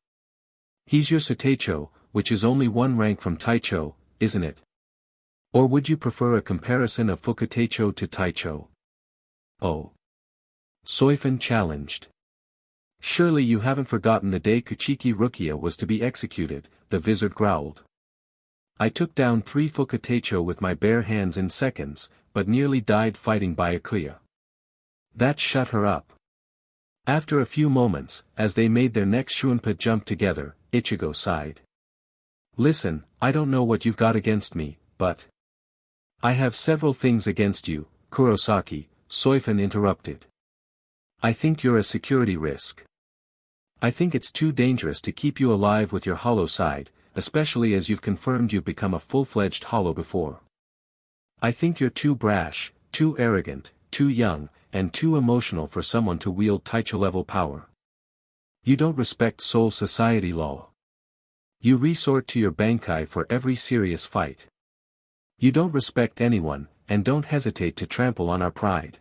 He's your Soteicho, which is only one rank from Taicho, isn't it? Or would you prefer a comparison of Fukuteicho to Taicho? Oh. Soi Fon challenged. Surely you haven't forgotten the day Kuchiki Rukia was to be executed, the Vizard growled. I took down 3 Fukuteicho with my bare hands in seconds, but nearly died fighting Byakuya. That shut her up. After a few moments, as they made their next Shunpa jump together, Ichigo sighed. Listen, I don't know what you've got against me, but I have several things against you, Kurosaki, Soi Fon interrupted. I think you're a security risk. I think it's too dangerous to keep you alive with your hollow side, especially as you've confirmed you've become a full-fledged hollow before. I think you're too brash, too arrogant, too young, and too emotional for someone to wield Taicho-level power. You don't respect Soul Society law. You resort to your bankai for every serious fight. You don't respect anyone, and don't hesitate to trample on our pride.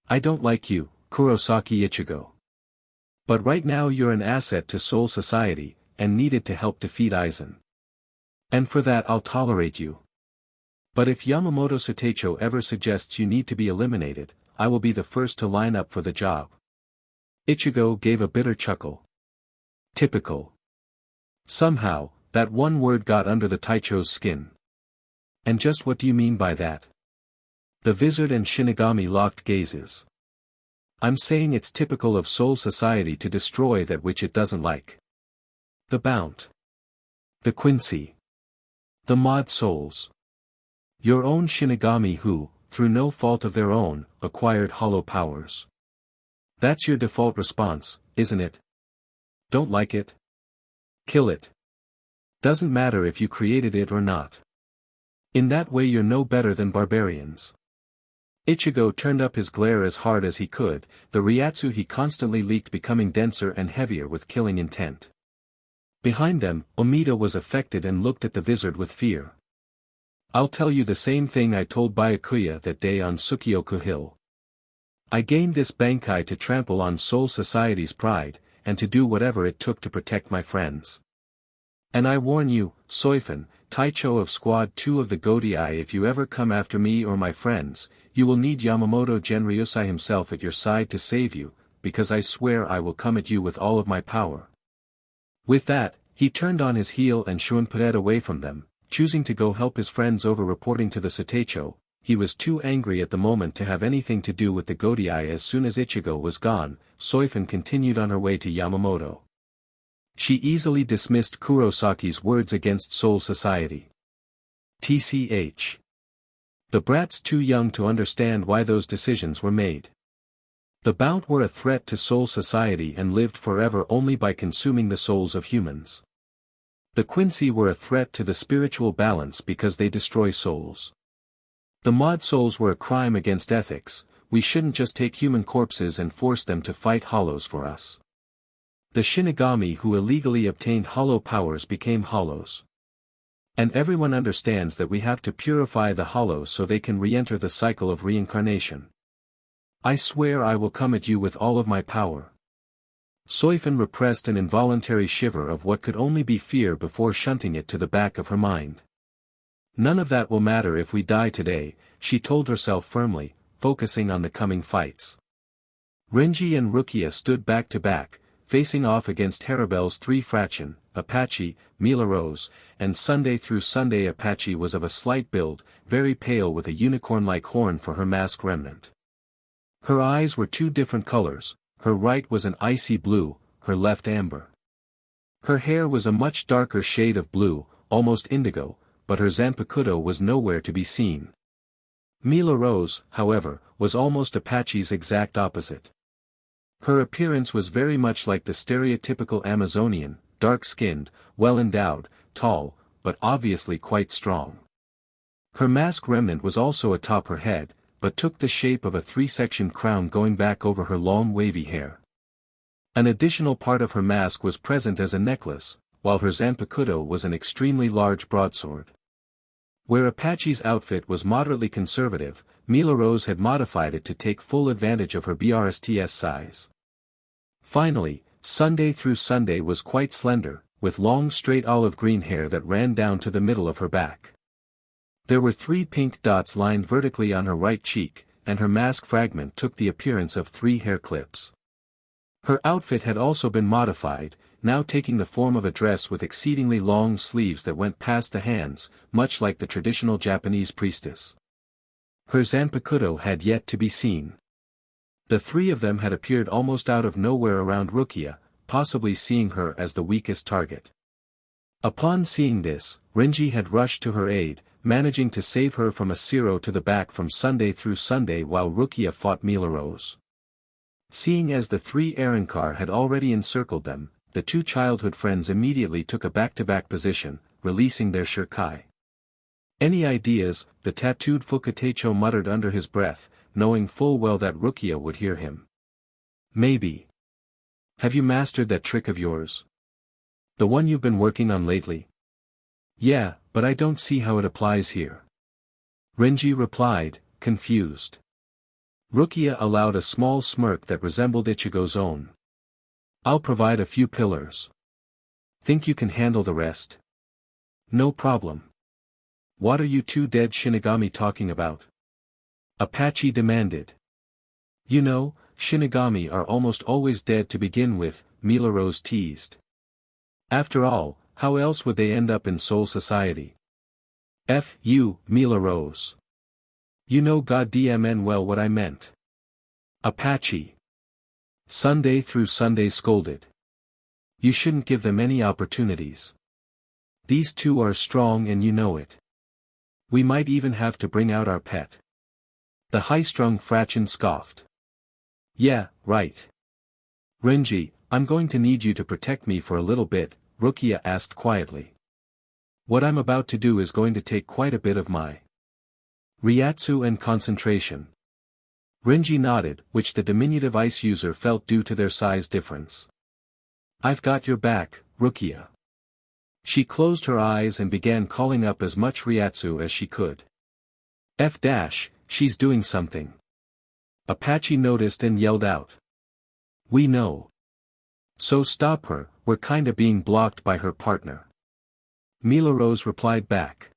I don't like you, Kurosaki Ichigo. But right now you're an asset to Soul Society, and needed to help defeat Aizen. And for that I'll tolerate you. But if Yamamoto Soteicho ever suggests you need to be eliminated, I will be the first to line up for the job. Ichigo gave a bitter chuckle. Typical. Somehow, that one word got under the Taicho's skin. And just what do you mean by that? The Vizard and Shinigami locked gazes. I'm saying it's typical of Soul Society to destroy that which it doesn't like. The Bount. The Quincy. The Mod Souls. Your own Shinigami who, through no fault of their own, acquired hollow powers. That's your default response, isn't it? Don't like it? Kill it. Doesn't matter if you created it or not. In that way you're no better than barbarians. Ichigo turned up his glare as hard as he could, the Ryatsu he constantly leaked becoming denser and heavier with killing intent. Behind them, Omida was affected and looked at the Vizard with fear. I'll tell you the same thing I told Byakuya that day on Tsukioku Hill. I gained this bankai to trample on Soul Society's pride, and to do whatever it took to protect my friends. And I warn you, Soi Fon, Taicho of Squad 2 of the Godai, if you ever come after me or my friends, you will need Yamamoto Genryusai himself at your side to save you, because I swear I will come at you with all of my power. With that, he turned on his heel and shunped away from them, choosing to go help his friends over reporting to the Soteicho. He was too angry at the moment to have anything to do with the Godai. As soon as Ichigo was gone, Soi Fon continued on her way to Yamamoto. She easily dismissed Kurosaki's words against Soul Society. TCH. The brat's too young to understand why those decisions were made. The Bount were a threat to Soul Society and lived forever only by consuming the souls of humans. The Quincy were a threat to the spiritual balance because they destroy souls. The Mod Souls were a crime against ethics. We shouldn't just take human corpses and force them to fight hollows for us. The Shinigami who illegally obtained hollow powers became hollows. And everyone understands that we have to purify the hollows so they can re-enter the cycle of reincarnation. I swear I will come at you with all of my power. Soi Fon repressed an involuntary shiver of what could only be fear before shunting it to the back of her mind. None of that will matter if we die today, she told herself firmly, focusing on the coming fights. Renji and Rukia stood back to back, facing off against Harribel's 3 fraction, Apache, Mila Rose, and Sunday through Sunday. Apache was of a slight build, very pale with a unicorn-like horn for her mask remnant. Her eyes were 2 different colors, her right was an icy blue, her left amber. Her hair was a much darker shade of blue, almost indigo, but her Zanpakuto was nowhere to be seen. Mila Rose, however, was almost Apache's exact opposite. Her appearance was very much like the stereotypical Amazonian, dark-skinned, well-endowed, tall, but obviously quite strong. Her mask remnant was also atop her head, but took the shape of a three-section crown going back over her long wavy hair. An additional part of her mask was present as a necklace, while her Zanpakuto was an extremely large broadsword. Where Apache's outfit was moderately conservative, Mila Rose had modified it to take full advantage of her BRSTS size. Finally, Sunday through Sunday was quite slender, with long straight olive green hair that ran down to the middle of her back. There were 3 pink dots lined vertically on her right cheek, and her mask fragment took the appearance of 3 hair clips. Her outfit had also been modified, now taking the form of a dress with exceedingly long sleeves that went past the hands, much like the traditional Japanese priestess. Her Zanpakuto had yet to be seen. The 3 of them had appeared almost out of nowhere around Rukia, possibly seeing her as the weakest target. Upon seeing this, Renji had rushed to her aid, managing to save her from a zero to the back from Sunday through Sunday while Rukia fought Mila Rose. Seeing as the 3 Arrancar had already encircled them, the 2 childhood friends immediately took a back-to-back position, releasing their shurikai. "Any ideas?" the tattooed Fukatecho muttered under his breath, knowing full well that Rukia would hear him. "Maybe. Have you mastered that trick of yours? The one you've been working on lately?" "Yeah, but I don't see how it applies here." Renji replied, confused. Rukia allowed a small smirk that resembled Ichigo's own. "I'll provide a few pillars. Think you can handle the rest?" "No problem." "What are you 2 dead Shinigami talking about?" Apache demanded. "You know, Shinigami are almost always dead to begin with," Mila Rose teased. "After all, how else would they end up in Soul Society?" "F you, Mila Rose. You know goddamn well what I meant." Apache. Sunday through Sunday scolded. "You shouldn't give them any opportunities. These 2 are strong and you know it. We might even have to bring out our pet." The high-strung Fraction scoffed. "Yeah, right. Renji, I'm going to need you to protect me for a little bit," Rukia asked quietly. "What I'm about to do is going to take quite a bit of my Ryatsu and concentration." Renji nodded, which the diminutive ice user felt due to their size difference. "I've got your back, Rukia." She closed her eyes and began calling up as much Ryatsu as she could. She's doing something." Apache noticed and yelled out. "We know. So stop her, we're kinda being blocked by her partner." Mila Rose replied back.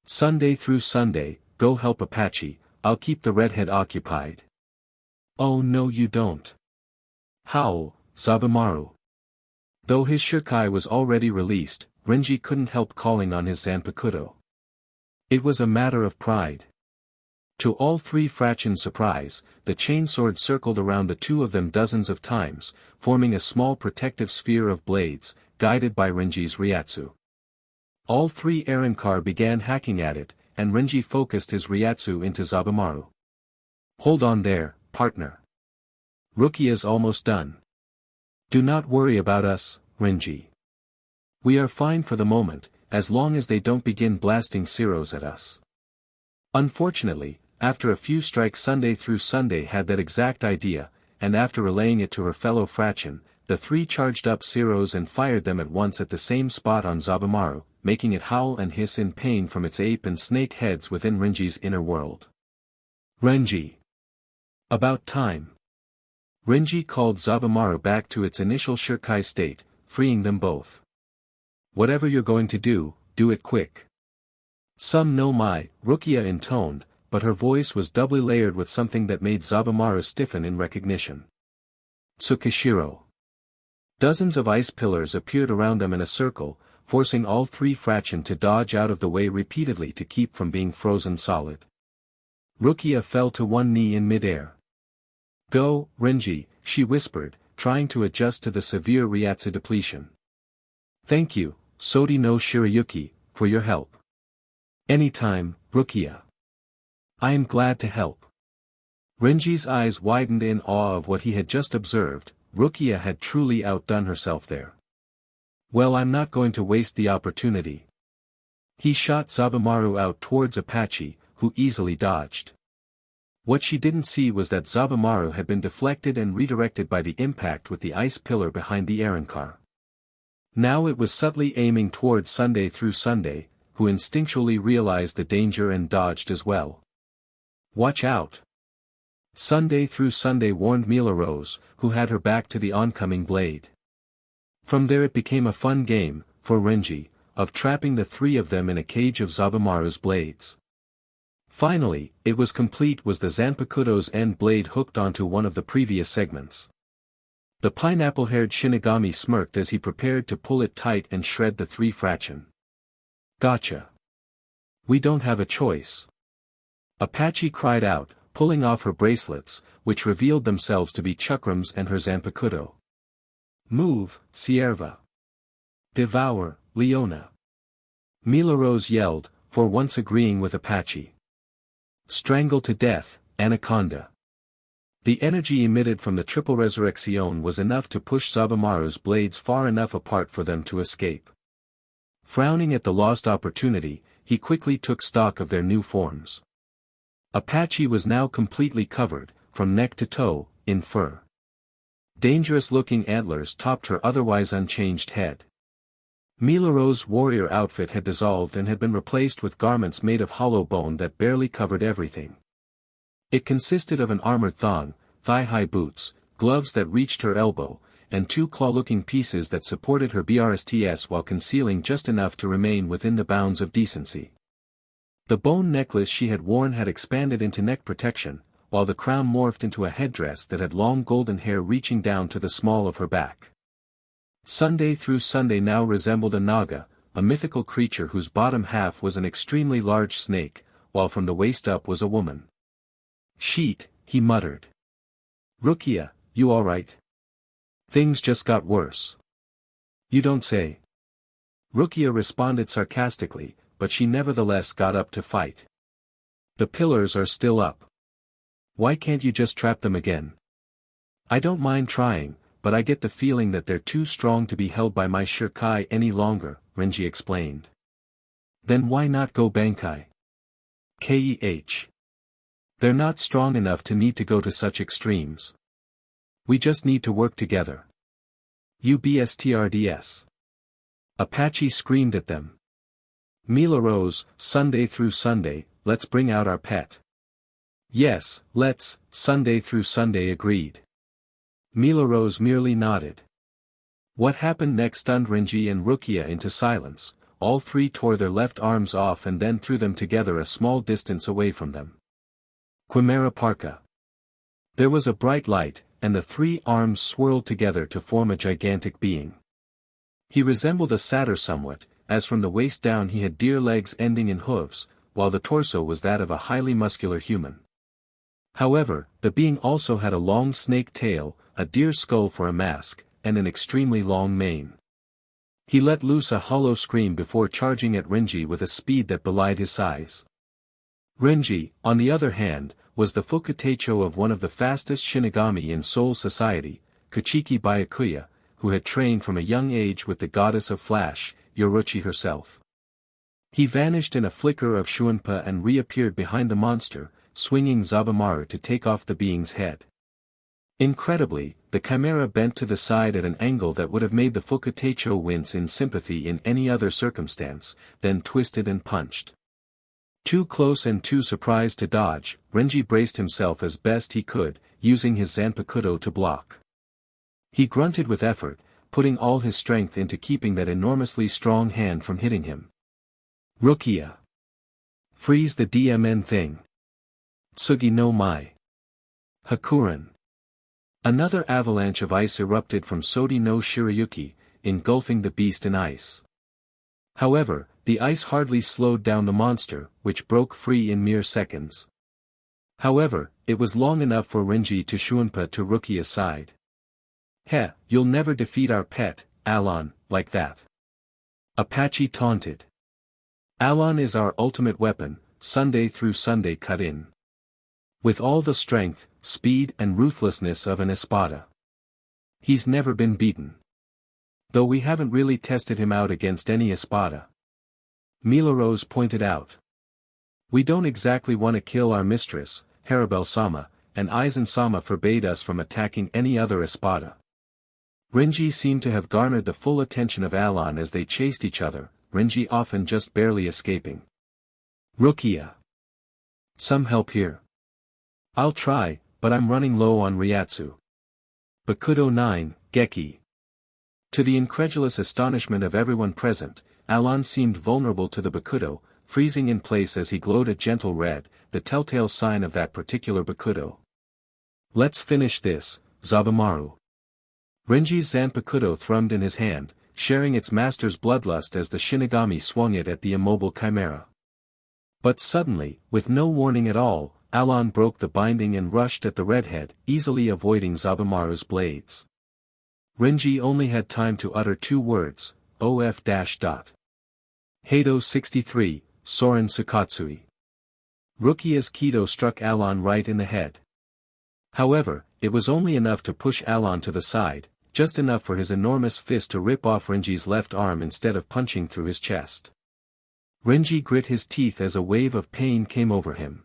"Sunday through Sunday, go help Apache, I'll keep the redhead occupied." "Oh no you don't." "Howl, Zabumaru." Though his shurikai was already released, Renji couldn't help calling on his Zanpakuto. It was a matter of pride. To all 3 Fraction's surprise, the chainsword circled around the 2 of them dozens of times, forming a small protective sphere of blades, guided by Renji's Ryatsu. All 3 Arrancar began hacking at it, and Renji focused his Ryatsu into Zabumaru. "Hold on there, partner. Rukia's almost done. Do not worry about us, Renji. We are fine for the moment, as long as they don't begin blasting zeros at us." Unfortunately, after a few strikes Sunday through Sunday had that exact idea, and after relaying it to her fellow Fraction, the 3 charged up zeros and fired them at once at the same spot on Zabumaru, making it howl and hiss in pain from its ape and snake heads within Renji's inner world. "Renji! About time." Renji called Zabumaru back to its initial shurikai state, freeing them both. "Whatever you're going to do it quick." "Some no mai," Rukia intoned, but her voice was doubly layered with something that made Zabumaru stiffen in recognition. "Tsukishiro." Dozens of ice pillars appeared around them in a circle, forcing all 3 Fraction to dodge out of the way repeatedly to keep from being frozen solid. Rukia fell to one knee in midair. "Go, Renji," she whispered, trying to adjust to the severe Ryatsu depletion. "Thank you, Sodi no Shirayuki, for your help." Anytime, Rukia. I am glad to help. Renji's eyes widened in awe of what he had just observed. Rukia had truly outdone herself there. Well, I'm not going to waste the opportunity. He shot Zabumaru out towards Apache, who easily dodged. What she didn't see was that Zabumaru had been deflected and redirected by the impact with the ice pillar behind the Arrancar. Now it was subtly aiming towards Sunday through Sunday, who instinctually realized the danger and dodged as well. Watch out! Sunday through Sunday warned Mila Rose, who had her back to the oncoming blade. From there it became a fun game, for Renji, of trapping the three of them in a cage of Zabumaru's blades. Finally, it was complete was the Zanpakuto's end blade hooked onto one of the previous segments. The pineapple-haired Shinigami smirked as he prepared to pull it tight and shred the three fraction. Gotcha. We don't have a choice. Apache cried out, pulling off her bracelets, which revealed themselves to be chakrams and her Zanpakuto. Move, Sierva. Devour, Leona. Mila Rose yelled, for once agreeing with Apache. Strangle to death, Anaconda. The energy emitted from the triple resurrection was enough to push Zabumaru's blades far enough apart for them to escape. Frowning at the lost opportunity, he quickly took stock of their new forms. Apache was now completely covered, from neck to toe, in fur. Dangerous-looking antlers topped her otherwise unchanged head. Mila Rose's warrior outfit had dissolved and had been replaced with garments made of hollow bone that barely covered everything. It consisted of an armored thong, thigh-high boots, gloves that reached her elbow, and two claw-looking pieces that supported her BRSTS while concealing just enough to remain within the bounds of decency. The bone necklace she had worn had expanded into neck protection, while the crown morphed into a headdress that had long golden hair reaching down to the small of her back. Sunday through Sunday now resembled a naga, a mythical creature whose bottom half was an extremely large snake, while from the waist up was a woman. Sheet, he muttered. Rukia, you alright? Things just got worse. You don't say. Rukia responded sarcastically, but she nevertheless got up to fight. The pillars are still up. Why can't you just trap them again? I don't mind trying, but I get the feeling that they're too strong to be held by my Shirkai any longer, Renji explained. Then why not go Bankai? Keh. They're not strong enough to need to go to such extremes. We just need to work together. UBSTRDS. Apache screamed at them. Mila Rose, Sunday through Sunday, let's bring out our pet. Yes, let's, Sunday through Sunday agreed. Mila Rose merely nodded. What happened next stunned Renji and Rukia into silence. All three tore their left arms off and then threw them together a small distance away from them. Quimera Parka. There was a bright light, and the three arms swirled together to form a gigantic being. He resembled a satyr somewhat, as from the waist down he had deer legs ending in hooves, while the torso was that of a highly muscular human. However, the being also had a long snake tail, a deer skull for a mask, and an extremely long mane. He let loose a hollow scream before charging at Renji with a speed that belied his size. Renji, on the other hand, was the Fukutecho of one of the fastest Shinigami in Seoul society, Kuchiki Byakuya, who had trained from a young age with the goddess of flash, Yoruchi herself. He vanished in a flicker of Shunpa and reappeared behind the monster, swinging Zabumaru to take off the being's head. Incredibly, the chimera bent to the side at an angle that would have made the Fukutecho wince in sympathy in any other circumstance, then twisted and punched. Too close and too surprised to dodge, Renji braced himself as best he could, using his Zanpakuto to block. He grunted with effort, putting all his strength into keeping that enormously strong hand from hitting him. Rukia. Freeze the DMN thing. Tsugi no Mai. Hakuren. Another avalanche of ice erupted from Sodi no Shirayuki, engulfing the beast in ice. However, the ice hardly slowed down the monster, which broke free in mere seconds. However, it was long enough for Renji to Shunpa to Rukia's side. Heh, you'll never defeat our pet, Alon, like that. Apache taunted. Alon is our ultimate weapon, Sunday through Sunday cut in. With all the strength, speed and ruthlessness of an Espada. He's never been beaten. Though we haven't really tested him out against any Espada. Milorose pointed out. We don't exactly want to kill our mistress, Harribel-sama, and Aizen-sama forbade us from attacking any other Espada. Renji seemed to have garnered the full attention of Alon as they chased each other, Renji often just barely escaping. Rukia. Some help here. I'll try, but I'm running low on Ryatsu. Bakudo 9, Geki. To the incredulous astonishment of everyone present, Alon seemed vulnerable to the Bakudo, freezing in place as he glowed a gentle red, the telltale sign of that particular Bakudo. Let's finish this, Zabumaru. Renji's Zanpakudo thrummed in his hand, sharing its master's bloodlust as the Shinigami swung it at the immobile chimera. But suddenly, with no warning at all, Alon broke the binding and rushed at the redhead, easily avoiding Zabumaru's blades. Renji only had time to utter 2 words, OF-. Heido 63, Soren Sukatsui. Rukia's Kido struck Alon right in the head. However, it was only enough to push Alon to the side, just enough for his enormous fist to rip off Renji's left arm instead of punching through his chest. Renji grit his teeth as a wave of pain came over him.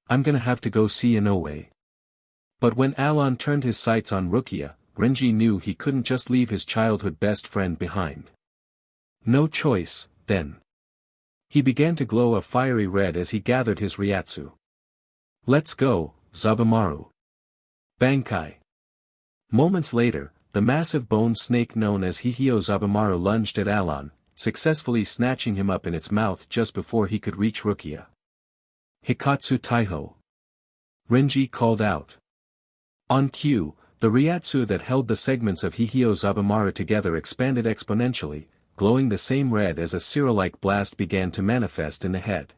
I'm gonna have to go see Inoue. But when Alon turned his sights on Rukia, Renji knew he couldn't just leave his childhood best friend behind. No choice, then. He began to glow a fiery red as he gathered his Ryatsu. Let's go, Zabumaru. Bankai. Moments later, the massive bone snake known as Hihio Zabumaru lunged at Alon, successfully snatching him up in its mouth just before he could reach Rukia. Hikatsu Taiho. Renji called out. On cue, the Ryatsu that held the segments of Hihio Zabumaru together expanded exponentially, glowing the same red as a Ciro-like blast began to manifest in the head.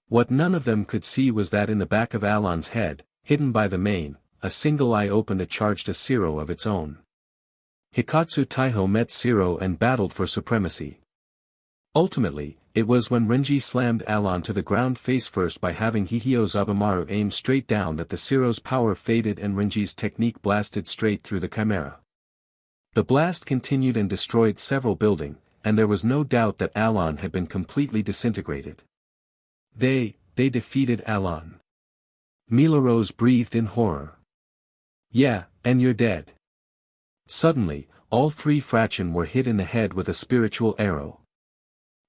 What none of them could see was that in the back of Alon's head, hidden by the mane, a single eye opened a charged a Ciro of its own. Hikatsu Taiho met Ciro and battled for supremacy. Ultimately, it was when Renji slammed Alon to the ground face first by having Hihio Zabumaru aim straight down that the Ciro's power faded and Renji's technique blasted straight through the chimera. The blast continued and destroyed several buildings, and there was no doubt that Alon had been completely disintegrated. They defeated Alon. Milorose breathed in horror. Yeah, and you're dead. Suddenly, all 3 fraction were hit in the head with a spiritual arrow.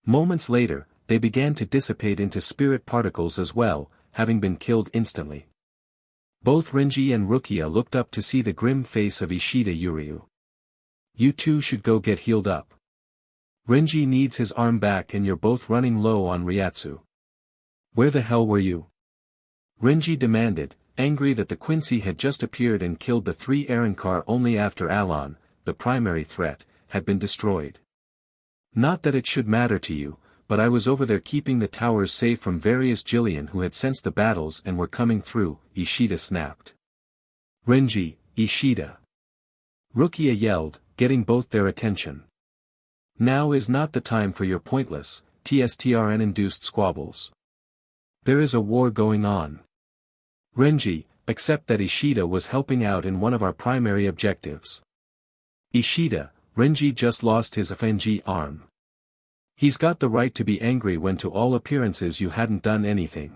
Moments later, they began to dissipate into spirit particles as well, having been killed instantly. Both Renji and Rukia looked up to see the grim face of Ishida Yuryu. You two should go get healed up. Renji needs his arm back and you're both running low on Ryatsu. Where the hell were you? Renji demanded, angry that the Quincy had just appeared and killed the 3 Arrancar only after Alon, the primary threat, had been destroyed. Not that it should matter to you, but I was over there keeping the towers safe from various Jillian who had sensed the battles and were coming through, Ishida snapped. Renji, Ishida. Rukia yelled, getting both their attention. Now is not the time for your pointless, TSTRN-induced squabbles. There is a war going on. Renji, except that Ishida was helping out in one of our primary objectives. Ishida, Renji just lost his FNG arm. He's got the right to be angry when to all appearances you hadn't done anything.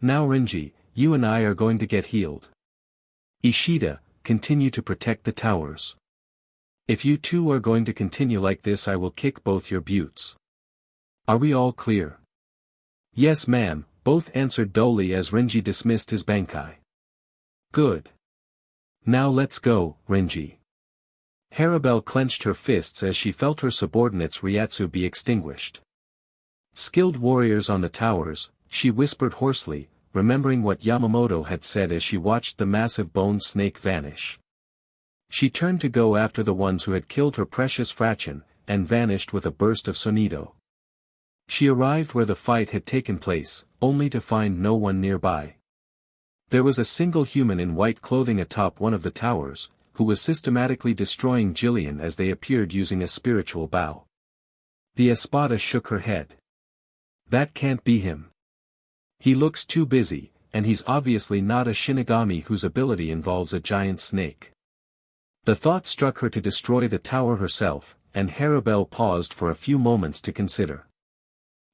Now Renji, you and I are going to get healed. Ishida, continue to protect the towers. If you two are going to continue like this I will kick both your buttes. Are we all clear? Yes ma'am, both answered dully as Renji dismissed his Bankai. Good. Now let's go, Renji. Harribel clenched her fists as she felt her subordinate's Ryatsu be extinguished. Skilled warriors on the towers, she whispered hoarsely, remembering what Yamamoto had said as she watched the massive bone snake vanish. She turned to go after the ones who had killed her precious fraction, and vanished with a burst of sonido. She arrived where the fight had taken place, only to find no one nearby. There was a single human in white clothing atop one of the towers, who was systematically destroying Jillian as they appeared using a spiritual bow. The Espada shook her head. That can't be him. He looks too busy, and he's obviously not a Shinigami whose ability involves a giant snake. The thought struck her to destroy the tower herself, and Harribel paused for a few moments to consider.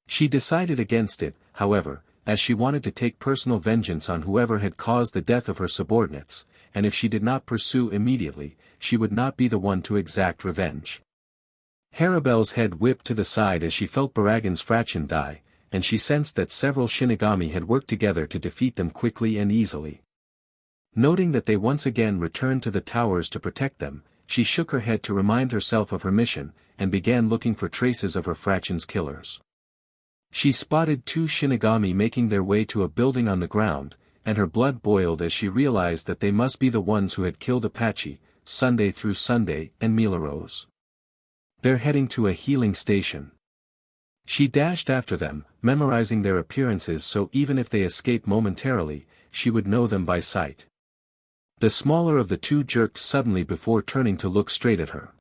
She decided against it, however, as she wanted to take personal vengeance on whoever had caused the death of her subordinates, and if she did not pursue immediately, she would not be the one to exact revenge. Harribel's head whipped to the side as she felt Barragan's fraction die, and she sensed that several Shinigami had worked together to defeat them quickly and easily. Noting that they once again returned to the towers to protect them, she shook her head to remind herself of her mission, and began looking for traces of her fraction's killers. She spotted two Shinigami making their way to a building on the ground, and her blood boiled as she realized that they must be the ones who had killed Apache, Sunday through Sunday, and Milarose. They're heading to a healing station. She dashed after them, memorizing their appearances so even if they escaped momentarily, she would know them by sight. The smaller of the two jerked suddenly before turning to look straight at her.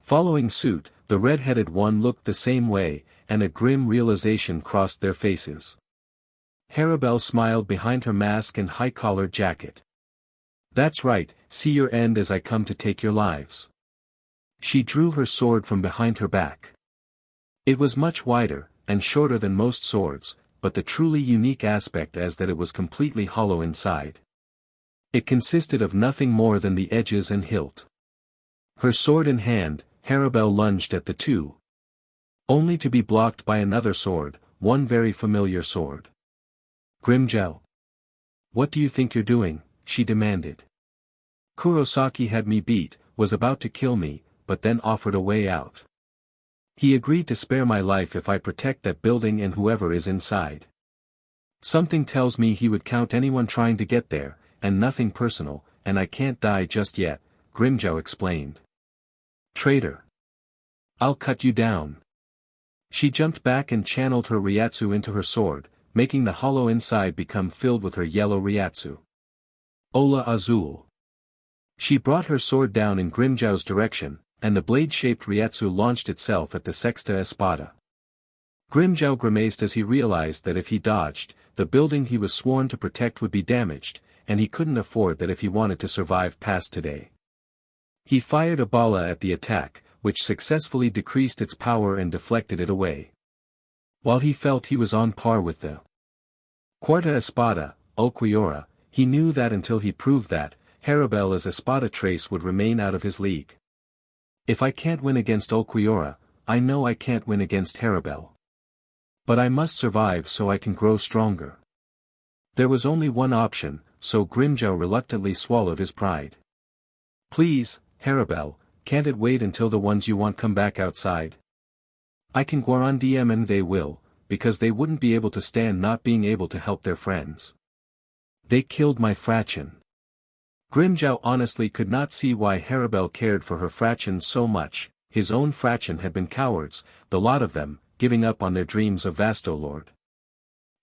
Following suit, the red-headed one looked the same way, and a grim realization crossed their faces. Harribel smiled behind her mask and high-collared jacket. That's right, see your end as I come to take your lives. She drew her sword from behind her back. It was much wider, and shorter than most swords, but the truly unique aspect is that it was completely hollow inside. It consisted of nothing more than the edges and hilt. Her sword in hand, Harribel lunged at the two. Only to be blocked by another sword, one very familiar sword. Grimmjow. What do you think you're doing? She demanded. Kurosaki had me beat, was about to kill me, but then offered a way out. He agreed to spare my life if I protect that building and whoever is inside. Something tells me he would count anyone trying to get there, and nothing personal, and I can't die just yet, Grimmjow explained. Traitor. I'll cut you down. She jumped back and channeled her Ryatsu into her sword, making the hollow inside become filled with her yellow Ryatsu. Ola Azul. She brought her sword down in Grimmjow's direction, and the blade-shaped Ryatsu launched itself at the Sexta Espada. Grimmjow grimaced as he realized that if he dodged, the building he was sworn to protect would be damaged, and he couldn't afford that if he wanted to survive past today. He fired a bala at the attack, which successfully decreased its power and deflected it away. While he felt he was on par with the Quarta Espada, Ulquiorra, he knew that until he proved that, Harribel as Espada Trace would remain out of his league. If I can't win against Ulquiorra, I know I can't win against Harribel. But I must survive so I can grow stronger. There was only one option, so Grimmjow reluctantly swallowed his pride. Please, Harribel, can't it wait until the ones you want come back outside? I can guarantee them and they will, because they wouldn't be able to stand not being able to help their friends. They killed my fraction. Grimmjow honestly could not see why Harribel cared for her fraction so much. His own fraction had been cowards, the lot of them, giving up on their dreams of Vastolord.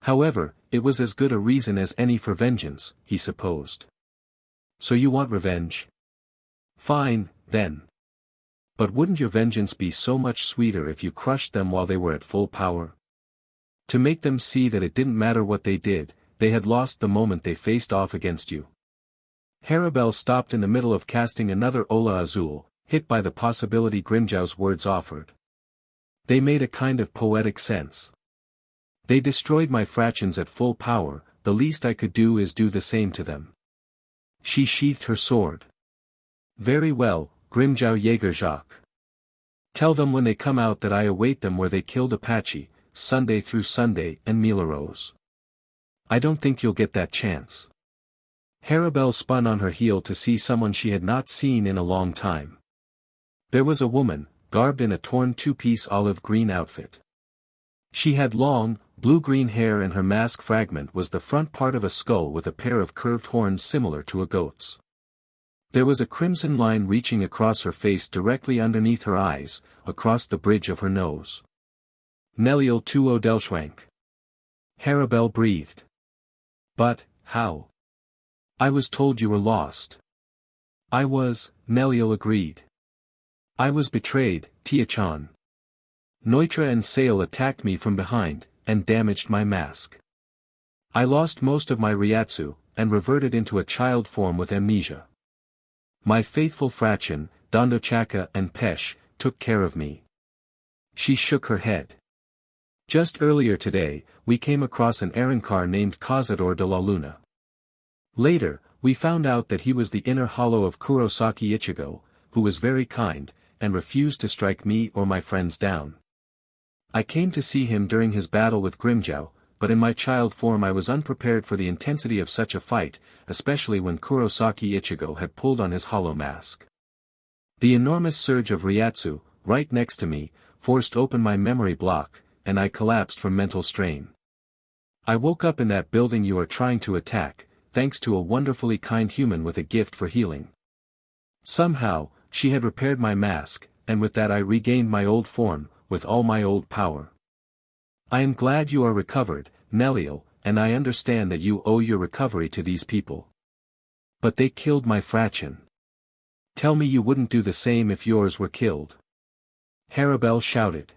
However, it was as good a reason as any for vengeance, he supposed. So you want revenge? Fine, then. But wouldn't your vengeance be so much sweeter if you crushed them while they were at full power? To make them see that it didn't matter what they did, they had lost the moment they faced off against you. Harribel stopped in the middle of casting another Ola Azul, hit by the possibility Grimmjow's words offered. They made a kind of poetic sense. They destroyed my fractions at full power, the least I could do is do the same to them. She sheathed her sword. Very well, Grimmjow Jägerjacques. Tell them when they come out that I await them where they killed Apache, Sunday through Sunday and Milarose. I don't think you'll get that chance. Harribel spun on her heel to see someone she had not seen in a long time. There was a woman, garbed in a torn two-piece olive-green outfit. She had long, blue-green hair and her mask fragment was the front part of a skull with a pair of curved horns similar to a goat's. There was a crimson line reaching across her face directly underneath her eyes, across the bridge of her nose. Nell tu Odelschwank. Harribel breathed. But, how? I was told you were lost. I was, Nell agreed. I was betrayed, Tia-chan. Neutra and Sale attacked me from behind, and damaged my mask. I lost most of my Ryatsu, and reverted into a child form with amnesia. My faithful fraction, Dondochaka and Pesh, took care of me. She shook her head. Just earlier today, we came across an Arrancar named Cazador de la Luna. Later, we found out that he was the inner hollow of Kurosaki Ichigo, who was very kind, and refused to strike me or my friends down. I came to see him during his battle with Grimmjow, but in my child form I was unprepared for the intensity of such a fight, especially when Kurosaki Ichigo had pulled on his hollow mask. The enormous surge of Ryatsu, right next to me, forced open my memory block, and I collapsed from mental strain. I woke up in that building you are trying to attack, thanks to a wonderfully kind human with a gift for healing. Somehow, she had repaired my mask, and with that I regained my old form, with all my old power. I am glad you are recovered, Nell, and I understand that you owe your recovery to these people. But they killed my fraction. Tell me you wouldn't do the same if yours were killed. Harribel shouted.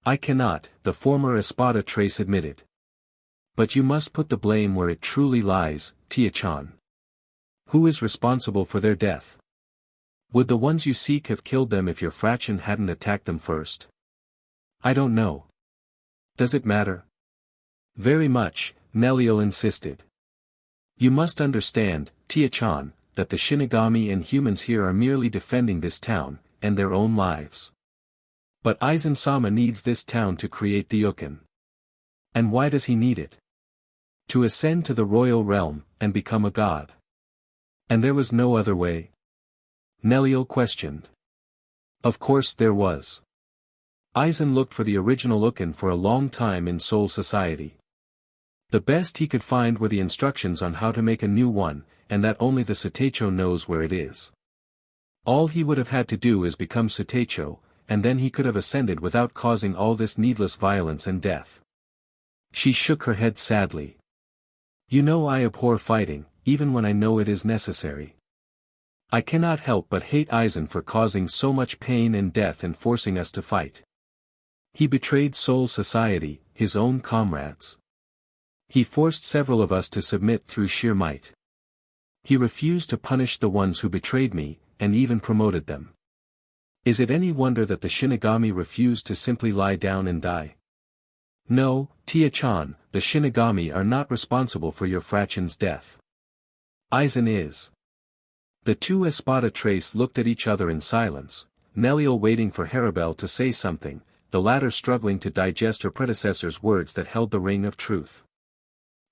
I cannot, the former Espada trace admitted. But you must put the blame where it truly lies, Tia-chan. Who is responsible for their death? Would the ones you seek have killed them if your fraction hadn't attacked them first? I don't know. Does it matter? Very much, Nell insisted. You must understand, Tia-chan, that the Shinigami and humans here are merely defending this town, and their own lives. But Aizen-sama needs this town to create the Uken. And why does he need it? To ascend to the royal realm, and become a god. And there was no other way? Nell questioned. Of course there was. Aizen looked for the original Uken for a long time in Soul Society. The best he could find were the instructions on how to make a new one, and that only the Suteicho knows where it is. All he would have had to do is become Suteicho, and then he could have ascended without causing all this needless violence and death. She shook her head sadly. You know I abhor fighting, even when I know it is necessary. I cannot help but hate Aizen for causing so much pain and death and forcing us to fight. He betrayed Soul Society, his own comrades. He forced several of us to submit through sheer might. He refused to punish the ones who betrayed me, and even promoted them. Is it any wonder that the Shinigami refused to simply lie down and die? No, Tia-chan, the Shinigami are not responsible for your fraction's death. Aizen is. The two Espada trace looked at each other in silence, Nell waiting for Harribel to say something, the latter struggling to digest her predecessor's words that held the ring of truth.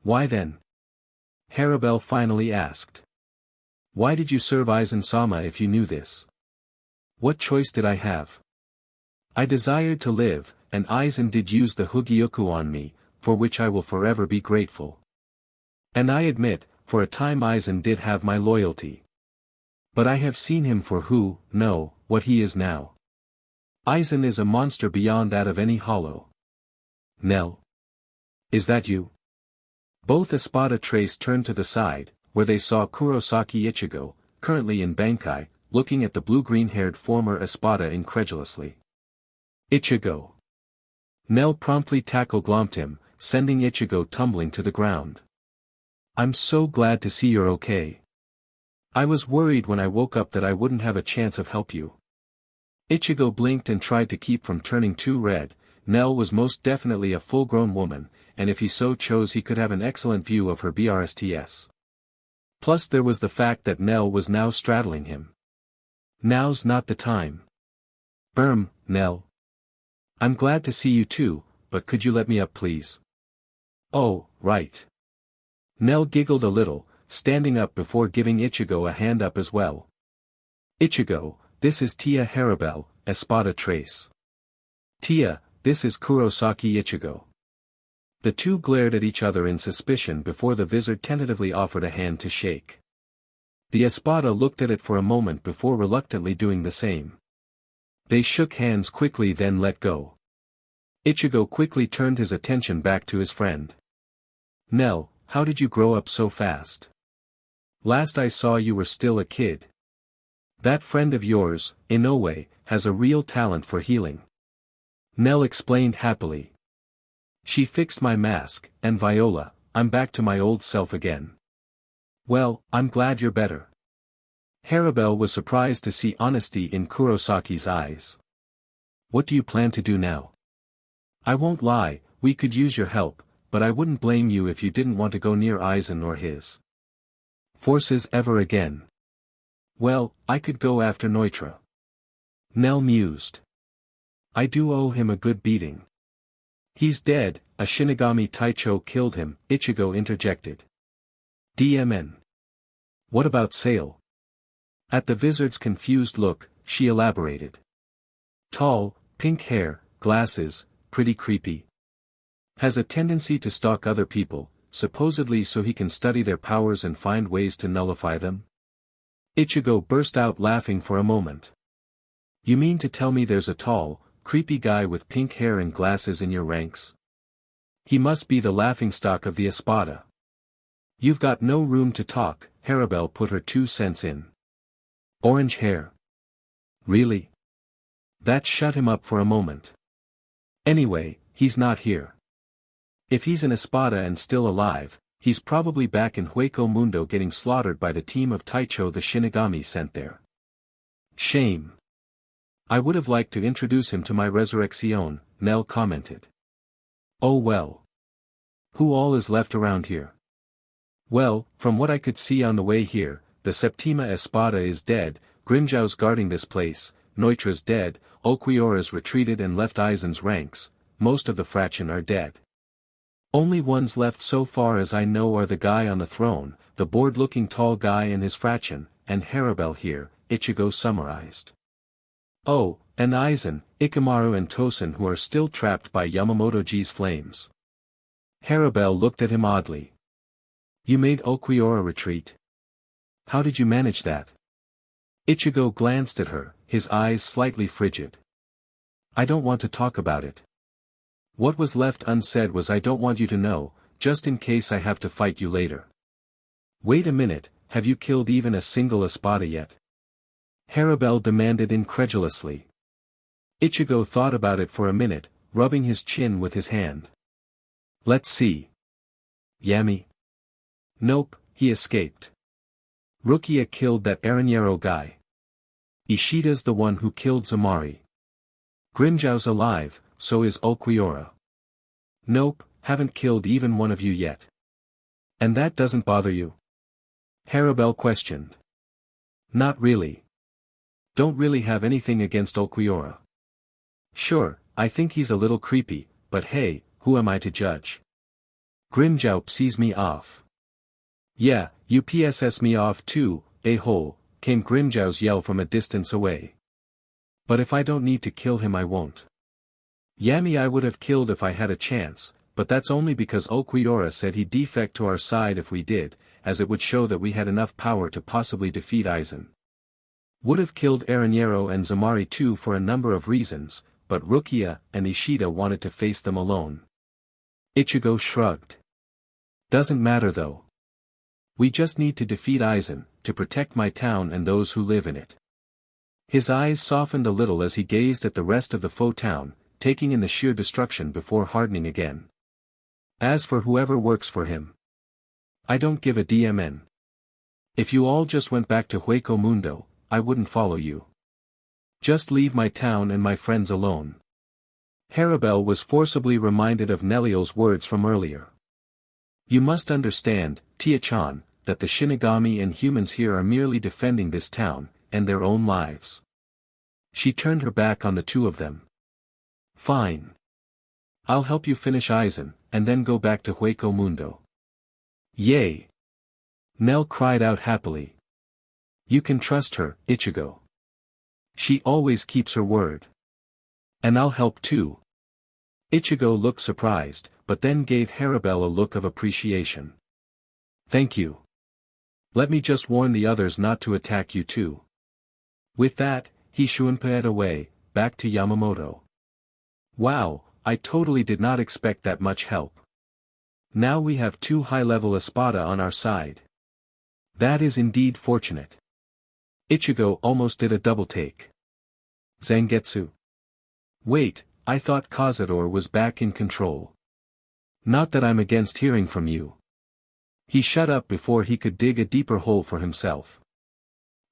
Why then? Harribel finally asked. Why did you serve Aizen-sama if you knew this? What choice did I have? I desired to live, and Aizen did use the Hugyuku on me, for which I will forever be grateful. And I admit, for a time Aizen did have my loyalty. But I have seen him for what he is now. Aizen is a monster beyond that of any hollow. Nell? Is that you? Both Espada trace turned to the side, where they saw Kurosaki Ichigo, currently in Bankai, looking at the blue-green-haired former Espada incredulously. Ichigo. Nell promptly tackle-glomped him, sending Ichigo tumbling to the ground. I'm so glad to see you're okay. I was worried when I woke up that I wouldn't have a chance of help you. Ichigo blinked and tried to keep from turning too red. Nell was most definitely a full-grown woman, and if he so chose he could have an excellent view of her BRSTS. Plus there was the fact that Nell was now straddling him. Now's not the time. Nell. I'm glad to see you too, but could you let me up please? Oh, right. Nell giggled a little, standing up before giving Ichigo a hand up as well. Ichigo, this is Tia Harribel, Espada trace. Tia, this is Kurosaki Ichigo. The two glared at each other in suspicion before the Vizard tentatively offered a hand to shake. The Espada looked at it for a moment before reluctantly doing the same. They shook hands quickly then let go. Ichigo quickly turned his attention back to his friend. Nell, how did you grow up so fast? Last I saw you were still a kid. That friend of yours, Inoue, has a real talent for healing. Nell explained happily. She fixed my mask, and Viola, I'm back to my old self again. Well, I'm glad you're better. Harribel was surprised to see honesty in Kurosaki's eyes. What do you plan to do now? I won't lie, we could use your help, but I wouldn't blame you if you didn't want to go near Aizen or his forces ever again. Well, I could go after Neutra. Nell mused. I do owe him a good beating. He's dead, a Shinigami Taicho killed him, Ichigo interjected. DMN. What about Sale? At the Vizard's confused look, she elaborated. Tall, pink hair, glasses, pretty creepy. Has a tendency to stalk other people, supposedly so he can study their powers and find ways to nullify them? Ichigo burst out laughing for a moment. You mean to tell me there's a tall, creepy guy with pink hair and glasses in your ranks? He must be the laughingstock of the Espada. You've got no room to talk, Harribel put her 2 cents in. Orange hair. Really? That shut him up for a moment. Anyway, he's not here. If he's an Espada and still alive, he's probably back in Hueco Mundo getting slaughtered by the team of Taicho the Shinigami sent there. Shame. I would have liked to introduce him to my Resurrection, Nell commented. Oh well. Who all is left around here? Well, from what I could see on the way here, the Septima Espada is dead, Grimmjow's guarding this place, Neutra's dead, Ulquiorra's retreated and left Aizen's ranks, most of the fraction are dead. Only ones left so far as I know are the guy on the throne, the bored-looking tall guy and his fraction, and Harribel here, Ichigo summarized. Oh, and Aizen, Ikamaru and Tosen who are still trapped by Yamamoto-ji's flames. Harribel looked at him oddly. You made Ulquiorra retreat? How did you manage that? Ichigo glanced at her, his eyes slightly frigid. I don't want to talk about it. What was left unsaid was I don't want you to know, just in case I have to fight you later. Wait a minute, have you killed even a single Espada yet? Harribel demanded incredulously. Ichigo thought about it for a minute, rubbing his chin with his hand. Let's see. Yami? Nope, he escaped. Rukia killed that Aranjero guy. Ishida's the one who killed Zamari. Grimmjow's alive, so is Ulquiorra. Nope, haven't killed even one of you yet. And that doesn't bother you? Harribel questioned. Not really. Don't really have anything against Ulquiorra. Sure, I think he's a little creepy, but hey, who am I to judge? Grimmjow sees me off. Yeah, you PSS me off too, a-hole, came Grimmjow's yell from a distance away. But if I don't need to kill him I won't. Yami I would have killed if I had a chance, but that's only because Ulquiorra said he'd defect to our side if we did, as it would show that we had enough power to possibly defeat Aizen. Would have killed Aranjero and Zamari too for a number of reasons, but Rukia and Ishida wanted to face them alone. Ichigo shrugged. Doesn't matter though. We just need to defeat Aizen, to protect my town and those who live in it. His eyes softened a little as he gazed at the rest of the foe town, taking in the sheer destruction before hardening again. As for whoever works for him, I don't give a DMN. If you all just went back to Hueco Mundo, I wouldn't follow you. Just leave my town and my friends alone. Harribel was forcibly reminded of Nellio's words from earlier. You must understand, Tia-chan, that the Shinigami and humans here are merely defending this town, and their own lives. She turned her back on the two of them. Fine. I'll help you finish Aizen, and then go back to Hueco Mundo. Yay! Nell cried out happily. You can trust her, Ichigo. She always keeps her word. And I'll help too. Ichigo looked surprised, but then gave Harribel a look of appreciation. Thank you. Let me just warn the others not to attack you too. With that, he shunpaed away, back to Yamamoto. Wow, I totally did not expect that much help. Now we have 2 high-level Espada on our side. That is indeed fortunate. Ichigo almost did a double take. Zangetsu. Wait, I thought Cazador was back in control. Not that I'm against hearing from you. He shut up before he could dig a deeper hole for himself.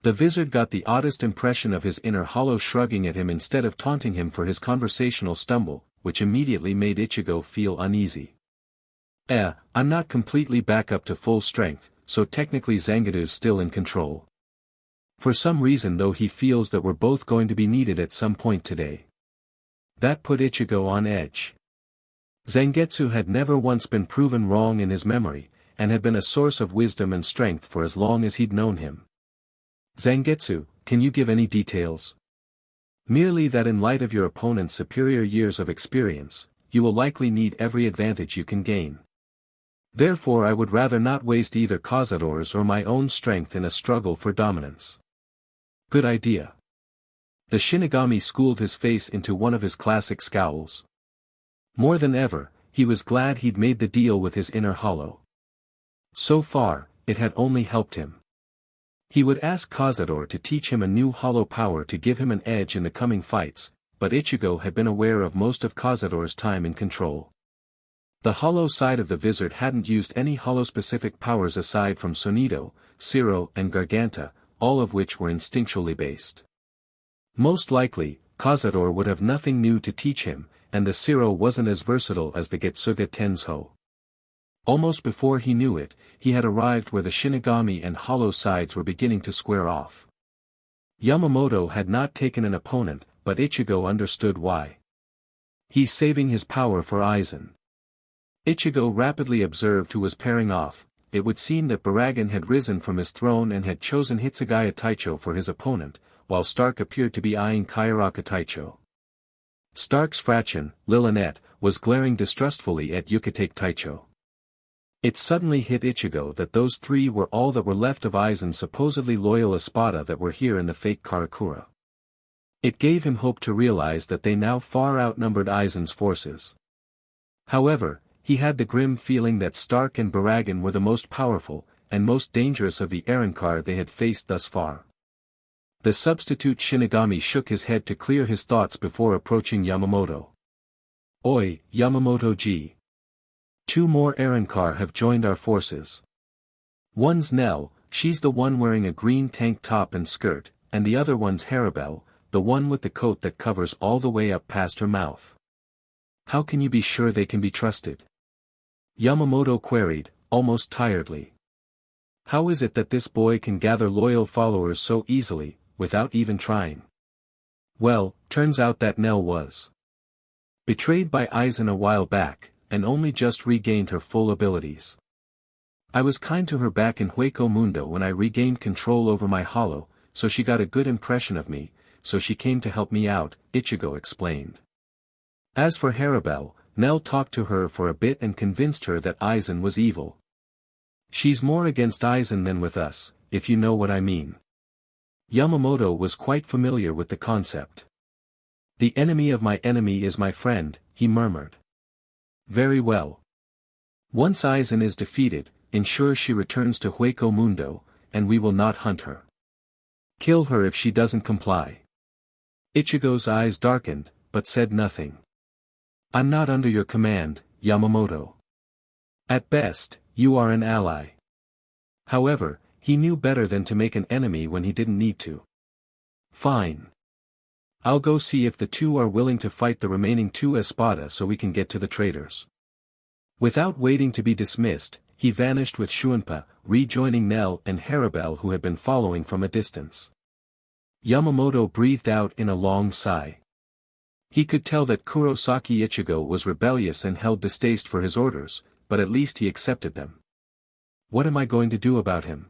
The Vizard got the oddest impression of his inner hollow shrugging at him instead of taunting him for his conversational stumble, which immediately made Ichigo feel uneasy. I'm not completely back up to full strength, so technically Zangetsu's still in control. For some reason though he feels that we're both going to be needed at some point today. That put Ichigo on edge. Zangetsu had never once been proven wrong in his memory, and had been a source of wisdom and strength for as long as he'd known him. Zangetsu, can you give any details? Merely that in light of your opponent's superior years of experience, you will likely need every advantage you can gain. Therefore I would rather not waste either Cazador's or my own strength in a struggle for dominance. Good idea. The Shinigami schooled his face into one of his classic scowls. More than ever, he was glad he'd made the deal with his inner hollow. So far, it had only helped him. He would ask Cazador to teach him a new hollow power to give him an edge in the coming fights, but Ichigo had been aware of most of Cazador's time in control. The hollow side of the Vizard hadn't used any hollow-specific powers aside from Sonido, Ciro and Garganta, all of which were instinctually based. Most likely, Cazador would have nothing new to teach him, and the Ciro wasn't as versatile as the Getsuga Tensho. Almost before he knew it, he had arrived where the Shinigami and hollow sides were beginning to square off. Yamamoto had not taken an opponent, but Ichigo understood why. He's saving his power for Aizen. Ichigo rapidly observed who was pairing off. It would seem that Barragan had risen from his throne and had chosen Hitsugaya Taicho for his opponent, while Stark appeared to be eyeing Kayaraka Taicho. Stark's Frachen, Lilinet, was glaring distrustfully at Yukatake Taicho. It suddenly hit Ichigo that those three were all that were left of Aizen's supposedly loyal Espada that were here in the fake Karakura. It gave him hope to realize that they now far outnumbered Aizen's forces. However, he had the grim feeling that Stark and Barragan were the most powerful, and most dangerous of the Arrancar they had faced thus far. The substitute Shinigami shook his head to clear his thoughts before approaching Yamamoto. Oi, Yamamoto-ji. 2 more Arrancar have joined our forces. One's Nell, she's the one wearing a green tank top and skirt, and the other one's Harribel, the one with the coat that covers all the way up past her mouth. How can you be sure they can be trusted? Yamamoto queried, almost tiredly. How is it that this boy can gather loyal followers so easily, without even trying? Well, turns out that Nell was betrayed by Aizen a while back, and only just regained her full abilities. I was kind to her back in Hueco Mundo when I regained control over my hollow, so she got a good impression of me, so she came to help me out, Ichigo explained. As for Harribel, Nell talked to her for a bit and convinced her that Aizen was evil. She's more against Aizen than with us, if you know what I mean. Yamamoto was quite familiar with the concept. The enemy of my enemy is my friend, he murmured. Very well. Once Aizen is defeated, ensure she returns to Hueco Mundo, and we will not hunt her. Kill her if she doesn't comply. Ichigo's eyes darkened, but said nothing. I'm not under your command, Yamamoto. At best, you are an ally. However, he knew better than to make an enemy when he didn't need to. Fine. I'll go see if the 2 are willing to fight the remaining 2 Espada so we can get to the Traitors. Without waiting to be dismissed, he vanished with Shunpa, rejoining Nell and Harribel who had been following from a distance. Yamamoto breathed out in a long sigh. He could tell that Kurosaki Ichigo was rebellious and held distaste for his orders, but at least he accepted them. What am I going to do about him?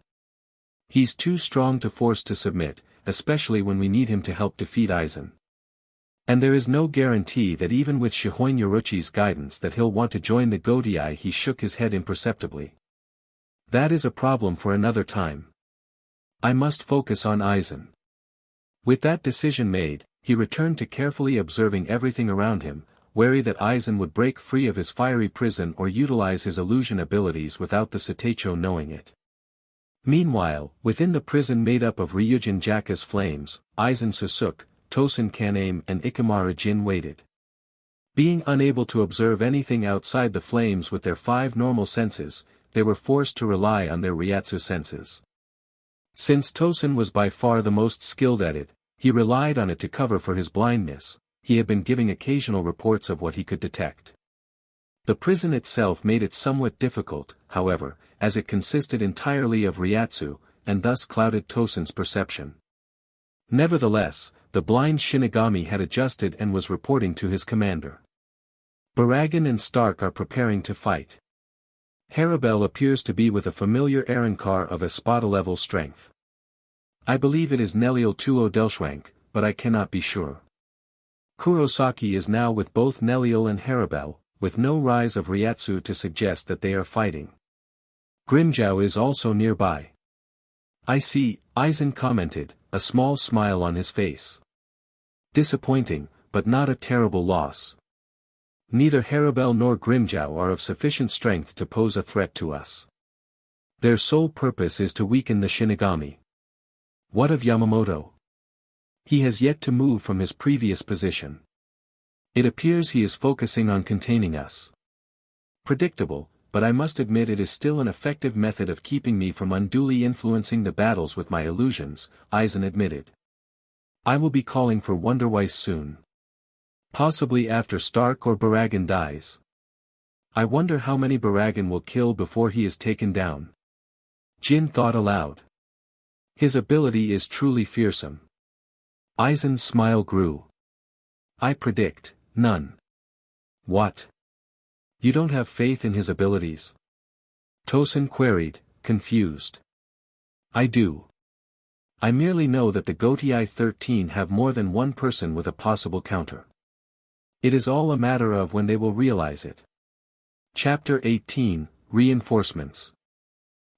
He's too strong to force to submit, especially when we need him to help defeat Aizen. And there is no guarantee that even with Shihoin Yoruchi's guidance that he'll want to join the Godai. He shook his head imperceptibly. That is a problem for another time. I must focus on Aizen. With that decision made, he returned to carefully observing everything around him, wary that Aizen would break free of his fiery prison or utilize his illusion abilities without the Soteicho knowing it. Meanwhile, within the prison made up of Ryujin Jaka's flames, Aizen Sasuke, Tosen Kaname and Ikimara Jin waited. Being unable to observe anything outside the flames with their 5 normal senses, they were forced to rely on their Ryatsu senses. Since Tosen was by far the most skilled at it, he relied on it to cover for his blindness. He had been giving occasional reports of what he could detect. The prison itself made it somewhat difficult, however, as it consisted entirely of Ryatsu, and thus clouded Tosen's perception. Nevertheless, the blind Shinigami had adjusted and was reporting to his commander. Barragan and Stark are preparing to fight. Harribel appears to be with a familiar Arankar of Espada level strength. I believe it is Nell Tuo Delschwank, but I cannot be sure. Kurosaki is now with both Nell and Harribel, with no rise of Ryatsu to suggest that they are fighting. Grimmjow is also nearby. I see, Aizen commented, a small smile on his face. Disappointing, but not a terrible loss. Neither Harribel nor Grimmjow are of sufficient strength to pose a threat to us. Their sole purpose is to weaken the Shinigami. What of Yamamoto? He has yet to move from his previous position. It appears he is focusing on containing us. Predictable, but I must admit it is still an effective method of keeping me from unduly influencing the battles with my illusions, Aizen admitted. I will be calling for Wonderweiss soon. Possibly after Stark or Barragan dies. I wonder how many Barragan will kill before he is taken down. Jin thought aloud. His ability is truly fearsome. Aizen's smile grew. I predict, none. What? You don't have faith in his abilities? Tosen queried, confused. I do. I merely know that the Gotei 13 have more than one person with a possible counter. It is all a matter of when they will realize it. Chapter 18, Reinforcements.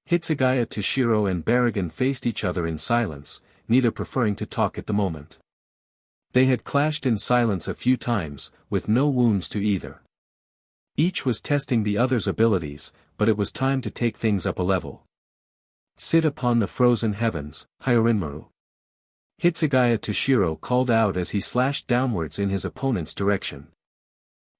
Hitsugaya, Toshiro and Barragan faced each other in silence, neither preferring to talk at the moment. They had clashed in silence a few times, with no wounds to either. Each was testing the other's abilities, but it was time to take things up a level. Sit upon the frozen heavens, Hyorinmaru. Hitsugaya Toshiro called out as he slashed downwards in his opponent's direction.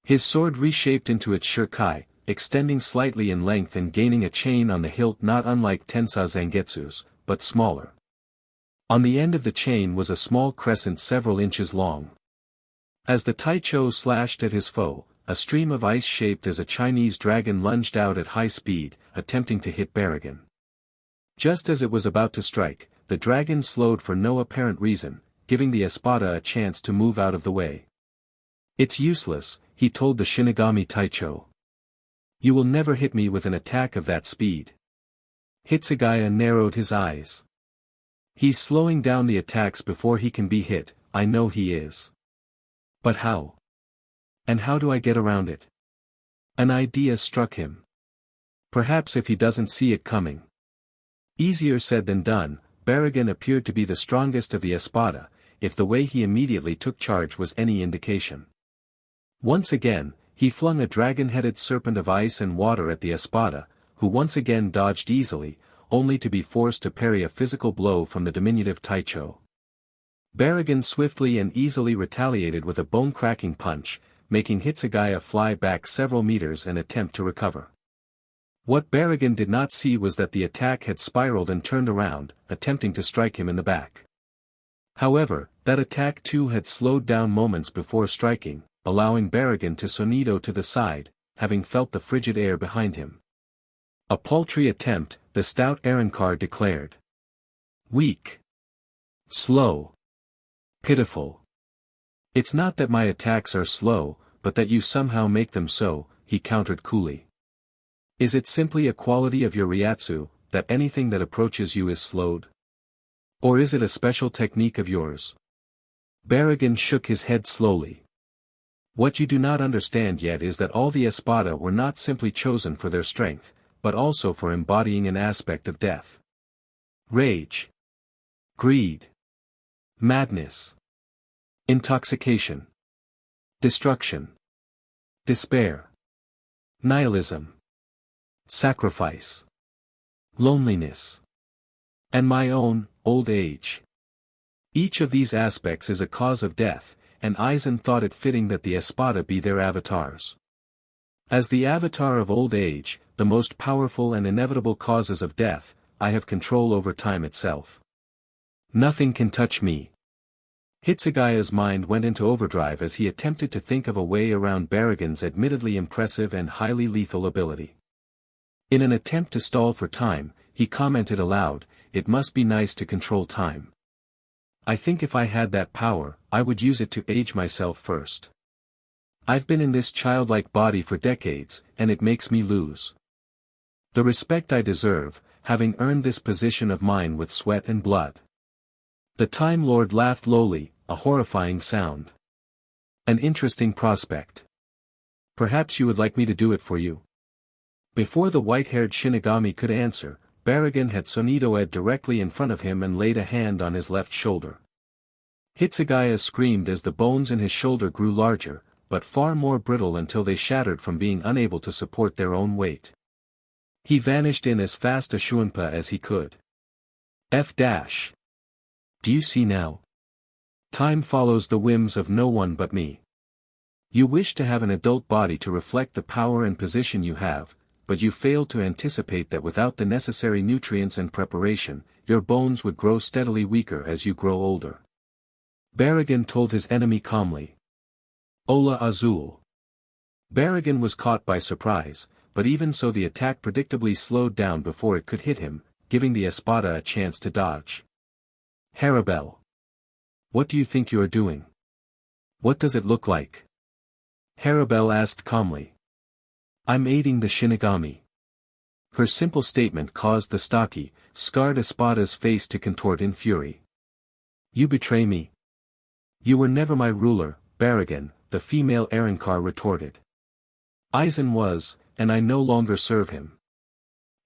His sword reshaped into its shurikai, extending slightly in length and gaining a chain on the hilt not unlike Tensa Zangetsu's, but smaller. On the end of the chain was a small crescent several inches long. As the Taicho slashed at his foe, a stream of ice shaped as a Chinese dragon lunged out at high speed, attempting to hit Barragan. Just as it was about to strike, the dragon slowed for no apparent reason, giving the Espada a chance to move out of the way. It's useless, he told the Shinigami Taicho. You will never hit me with an attack of that speed. Hitsugaya narrowed his eyes. He's slowing down the attacks before he can be hit, I know he is. But how? And how do I get around it? An idea struck him. Perhaps if he doesn't see it coming. Easier said than done, Barragan appeared to be the strongest of the Espada, if the way he immediately took charge was any indication. Once again, he flung a dragon-headed serpent of ice and water at the Espada, who once again dodged easily, only to be forced to parry a physical blow from the diminutive Taicho. Barragan swiftly and easily retaliated with a bone-cracking punch, making Hitsugaya fly back several meters and attempt to recover. What Barragan did not see was that the attack had spiraled and turned around, attempting to strike him in the back. However, that attack too had slowed down moments before striking, allowing Barragan to sonido to the side, having felt the frigid air behind him. A paltry attempt, the stout Arankar declared. Weak. Slow. Pitiful. It's not that my attacks are slow, but that you somehow make them so, he countered coolly. Is it simply a quality of your Ryatsu, that anything that approaches you is slowed? Or is it a special technique of yours? Barragan shook his head slowly. What you do not understand yet is that all the Espada were not simply chosen for their strength, but also for embodying an aspect of death. Rage. Greed. Madness. Intoxication. Destruction. Despair. Nihilism. Sacrifice. Loneliness. And my own, old age. Each of these aspects is a cause of death, and Aizen thought it fitting that the Espada be their avatars. As the avatar of old age, the most powerful and inevitable causes of death, I have control over time itself. Nothing can touch me. Hitsugaya's mind went into overdrive as he attempted to think of a way around Barragan's admittedly impressive and highly lethal ability. In an attempt to stall for time, he commented aloud, "It must be nice to control time. I think if I had that power, I would use it to age myself first. I've been in this childlike body for decades, and it makes me lose the respect I deserve, having earned this position of mine with sweat and blood." The Time Lord laughed lowly, a horrifying sound. "An interesting prospect. Perhaps you would like me to do it for you?" Before the white-haired Shinigami could answer, Barragan had Inoue directly in front of him and laid a hand on his left shoulder. Hitsugaya screamed as the bones in his shoulder grew larger, but far more brittle until they shattered from being unable to support their own weight. He vanished in as fast a shunpa as he could. Do you see now? Time follows the whims of no one but me. You wish to have an adult body to reflect the power and position you have, but you fail to anticipate that without the necessary nutrients and preparation, your bones would grow steadily weaker as you grow older. Barragan told his enemy calmly. Ola Azul. Barragan was caught by surprise, but even so the attack predictably slowed down before it could hit him, giving the Espada a chance to dodge. Harribel. What do you think you are doing? What does it look like? Harribel asked calmly. I'm aiding the Shinigami. Her simple statement caused the stocky, scarred Espada's face to contort in fury. You betray me. You were never my ruler, Barragan, the female Arrancar retorted. Aizen was, and I no longer serve him.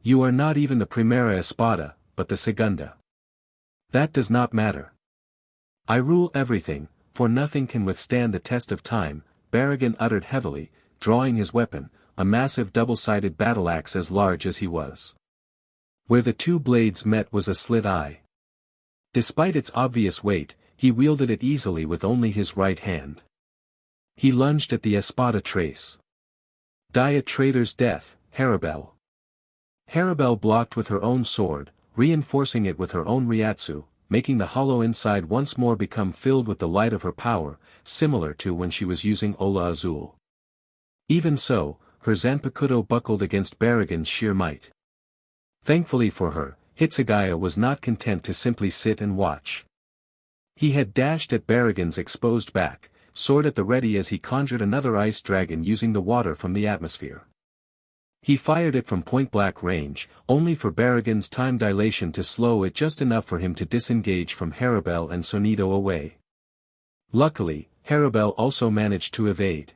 You are not even the Primera Espada, but the Segunda. That does not matter. I rule everything, for nothing can withstand the test of time, Barragan uttered heavily, drawing his weapon, a massive double-sided battle-axe as large as he was. Where the two blades met was a slit eye. Despite its obvious weight, he wielded it easily with only his right hand. He lunged at the Espada trace. Die a traitor's death, Harribel. Harribel blocked with her own sword, reinforcing it with her own Ryatsu, making the hollow inside once more become filled with the light of her power, similar to when she was using Ola Azul. Even so, her Zanpakuto buckled against Barragan's sheer might. Thankfully for her, Hitsugaya was not content to simply sit and watch. He had dashed at Barragan's exposed back, sword at the ready as he conjured another ice dragon using the water from the atmosphere. He fired it from point-blank range, only for Barragan's time dilation to slow it just enough for him to disengage from Harribel and Sonido away. Luckily, Harribel also managed to evade.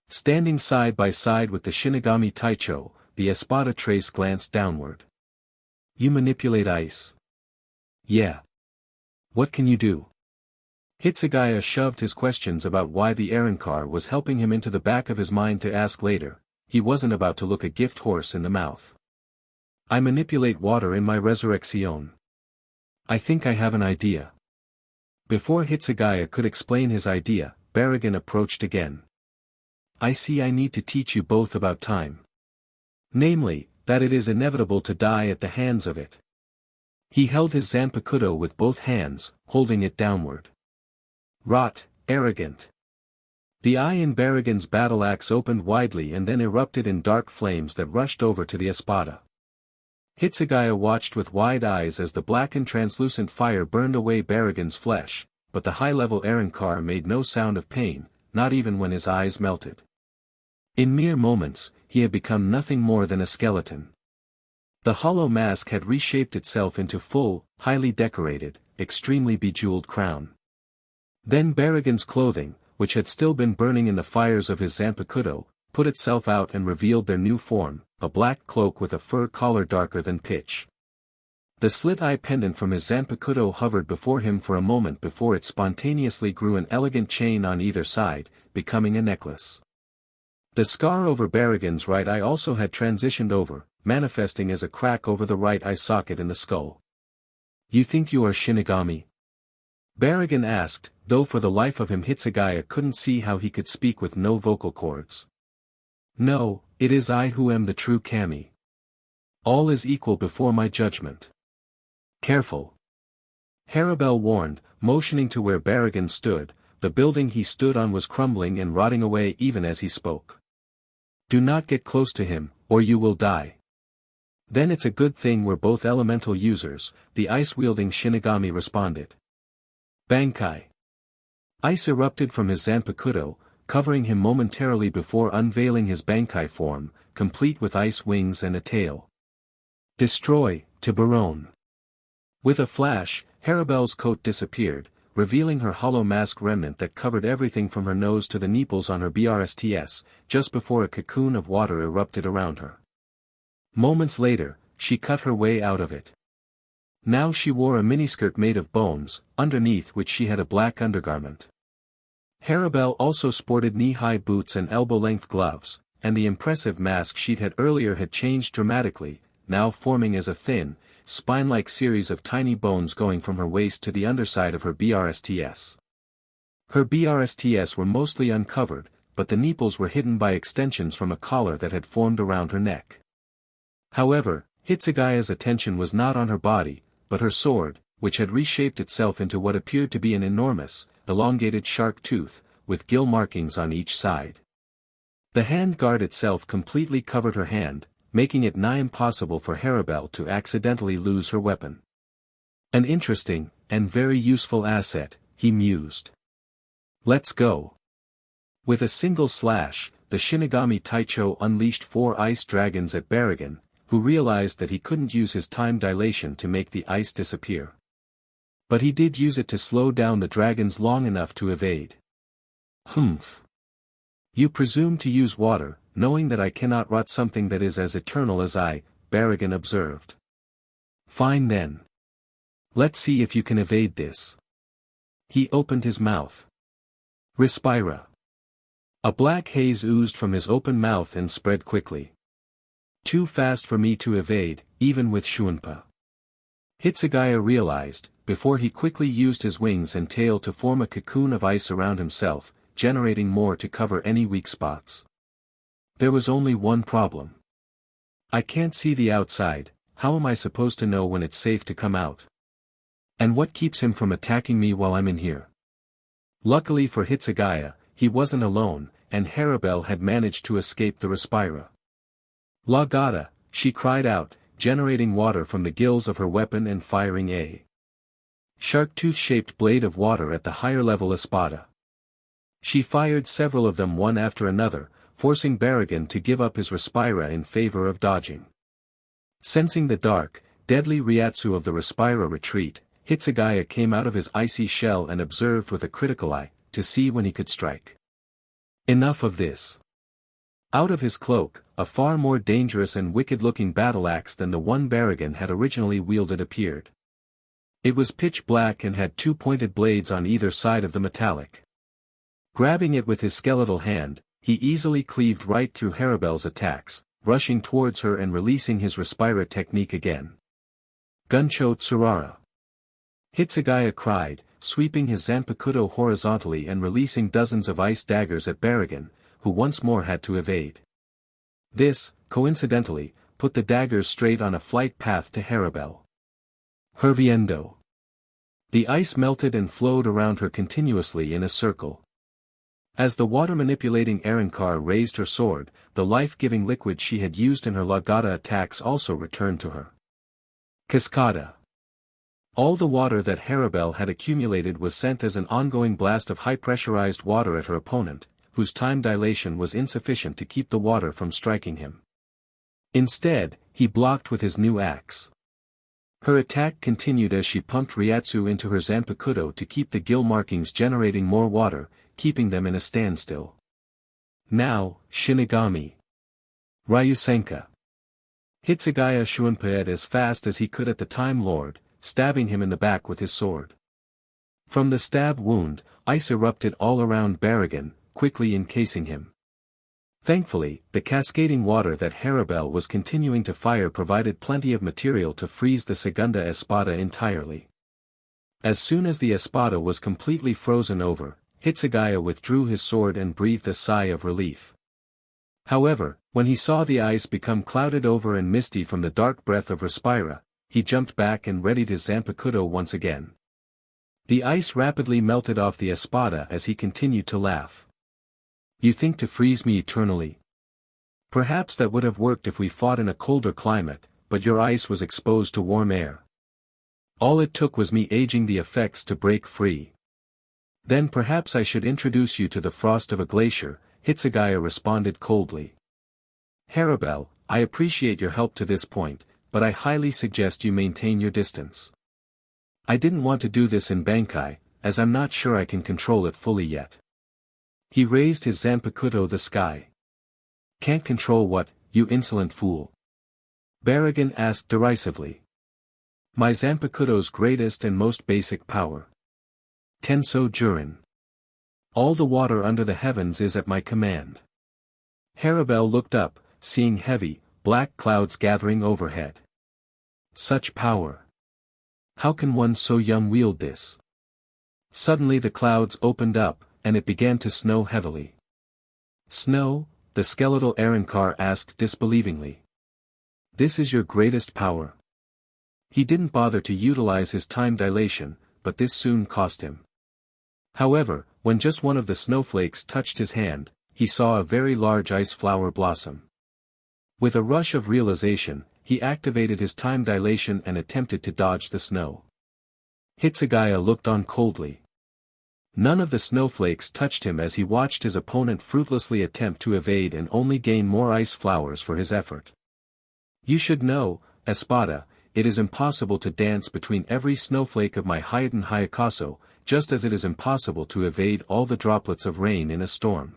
Standing side by side with the Shinigami Taicho, the Espada trace glanced downward. You manipulate ice? Yeah. What can you do? Hitsugaya shoved his questions about why the Arrancar was helping him into the back of his mind to ask later. He wasn't about to look a gift horse in the mouth. I manipulate water in my resurrection. I think I have an idea. Before Hitsugaya could explain his idea, Barragan approached again. I see I need to teach you both about time. Namely, that it is inevitable to die at the hands of it. He held his Zanpakuto with both hands, holding it downward. Rot, arrogant. The eye in Barragan's battle-axe opened widely and then erupted in dark flames that rushed over to the Espada. Hitsugaya watched with wide eyes as the black and translucent fire burned away Barragan's flesh, but the high-level Arrancar made no sound of pain, not even when his eyes melted. In mere moments, he had become nothing more than a skeleton. The hollow mask had reshaped itself into full, highly decorated, extremely bejeweled crown. Then Barragan's clothing, which had still been burning in the fires of his Zanpakuto, put itself out and revealed their new form, a black cloak with a fur collar darker than pitch. The slit-eye pendant from his Zanpakuto hovered before him for a moment before it spontaneously grew an elegant chain on either side, becoming a necklace. The scar over Barragan's right eye also had transitioned over, manifesting as a crack over the right eye socket in the skull. You think you are Shinigami? Barragan asked, though for the life of him Hitsugaya couldn't see how he could speak with no vocal cords. No, it is I who am the true kami. All is equal before my judgment. Careful. Harribel warned, motioning to where Barragan stood. The building he stood on was crumbling and rotting away even as he spoke. Do not get close to him, or you will die. Then it's a good thing we're both elemental users, the ice-wielding Shinigami responded. Bankai. Ice erupted from his Zanpakuto, covering him momentarily before unveiling his Bankai form, complete with ice wings and a tail. Destroy, Tiburon. With a flash, Harribel's coat disappeared, revealing her hollow mask remnant that covered everything from her nose to the nipples on her BRSTS, just before a cocoon of water erupted around her. Moments later, she cut her way out of it. Now she wore a miniskirt made of bones, underneath which she had a black undergarment. Harribel also sported knee-high boots and elbow-length gloves, and the impressive mask she'd had earlier had changed dramatically, now forming as a thin, spine-like series of tiny bones going from her waist to the underside of her BRSTS. Her BRSTS were mostly uncovered, but the nipples were hidden by extensions from a collar that had formed around her neck. However, Hitsugaya's attention was not on her body, but her sword, which had reshaped itself into what appeared to be an enormous, elongated shark tooth, with gill markings on each side. The hand guard itself completely covered her hand, making it nigh impossible for Harribel to accidentally lose her weapon. An interesting, and very useful asset, he mused. Let's go. With a single slash, the Shinigami Taicho unleashed 4 ice dragons at Barragan, who realized that he couldn't use his time dilation to make the ice disappear. But he did use it to slow down the dragons long enough to evade. Humph. You presume to use water, knowing that I cannot rot something that is as eternal as I, Barragan observed. Fine then. Let's see if you can evade this. He opened his mouth. Respira. A black haze oozed from his open mouth and spread quickly. Too fast for me to evade, even with Shunpa. Hitsugaya realized, before he quickly used his wings and tail to form a cocoon of ice around himself, generating more to cover any weak spots. There was only one problem. I can't see the outside, how am I supposed to know when it's safe to come out? And what keeps him from attacking me while I'm in here? Luckily for Hitsugaya, he wasn't alone, and Harribel had managed to escape the Respira. La Gata, she cried out, generating water from the gills of her weapon and firing a shark-tooth-shaped blade of water at the higher-level Espada. She fired several of them one after another, forcing Barragan to give up his Respira in favor of dodging. Sensing the dark, deadly Ryatsu of the Respira retreat, Hitsugaya came out of his icy shell and observed with a critical eye, to see when he could strike. Enough of this. Out of his cloak, a far more dangerous and wicked-looking battle-axe than the one Barragan had originally wielded appeared. It was pitch black and had 2 pointed blades on either side of the metallic. Grabbing it with his skeletal hand, he easily cleaved right through Harribel's attacks, rushing towards her and releasing his Respira technique again. Guncho Tsurara. Hitsugaya cried, sweeping his Zanpakuto horizontally and releasing dozens of ice daggers at Barragan, who once more had to evade. This, coincidentally, put the daggers straight on a flight path to Harribel. Herviendo. The ice melted and flowed around her continuously in a circle. As the water-manipulating Arankar raised her sword, the life-giving liquid she had used in her Lagata attacks also returned to her. Cascada. All the water that Harribel had accumulated was sent as an ongoing blast of high-pressurized water at her opponent, whose time dilation was insufficient to keep the water from striking him. Instead, he blocked with his new axe. Her attack continued as she pumped Ryatsu into her Zanpakuto to keep the gill markings generating more water, keeping them in a standstill. Now, Shinigami. Ryusenka. Hitsugaya Shunpaed as fast as he could at the Time Lord, stabbing him in the back with his sword. From the stab wound, ice erupted all around Barragan, quickly encasing him. Thankfully, the cascading water that Harribel was continuing to fire provided plenty of material to freeze the Segunda Espada entirely. As soon as the Espada was completely frozen over, Hitsugaya withdrew his sword and breathed a sigh of relief. However, when he saw the ice become clouded over and misty from the dark breath of Respira, he jumped back and readied his Zanpakuto once again. The ice rapidly melted off the Espada as he continued to laugh. You think to freeze me eternally? Perhaps that would have worked if we fought in a colder climate, but your ice was exposed to warm air. All it took was me aging the effects to break free. Then perhaps I should introduce you to the frost of a glacier, Hitsugaya responded coldly. Harribel, I appreciate your help to this point, but I highly suggest you maintain your distance. I didn't want to do this in Bankai, as I'm not sure I can control it fully yet. He raised his Zanpakuto the sky. Can't control what, you insolent fool? Barragan asked derisively. My Zanpakuto's greatest and most basic power. Tenso Jurin. All the water under the heavens is at my command. Harribel looked up, seeing heavy, black clouds gathering overhead. Such power. How can one so young wield this? Suddenly the clouds opened up, and it began to snow heavily. Snow? The skeletal Arrancar asked disbelievingly. This is your greatest power. He didn't bother to utilize his time dilation, but this soon cost him. However, when just one of the snowflakes touched his hand, he saw a very large ice flower blossom. With a rush of realization, he activated his time dilation and attempted to dodge the snow. Hitsugaya looked on coldly. None of the snowflakes touched him as he watched his opponent fruitlessly attempt to evade and only gain more ice flowers for his effort. You should know, Espada, it is impossible to dance between every snowflake of my Hayatan Hayakaso, just as it is impossible to evade all the droplets of rain in a storm.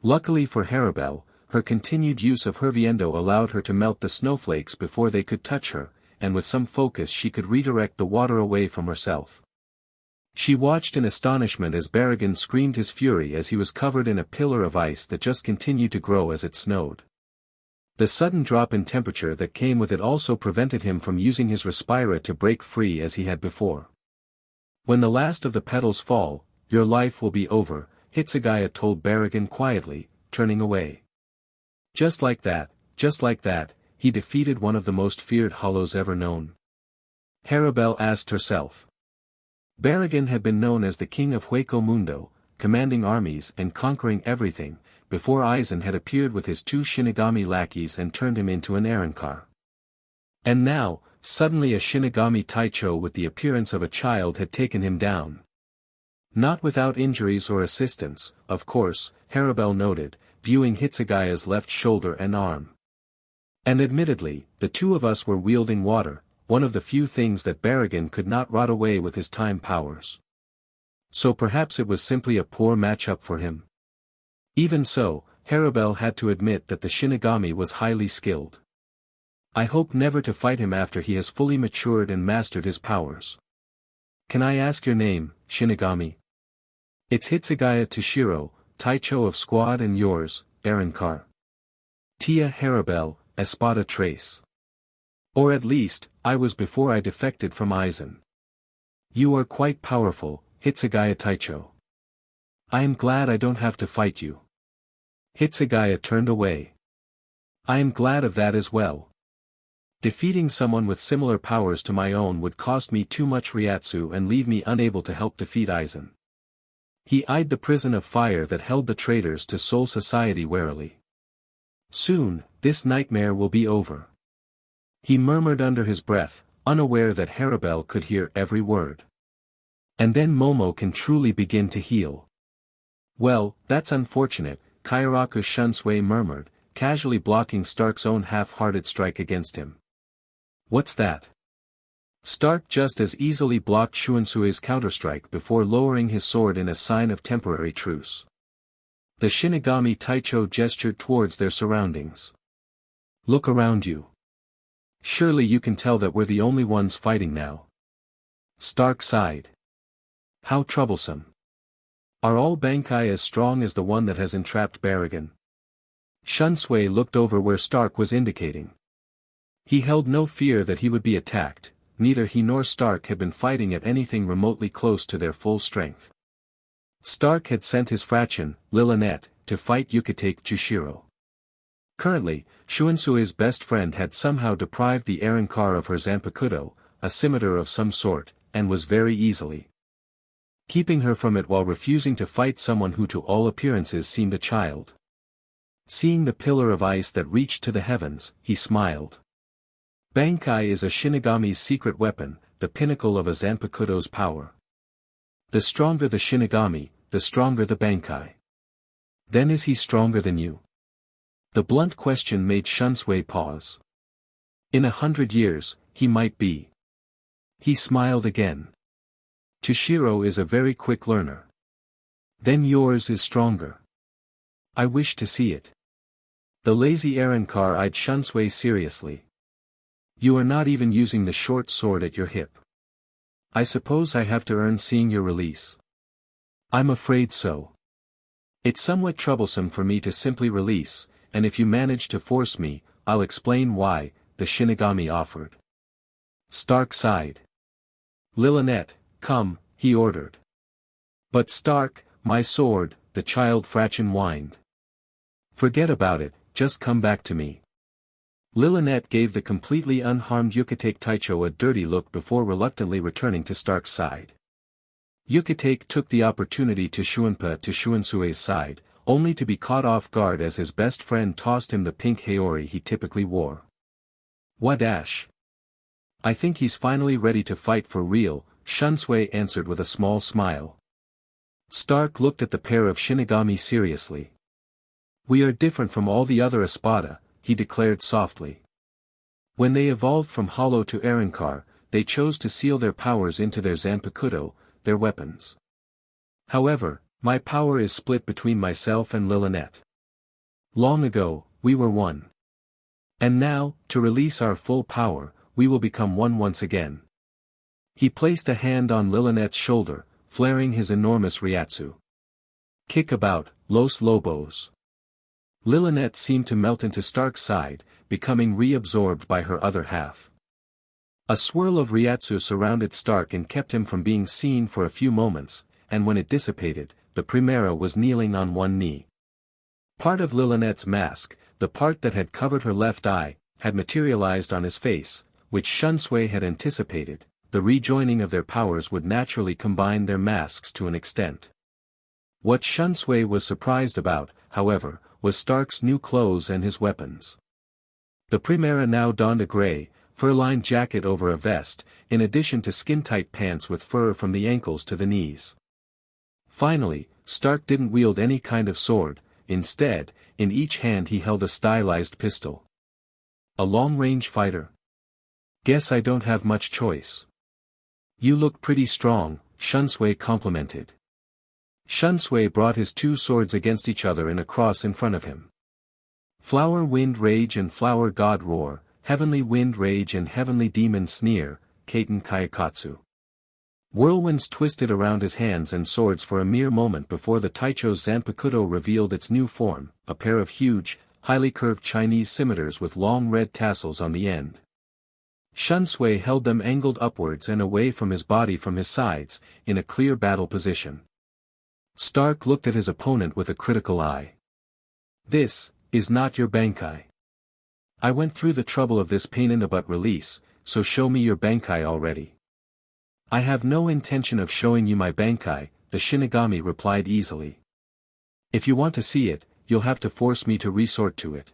Luckily for Harribel, her continued use of her viendo allowed her to melt the snowflakes before they could touch her, and with some focus she could redirect the water away from herself. She watched in astonishment as Barragan screamed his fury as he was covered in a pillar of ice that just continued to grow as it snowed. The sudden drop in temperature that came with it also prevented him from using his Respira to break free as he had before. When the last of the petals fall, your life will be over, Hitsugaya told Barragan quietly, turning away. Just like that, he defeated one of the most feared hollows ever known. Harribel asked herself. Barragan had been known as the king of Hueco Mundo, commanding armies and conquering everything, before Aizen had appeared with his 2 Shinigami lackeys and turned him into an Arrancar. And now, suddenly a Shinigami Taicho with the appearance of a child had taken him down. Not without injuries or assistance, of course, Harribel noted, viewing Hitsugaya's left shoulder and arm. And admittedly, the two of us were wielding water, one of the few things that Barragan could not rot away with his time powers. So perhaps it was simply a poor matchup for him. Even so, Harribel had to admit that the Shinigami was highly skilled. I hope never to fight him after he has fully matured and mastered his powers. Can I ask your name, Shinigami? It's Hitsugaya Toshiro, Taicho of Squad, and yours, Arrancar. Tia Harribel, Espada Trace. Or at least, I was before I defected from Aizen. You are quite powerful, Hitsugaya Taicho. I am glad I don't have to fight you. Hitsugaya turned away. I am glad of that as well. Defeating someone with similar powers to my own would cost me too much Ryatsu and leave me unable to help defeat Aizen. He eyed the prison of fire that held the traitors to Soul Society warily. Soon, this nightmare will be over. He murmured under his breath, unaware that Harribel could hear every word. And then Momo can truly begin to heal. Well, that's unfortunate, Kairaku Shunsui murmured, casually blocking Stark's own half-hearted strike against him. What's that? Stark just as easily blocked Shuansui's counterstrike before lowering his sword in a sign of temporary truce. The Shinigami Taicho gestured towards their surroundings. Look around you. Surely you can tell that we're the only ones fighting now. Stark sighed. How troublesome. Are all Bankai as strong as the one that has entrapped Barragan? Shunsui looked over where Stark was indicating. He held no fear that he would be attacked, neither he nor Stark had been fighting at anything remotely close to their full strength. Stark had sent his fraction, Lilinet, to fight Yukitake Jushiro. Currently, Shuansui's best friend had somehow deprived the Arrancar of her Zanpakuto, a scimitar of some sort, and was very easily keeping her from it while refusing to fight someone who to all appearances seemed a child. Seeing the pillar of ice that reached to the heavens, he smiled. Bankai is a Shinigami's secret weapon, the pinnacle of a Zanpakuto's power. The stronger the Shinigami, the stronger the Bankai. Then is he stronger than you? The blunt question made Shunsui pause. In 100 years, he might be. He smiled again. Toshiro is a very quick learner. Then yours is stronger. I wish to see it. The lazy Arrancar eyed Shunsui seriously. You are not even using the short sword at your hip. I suppose I have to earn seeing your release. I'm afraid so. It's somewhat troublesome for me to simply release, and if you manage to force me, I'll explain why, the Shinigami offered. Stark sighed. Lilinet, come, he ordered. But Stark, my sword, the child Fraction whined. Forget about it, just come back to me. Lilinet gave the completely unharmed Yukitake Taicho a dirty look before reluctantly returning to Stark's side. Yukitake took the opportunity to Shuanpa to Shuansui's side, only to be caught off guard as his best friend tossed him the pink Haori he typically wore. Wadash. I think he's finally ready to fight for real, Shunsui answered with a small smile. Stark looked at the pair of Shinigami seriously. We are different from all the other Espada, he declared softly. When they evolved from Hollow to Arrancar, they chose to seal their powers into their Zanpakuto, their weapons. However, my power is split between myself and Lilinet. Long ago, we were one. And now, to release our full power, we will become one once again. He placed a hand on Lilinet's shoulder, flaring his enormous Ryatsu. Kick about, Los Lobos. Lilinet seemed to melt into Stark's side, becoming reabsorbed by her other half. A swirl of Ryatsu surrounded Stark and kept him from being seen for a few moments, and when it dissipated, the Primera was kneeling on one knee. Part of Lilinet's mask, the part that had covered her left eye, had materialized on his face, which Shunsui had anticipated. The rejoining of their powers would naturally combine their masks to an extent. What Shunsui was surprised about, however, was Stark's new clothes and his weapons. The Primera now donned a gray, fur-lined jacket over a vest, in addition to skin-tight pants with fur from the ankles to the knees. Finally, Stark didn't wield any kind of sword, instead, in each hand he held a stylized pistol. A long-range fighter? Guess I don't have much choice. You look pretty strong, Shunsui complimented. Shunsui brought his two swords against each other in a cross in front of him. Flower Wind Rage and Flower God Roar, Heavenly Wind Rage and Heavenly Demon Sneer, Kaiten Kayakatsu. Whirlwinds twisted around his hands and swords for a mere moment before the Taicho's Zanpakuto revealed its new form, a pair of huge, highly curved Chinese scimitars with long red tassels on the end. Shunsui held them angled upwards and away from his body from his sides, in a clear battle position. Stark looked at his opponent with a critical eye. This is not your Bankai. I went through the trouble of this pain-in-the-butt release, so show me your Bankai already. I have no intention of showing you my Bankai, the Shinigami replied easily. If you want to see it, you'll have to force me to resort to it.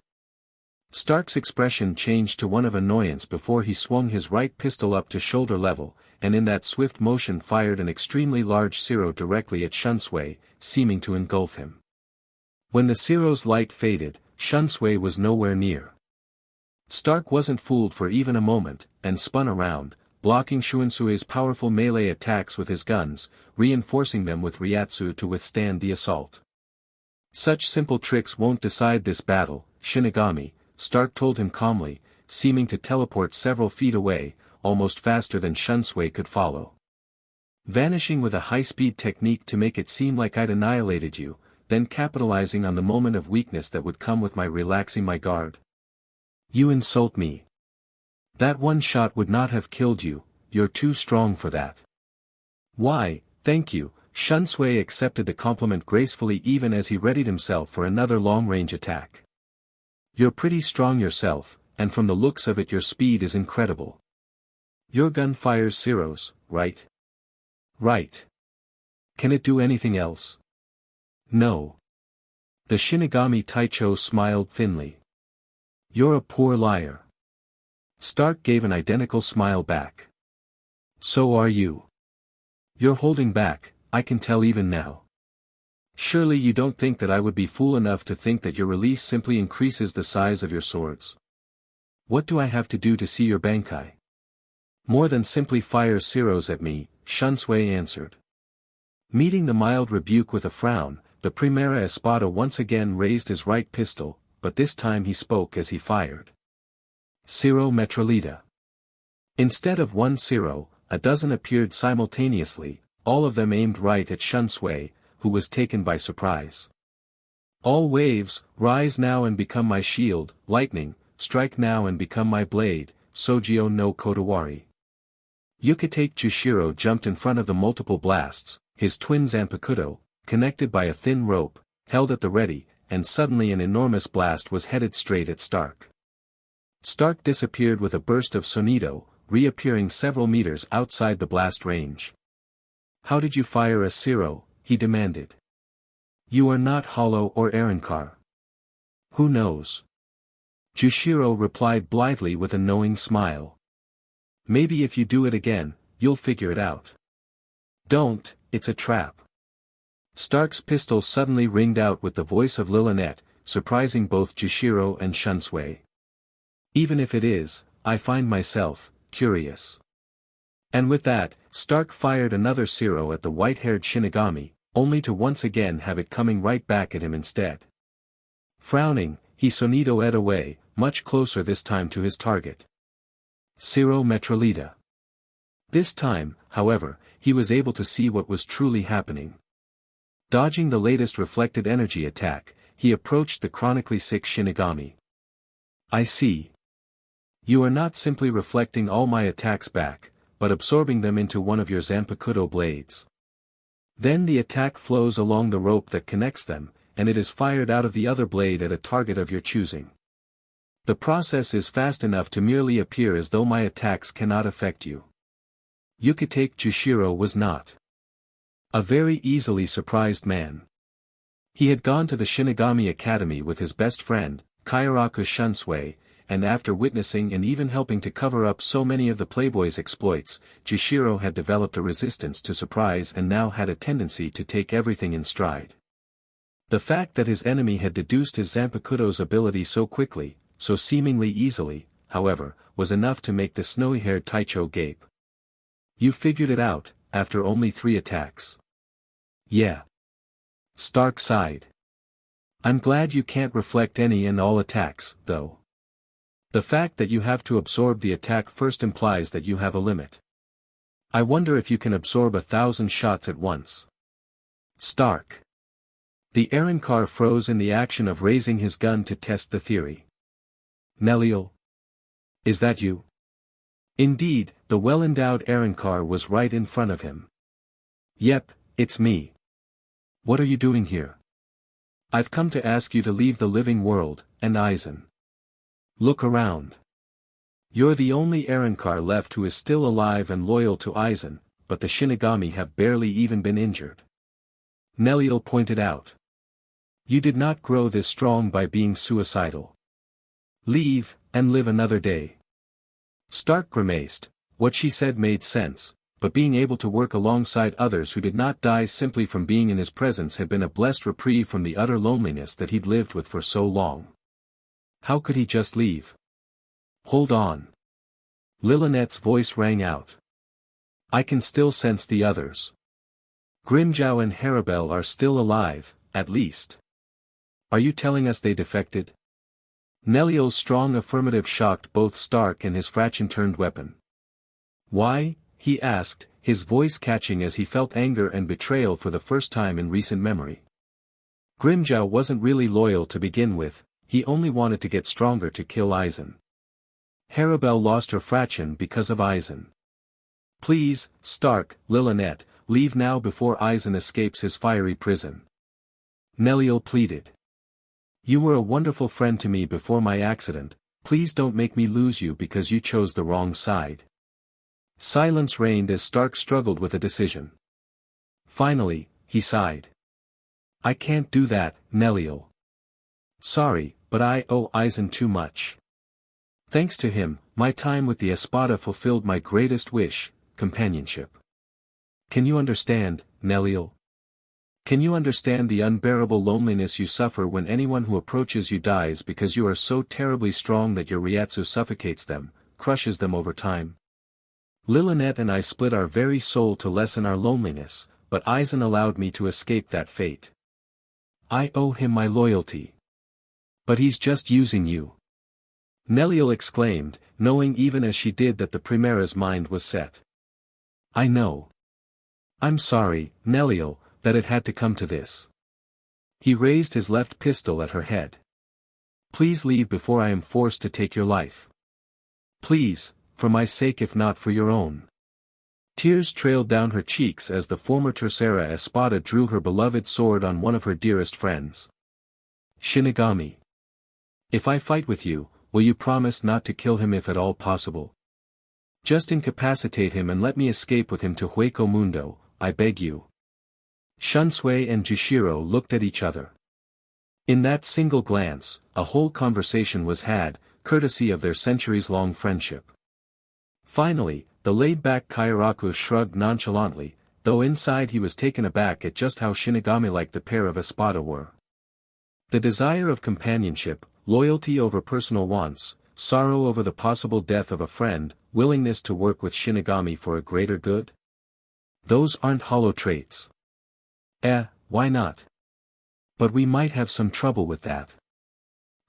Stark's expression changed to one of annoyance before he swung his right pistol up to shoulder level, and in that swift motion fired an extremely large Siro directly at Shunsui, seeming to engulf him. When the Siro's light faded, Shunsui was nowhere near. Stark wasn't fooled for even a moment, and spun around, blocking Shuansui's powerful melee attacks with his guns, reinforcing them with Ryatsu to withstand the assault. Such simple tricks won't decide this battle, Shinigami, Stark told him calmly, seeming to teleport several feet away, almost faster than Shunsui could follow. Vanishing with a high-speed technique to make it seem like I'd annihilated you, then capitalizing on the moment of weakness that would come with my relaxing my guard. You insult me. That one shot would not have killed you, you're too strong for that. Why, thank you, Shunsui accepted the compliment gracefully even as he readied himself for another long-range attack. You're pretty strong yourself, and from the looks of it your speed is incredible. Your gun fires zeros, right? Right. Can it do anything else? No. The Shinigami Taicho smiled thinly. You're a poor liar. Stark gave an identical smile back. So are you. You're holding back, I can tell even now. Surely you don't think that I would be fool enough to think that your release simply increases the size of your swords. What do I have to do to see your Bankai? More than simply fire zeros at me, Shunsui answered. Meeting the mild rebuke with a frown, the Primera Espada once again raised his right pistol, but this time he spoke as he fired. Zero Metrolita. Instead of 1 zero, a dozen appeared simultaneously, all of them aimed right at Shunsui, who was taken by surprise. All waves, rise now and become my shield, lightning, strike now and become my blade, Sojio no Kodawari. Yukitake Jushiro jumped in front of the multiple blasts, his twin Zanpakuto, connected by a thin rope, held at the ready, and suddenly an enormous blast was headed straight at Stark. Stark disappeared with a burst of sonido, reappearing several meters outside the blast range. How did you fire a zero? He demanded. You are not Hollow or Arankar. Who knows? Jushiro replied blithely with a knowing smile. Maybe if you do it again, you'll figure it out. Don't, it's a trap. Stark's pistol suddenly ringed out with the voice of Lilynette, surprising both Jushiro and Shunsui. Even if it is, I find myself curious. And with that, Stark fired another zero at the white-haired Shinigami, only to once again have it coming right back at him instead. Frowning, he sonido-ed away, much closer this time to his target. Zero Metrolita. This time, however, he was able to see what was truly happening. Dodging the latest reflected energy attack, he approached the chronically sick Shinigami. I see. You are not simply reflecting all my attacks back, but absorbing them into one of your Zanpakuto blades. Then the attack flows along the rope that connects them, and it is fired out of the other blade at a target of your choosing. The process is fast enough to merely appear as though my attacks cannot affect you. Yukitake Jushiro was not a very easily surprised man. He had gone to the Shinigami Academy with his best friend, Kairaku Shunsui, and after witnessing and even helping to cover up so many of the Playboy's exploits, Jushiro had developed a resistance to surprise and now had a tendency to take everything in stride. The fact that his enemy had deduced his Zanpakuto's ability so quickly, so seemingly easily, however, was enough to make the snowy-haired Taicho gape. You figured it out, after only 3 attacks. Yeah. Stark sighed. I'm glad you can't reflect any and all attacks, though. The fact that you have to absorb the attack first implies that you have a limit. I wonder if you can absorb 1,000 shots at once. Stark. The Arankar froze in the action of raising his gun to test the theory. Nell? Is that you? Indeed, the well-endowed Arankar was right in front of him. Yep, it's me. What are you doing here? I've come to ask you to leave the living world, and Aizen. Look around. You're the only Arankar left who is still alive and loyal to Aizen, but the Shinigami have barely even been injured. Nell pointed out. You did not grow this strong by being suicidal. Leave, and live another day. Stark grimaced. What she said made sense, but being able to work alongside others who did not die simply from being in his presence had been a blessed reprieve from the utter loneliness that he'd lived with for so long. How could he just leave? Hold on. Lilynette's voice rang out. I can still sense the others. Grimmjow and Harribel are still alive, at least. Are you telling us they defected? Nell's strong affirmative shocked both Stark and his fraction-turned weapon. Why? He asked, his voice catching as he felt anger and betrayal for the first time in recent memory. Grimmjow wasn't really loyal to begin with, he only wanted to get stronger to kill Aizen. Harribel lost her fraction because of Aizen. Please, Stark, Lilinet, leave now before Aizen escapes his fiery prison. Nell pleaded. You were a wonderful friend to me before my accident, please don't make me lose you because you chose the wrong side. Silence reigned as Stark struggled with a decision. Finally, he sighed. I can't do that, Nell. Sorry, but I owe Aizen too much. Thanks to him, my time with the Espada fulfilled my greatest wish, companionship. Can you understand, Nell? Can you understand the unbearable loneliness you suffer when anyone who approaches you dies because you are so terribly strong that your Ryatsu suffocates them, crushes them over time? Lilinet and I split our very soul to lessen our loneliness, but Aizen allowed me to escape that fate. I owe him my loyalty. But he's just using you. Nell exclaimed, knowing even as she did that the Primera's mind was set. I know. I'm sorry, Nell, that it had to come to this. He raised his left pistol at her head. Please leave before I am forced to take your life. Please, for my sake if not for your own. Tears trailed down her cheeks as the former Tercera Espada drew her beloved sword on one of her dearest friends. Shinigami. If I fight with you, will you promise not to kill him if at all possible? Just incapacitate him and let me escape with him to Hueco Mundo, I beg you. Shunsui and Jushiro looked at each other. In that single glance, a whole conversation was had, courtesy of their centuries-long friendship. Finally, the laid-back Kairaku shrugged nonchalantly, though inside he was taken aback at just how Shinigami-like the pair of Espada were. The desire of companionship, loyalty over personal wants, sorrow over the possible death of a friend, willingness to work with Shinigami for a greater good? Those aren't hollow traits. Why not? But we might have some trouble with that.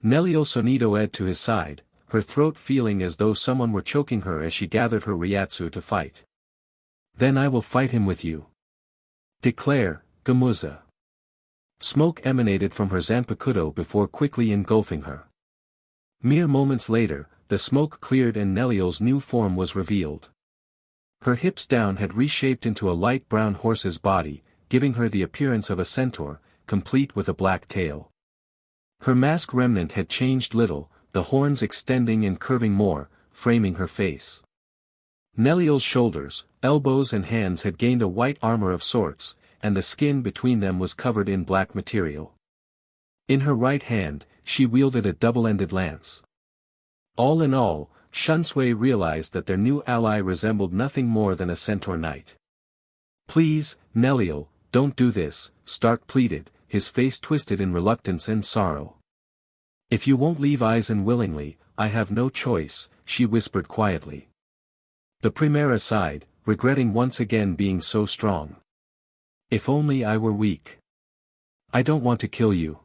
Nell sonidoed to his side, her throat feeling as though someone were choking her as she gathered her Ryatsu to fight. Then I will fight him with you. Declare, Gamuza. Smoke emanated from her Zanpakuto before quickly engulfing her. Mere moments later, the smoke cleared and Nell's new form was revealed. Her hips down had reshaped into a light brown horse's body, giving her the appearance of a centaur, complete with a black tail. Her mask remnant had changed little, the horns extending and curving more, framing her face. Nell's shoulders, elbows and hands had gained a white armor of sorts, and the skin between them was covered in black material. In her right hand, she wielded a double-ended lance. All in all, Shunsui realized that their new ally resembled nothing more than a centaur knight. Please, Nell, don't do this, Stark pleaded, his face twisted in reluctance and sorrow. If you won't leave Aizen willingly, I have no choice, she whispered quietly. The Primera sighed, regretting once again being so strong. If only I were weak. I don't want to kill you.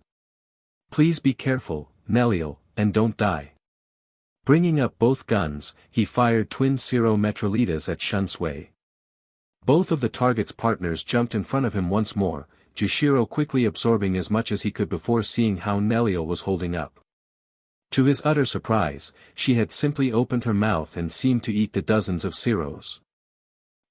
Please be careful, Nell, and don't die. Bringing up both guns, he fired twin Ciro Metrolitas at Shunsui. Both of the target's partners jumped in front of him once more, Jushiro quickly absorbing as much as he could before seeing how Nell was holding up. To his utter surprise, she had simply opened her mouth and seemed to eat the dozens of Ciros.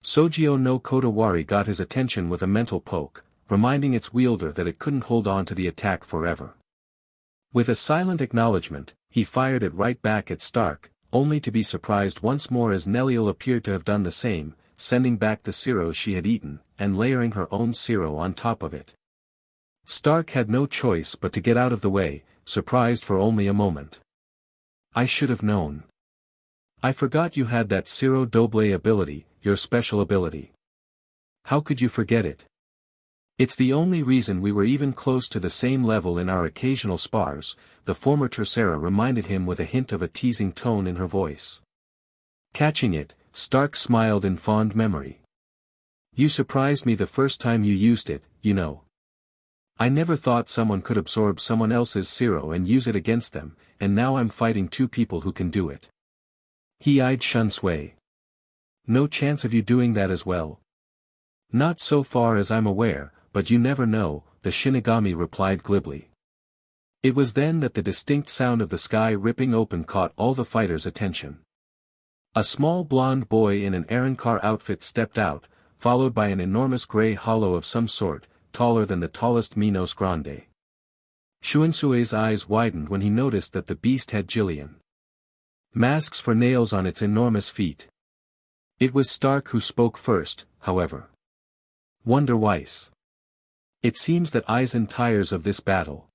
Sogio no Kodawari got his attention with a mental poke, reminding its wielder that it couldn't hold on to the attack forever. With a silent acknowledgement, he fired it right back at Stark, only to be surprised once more as Nell appeared to have done the same, sending back the Ciros she had eaten, and layering her own Ciro on top of it. Stark had no choice but to get out of the way, surprised for only a moment. I should have known. I forgot you had that Ciro Doble ability, your special ability. How could you forget it? It's the only reason we were even close to the same level in our occasional spars, the former Tercera reminded him with a hint of a teasing tone in her voice. Catching it, Stark smiled in fond memory. You surprised me the first time you used it, you know. I never thought someone could absorb someone else's Ciro and use it against them, and now I'm fighting two people who can do it. He eyed Shunsui. No chance of you doing that as well? Not so far as I'm aware, but you never know, the Shinigami replied glibly. It was then that the distinct sound of the sky ripping open caught all the fighters' attention. A small blond boy in an Arrancar outfit stepped out, followed by an enormous grey hollow of some sort, taller than the tallest Minos Grande. Shuansui's eyes widened when he noticed that the beast had Jillian masks for nails on its enormous feet. It was Stark who spoke first, however. Wonder Weiss. It seems that Aizen tires of this battle.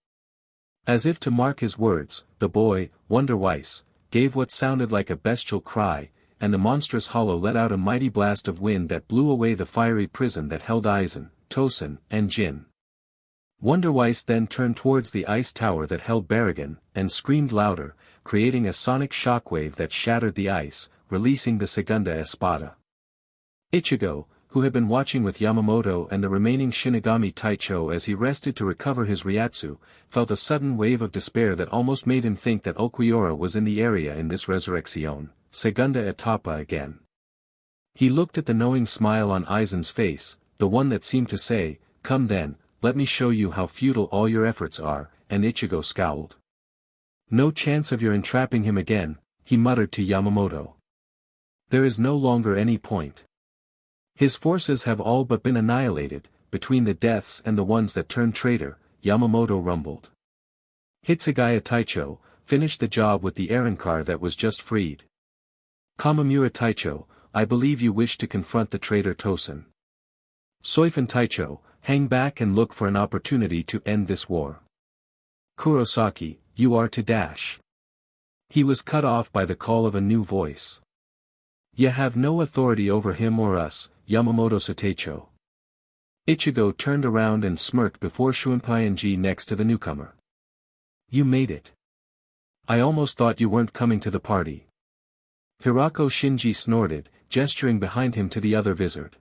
As if to mark his words, the boy, Wonder Weiss, gave what sounded like a bestial cry, and the monstrous hollow let out a mighty blast of wind that blew away the fiery prison that held Aizen, Tosen, and Jin. Wonder Weiss then turned towards the ice tower that held Barragan, and screamed louder, creating a sonic shockwave that shattered the ice, releasing the Segunda Espada. Ichigo, who had been watching with Yamamoto and the remaining Shinigami Taicho as he rested to recover his Ryatsu, felt a sudden wave of despair that almost made him think that Ulquiorra was in the area in this Resurrección, Segunda Etapa again. He looked at the knowing smile on Aizen's face, the one that seemed to say, "Come then, let me show you how futile all your efforts are," and Ichigo scowled. "No chance of your entrapping him again," he muttered to Yamamoto. "There is no longer any point. His forces have all but been annihilated, between the deaths and the ones that turned traitor," Yamamoto rumbled. Hitsugaya Taicho, finish the job with the Arrancar that was just freed. Kamamura Taicho, I believe you wish to confront the traitor Tosen. Soi Fon Taicho, hang back and look for an opportunity to end this war. Kurosaki, you are to dash. He was cut off by the call of a new voice. You have no authority over him or us, Yamamoto Soteicho. Ichigo turned around and smirked before Shuanpai next to the newcomer. You made it. I almost thought you weren't coming to the party. Hirako Shinji snorted, gesturing behind him to the other Vizard.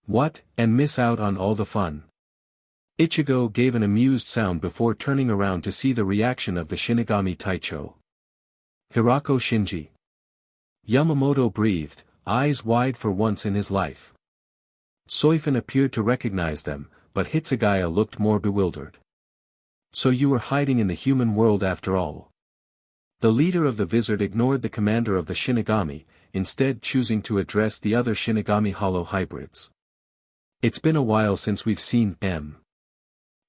What, and miss out on all the fun? Ichigo gave an amused sound before turning around to see the reaction of the Shinigami Taicho. Hirako Shinji. Yamamoto breathed, eyes wide for once in his life. Soi Fon appeared to recognize them, but Hitsugaya looked more bewildered. So you were hiding in the human world after all. The leader of the Vizard ignored the commander of the Shinigami, instead choosing to address the other Shinigami Hollow hybrids. It's been a while since we've seen M.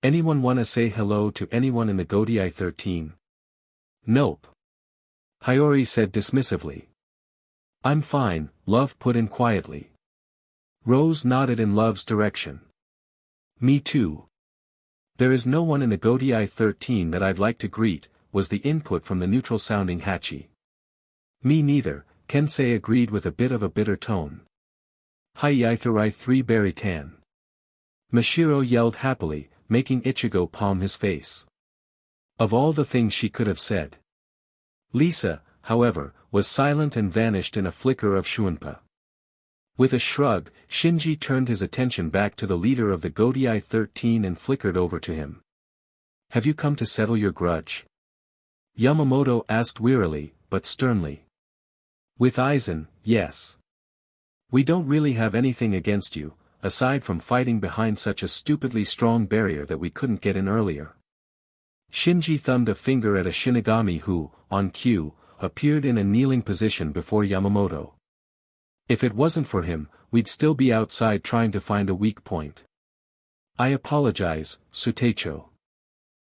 Anyone wanna say hello to anyone in the Godiai 13? Nope. Hiyori said dismissively. I'm fine, Love put in quietly. Rose nodded in Love's direction. Me too. There is no one in the Godiai 13 that I'd like to greet, was the input from the neutral-sounding Hachi. Me neither, Kensei agreed with a bit of a bitter tone. Hiyaitharai 3 berry tan. Mashiro yelled happily, making Ichigo palm his face. Of all the things she could have said. Lisa, however, was silent and vanished in a flicker of Shuanpa. With a shrug, Shinji turned his attention back to the leader of the Godiai 13 and flickered over to him. Have you come to settle your grudge? Yamamoto asked wearily, but sternly. With Aizen, yes. We don't really have anything against you, aside from fighting behind such a stupidly strong barrier that we couldn't get in earlier. Shinji thumbed a finger at a Shinigami who, on cue, appeared in a kneeling position before Yamamoto. If it wasn't for him, we'd still be outside trying to find a weak point. I apologize, Suteicho.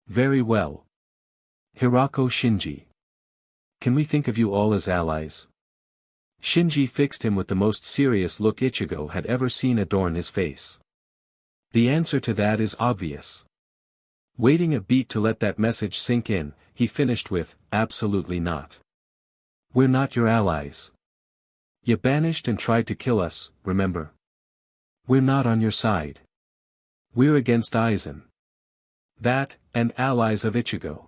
Very well. Hirako Shinji. Can we think of you all as allies? Shinji fixed him with the most serious look Ichigo had ever seen adorn his face. The answer to that is obvious. Waiting a beat to let that message sink in, he finished with, absolutely not. We're not your allies. You banished and tried to kill us, remember? We're not on your side. We're against Aizen. That, and allies of Ichigo.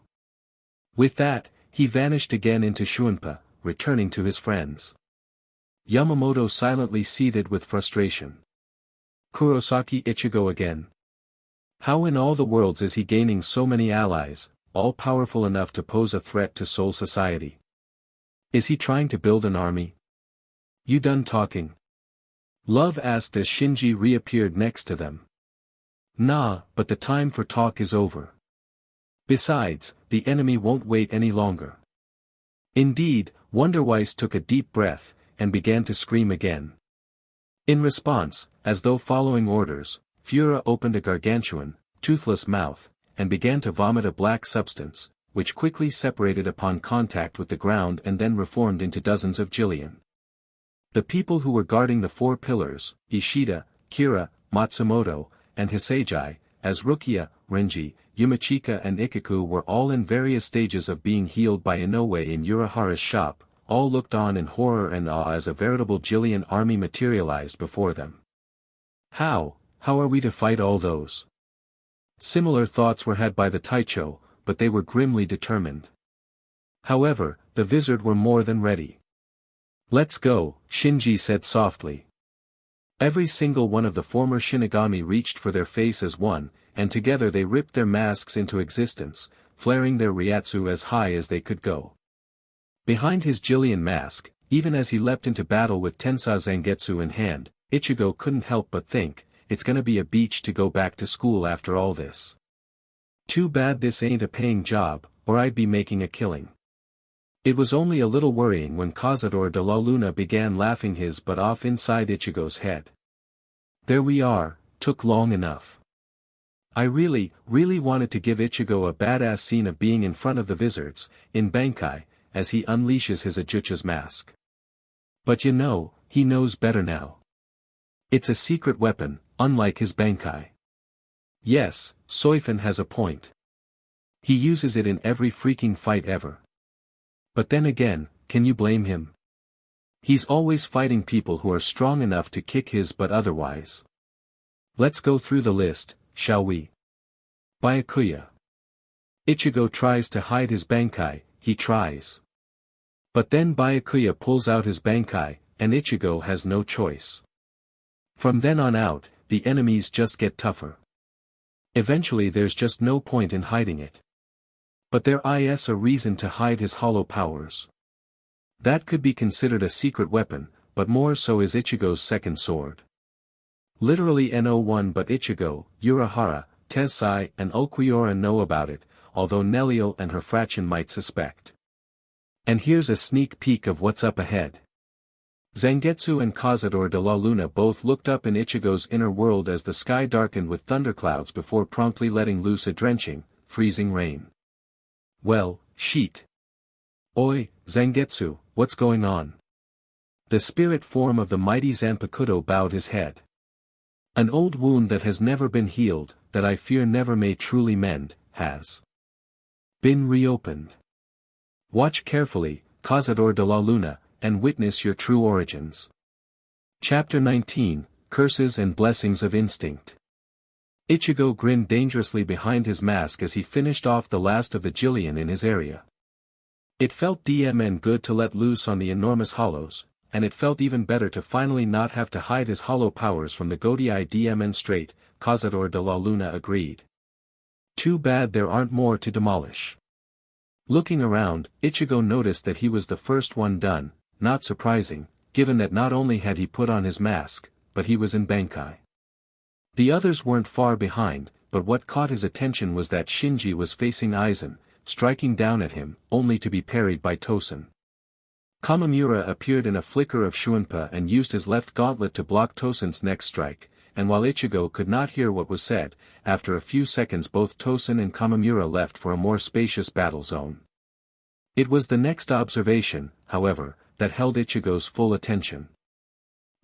With that, he vanished again into Shuanpa, returning to his friends. Yamamoto silently seethed with frustration. Kurosaki Ichigo again. How in all the worlds is he gaining so many allies, all powerful enough to pose a threat to Soul Society? Is he trying to build an army? You done talking? Love asked as Shinji reappeared next to them. Nah, but the time for talk is over. Besides, the enemy won't wait any longer. Indeed, Wonderweiss took a deep breath, and began to scream again. In response, as though following orders, Fura opened a gargantuan, toothless mouth, and began to vomit a black substance, which quickly separated upon contact with the ground and then reformed into dozens of Jillian. The people who were guarding the 4 pillars, Ishida, Kira, Matsumoto, and Hitsugaya, as Rukia, Renji, Yumachika and Ikkaku were all in various stages of being healed by Inoue in Urahara's shop, all looked on in horror and awe as a veritable Jillian army materialized before them. How are we to fight all those? Similar thoughts were had by the Taicho, but they were grimly determined. However, the Vizard were more than ready. Let's go, Shinji said softly. Every single one of the former Shinigami reached for their face as one, and together they ripped their masks into existence, flaring their Ryatsu as high as they could go. Behind his Jillian mask, even as he leapt into battle with Tensa Zangetsu in hand, Ichigo couldn't help but think, it's gonna be a beach to go back to school after all this. Too bad this ain't a paying job, or I'd be making a killing. It was only a little worrying when Cazador de la Luna began laughing his butt off inside Ichigo's head. There we are, took long enough. I really wanted to give Ichigo a badass scene of being in front of the Vizards, in Bankai, as he unleashes his Ajucha's mask. But you know, he knows better now. It's a secret weapon, unlike his Bankai. Yes, Soi Fon has a point. He uses it in every freaking fight ever. But then again, can you blame him? He's always fighting people who are strong enough to kick his butt otherwise. Let's go through the list, shall we? Byakuya. Ichigo tries to hide his Bankai, he tries. But then Byakuya pulls out his Bankai, and Ichigo has no choice. From then on out, the enemies just get tougher. Eventually there's just no point in hiding it. But there is a reason to hide his hollow powers. That could be considered a secret weapon, but more so is Ichigo's second sword. Literally no one but Ichigo, Urahara, Tensai and Ulquiorra know about it, although Nell and her fraction might suspect. And here's a sneak peek of what's up ahead. Zangetsu and Cazador de la Luna both looked up in Ichigo's inner world as the sky darkened with thunderclouds before promptly letting loose a drenching, freezing rain. Well, sheet. Oi, Zangetsu, what's going on? The spirit form of the mighty Zanpakuto bowed his head. An old wound that has never been healed, that I fear never may truly mend, has been reopened. Watch carefully, Cazador de la Luna, and witness your true origins. Chapter 19, Curses and Blessings of Instinct. Ichigo grinned dangerously behind his mask as he finished off the last of the Jillian in his area. It felt good to let loose on the enormous hollows, and it felt even better to finally not have to hide his hollow powers from the Godii straight, Cazador de la Luna agreed. Too bad there aren't more to demolish. Looking around, Ichigo noticed that he was the first one done, not surprising, given that not only had he put on his mask, but he was in Bankai. The others weren't far behind, but what caught his attention was that Shinji was facing Aizen, striking down at him, only to be parried by Tosen. Kamamura appeared in a flicker of Shuunpa and used his left gauntlet to block Tosen's next strike, and while Ichigo could not hear what was said, after a few seconds both Tosen and Kamamura left for a more spacious battle zone. It was the next observation, however, that held Ichigo's full attention.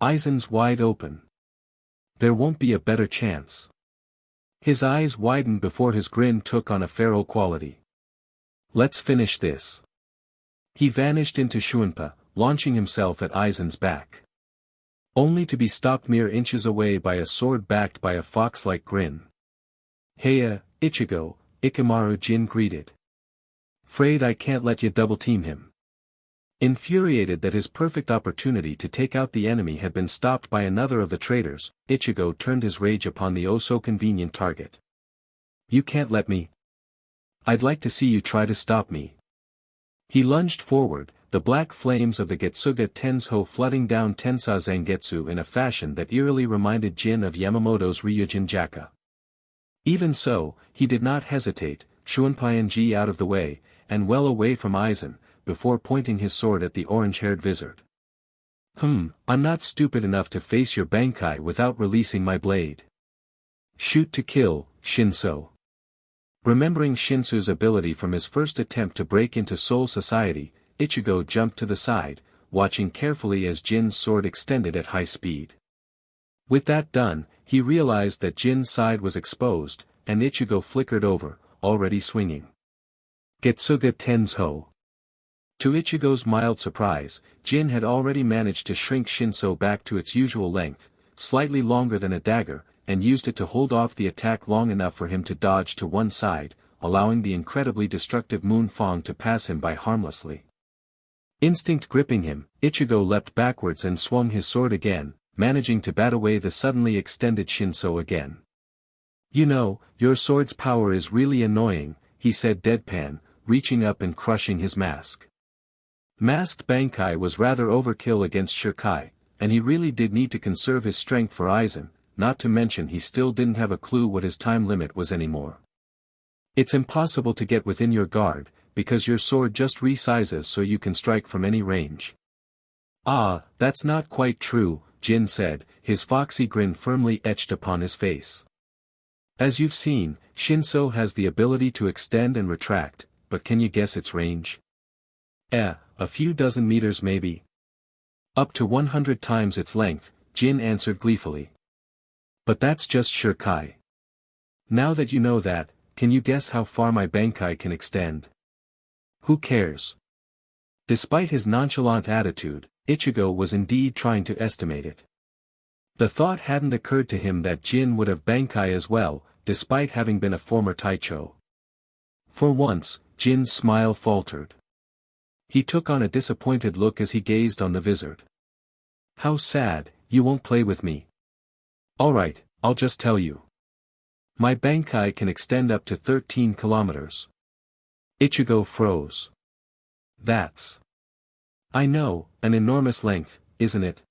Aizen's wide open. There won't be a better chance. His eyes widened before his grin took on a feral quality. Let's finish this. He vanished into Shuunpa, launching himself at Aizen's back. Only to be stopped mere inches away by a sword backed by a fox-like grin. Heya, Ichigo, Ikamaru Jin greeted. Afraid I can't let you double-team him. Infuriated that his perfect opportunity to take out the enemy had been stopped by another of the traitors, Ichigo turned his rage upon the oh-so-convenient target. You can't let me. I'd like to see you try to stop me. He lunged forward, the black flames of the Getsuga Tensho flooding down Tensa Zangetsu in a fashion that eerily reminded Jin of Yamamoto's Ryujin Jaka. Even so, he did not hesitate, Shuunpaiji out of the way, and well away from Aizen, before pointing his sword at the orange-haired Vizard. I'm not stupid enough to face your Bankai without releasing my blade. Shoot to kill, Shinso. Remembering Shinsu's ability from his first attempt to break into Soul Society, Ichigo jumped to the side, watching carefully as Jin's sword extended at high speed. With that done, he realized that Jin's side was exposed, and Ichigo flickered over, already swinging. Getsuga Tenzo. To Ichigo's mild surprise, Jin had already managed to shrink Shinso back to its usual length, slightly longer than a dagger, and used it to hold off the attack long enough for him to dodge to one side, allowing the incredibly destructive Moon Fong to pass him by harmlessly. Instinct gripping him, Ichigo leapt backwards and swung his sword again, managing to bat away the suddenly extended Shinso again. You know, your sword's power is really annoying, he said deadpan, reaching up and crushing his mask. Masked Bankai was rather overkill against Shirkai, and he really did need to conserve his strength for Aizen, not to mention he still didn't have a clue what his time limit was anymore. It's impossible to get within your guard, because your sword just resizes so you can strike from any range. Ah, that's not quite true, Jin said, his foxy grin firmly etched upon his face. As you've seen, Shinso has the ability to extend and retract, but can you guess its range? A few dozen meters maybe. Up to 100 times its length, Jin answered gleefully. But that's just Shirkai. Now that you know that, can you guess how far my Bankai can extend? Who cares? Despite his nonchalant attitude, Ichigo was indeed trying to estimate it. The thought hadn't occurred to him that Jin would have Bankai as well, despite having been a former Taicho. For once, Jin's smile faltered. He took on a disappointed look as he gazed on the Vizard. How sad, you won't play with me. Alright, I'll just tell you. My Bankai can extend up to 13 kilometers. Ichigo froze. That's. I know, an enormous length, isn't it?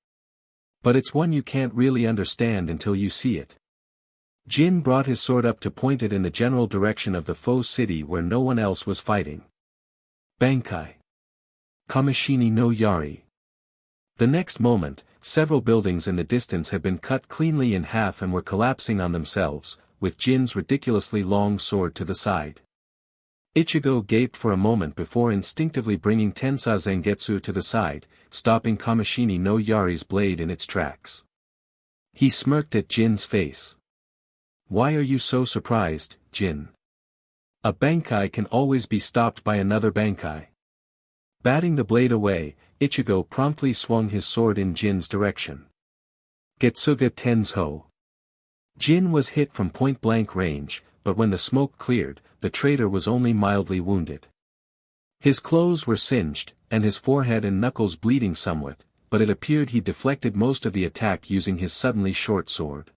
But it's one you can't really understand until you see it. Jin brought his sword up to point it in the general direction of the foe's city where no one else was fighting. Bankai. Kamishini no Yari. The next moment, several buildings in the distance had been cut cleanly in half and were collapsing on themselves, with Jin's ridiculously long sword to the side. Ichigo gaped for a moment before instinctively bringing Tensa Zangetsu to the side, stopping Kamishini no Yari's blade in its tracks. He smirked at Jin's face. Why are you so surprised, Jin? A Bankai can always be stopped by another Bankai. Batting the blade away, Ichigo promptly swung his sword in Jin's direction. Getsuga Tenzo. Jin was hit from point-blank range, but when the smoke cleared, the traitor was only mildly wounded. His clothes were singed, and his forehead and knuckles bleeding somewhat, but it appeared he deflected most of the attack using his suddenly short sword.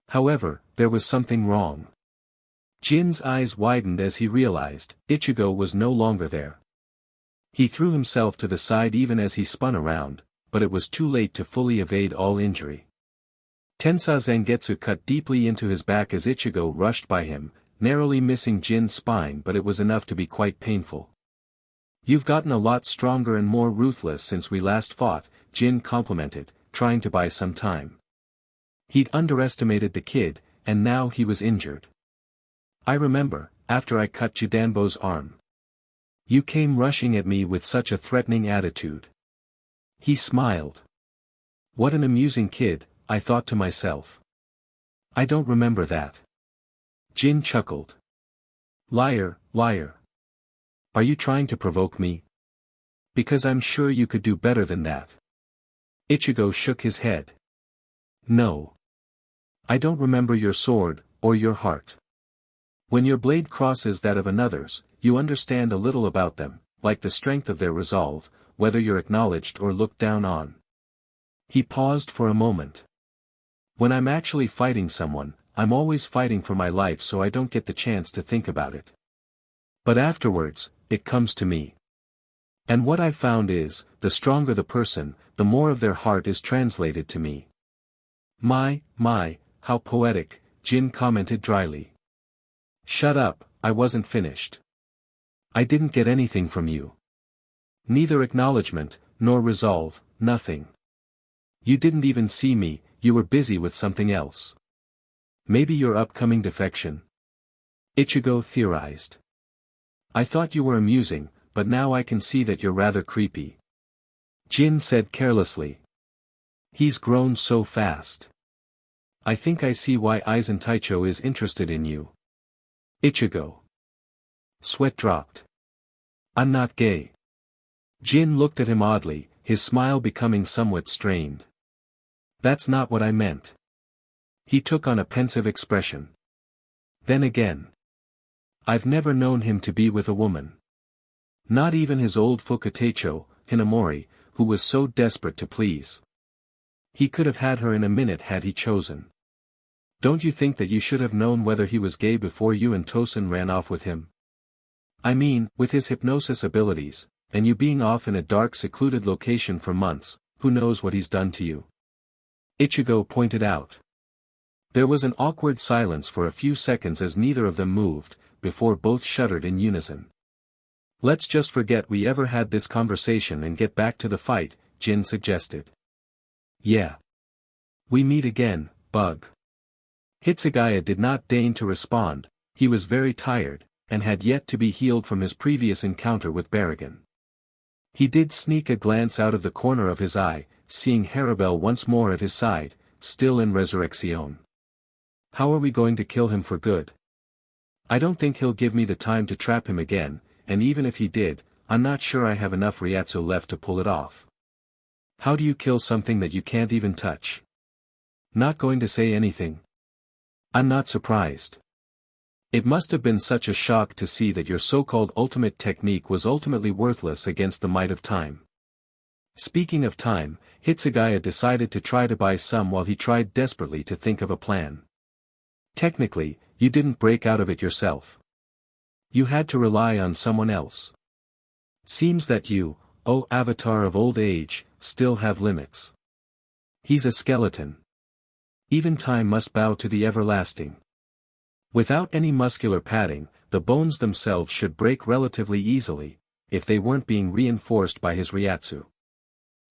However, there was something wrong. Jin's eyes widened as he realized, Ichigo was no longer there. He threw himself to the side even as he spun around, but it was too late to fully evade all injury. Tensa Zangetsu cut deeply into his back as Ichigo rushed by him, narrowly missing Jin's spine, but it was enough to be quite painful. You've gotten a lot stronger and more ruthless since we last fought, Jin complimented, trying to buy some time. He'd underestimated the kid, and now he was injured. I remember, after I cut Jidanbo's arm. You came rushing at me with such a threatening attitude. He smiled. What an amusing kid, I thought to myself. I don't remember that. Jin chuckled. Liar, liar. Are you trying to provoke me? Because I'm sure you could do better than that. Ichigo shook his head. No. I don't remember your sword, or your heart. When your blade crosses that of another's, you understand a little about them, like the strength of their resolve, whether you're acknowledged or looked down on. He paused for a moment. When I'm actually fighting someone, I'm always fighting for my life, so I don't get the chance to think about it. But afterwards, it comes to me. And what I've found is, the stronger the person, the more of their heart is translated to me. My, how poetic, Jin commented dryly. Shut up, I wasn't finished. I didn't get anything from you. Neither acknowledgement, nor resolve, nothing. You didn't even see me, you were busy with something else. Maybe your upcoming defection? Ichigo theorized. I thought you were amusing, but now I can see that you're rather creepy. Jin said carelessly. He's grown so fast. I think I see why Aizen Taicho is interested in you. Ichigo. Sweat dropped. I'm not gay. Jin looked at him oddly, his smile becoming somewhat strained. That's not what I meant. He took on a pensive expression. Then again. I've never known him to be with a woman. Not even his old Fukatecho, Hinamori, who was so desperate to please. He could have had her in a minute had he chosen. Don't you think that you should have known whether he was gay before you and Tosen ran off with him? I mean, with his hypnosis abilities, and you being off in a dark secluded location for months, who knows what he's done to you? Ichigo pointed out. There was an awkward silence for a few seconds as neither of them moved, before both shuddered in unison. Let's just forget we ever had this conversation and get back to the fight, Jin suggested. Yeah. We meet again, Bug. Hitsugaya did not deign to respond, he was very tired, and had yet to be healed from his previous encounter with Barragan. He did sneak a glance out of the corner of his eye, seeing Harribel once more at his side, still in Resurrection. How are we going to kill him for good? I don't think he'll give me the time to trap him again, and even if he did, I'm not sure I have enough Ryatsu left to pull it off. How do you kill something that you can't even touch? Not going to say anything? I'm not surprised. It must have been such a shock to see that your so-called ultimate technique was ultimately worthless against the might of time. Speaking of time, Hitsugaya decided to try to buy some while he tried desperately to think of a plan. Technically, you didn't break out of it yourself. You had to rely on someone else. Seems that you, oh avatar of old age, still have limits. He's a skeleton. Even time must bow to the everlasting. Without any muscular padding, the bones themselves should break relatively easily, if they weren't being reinforced by his Ryatsu.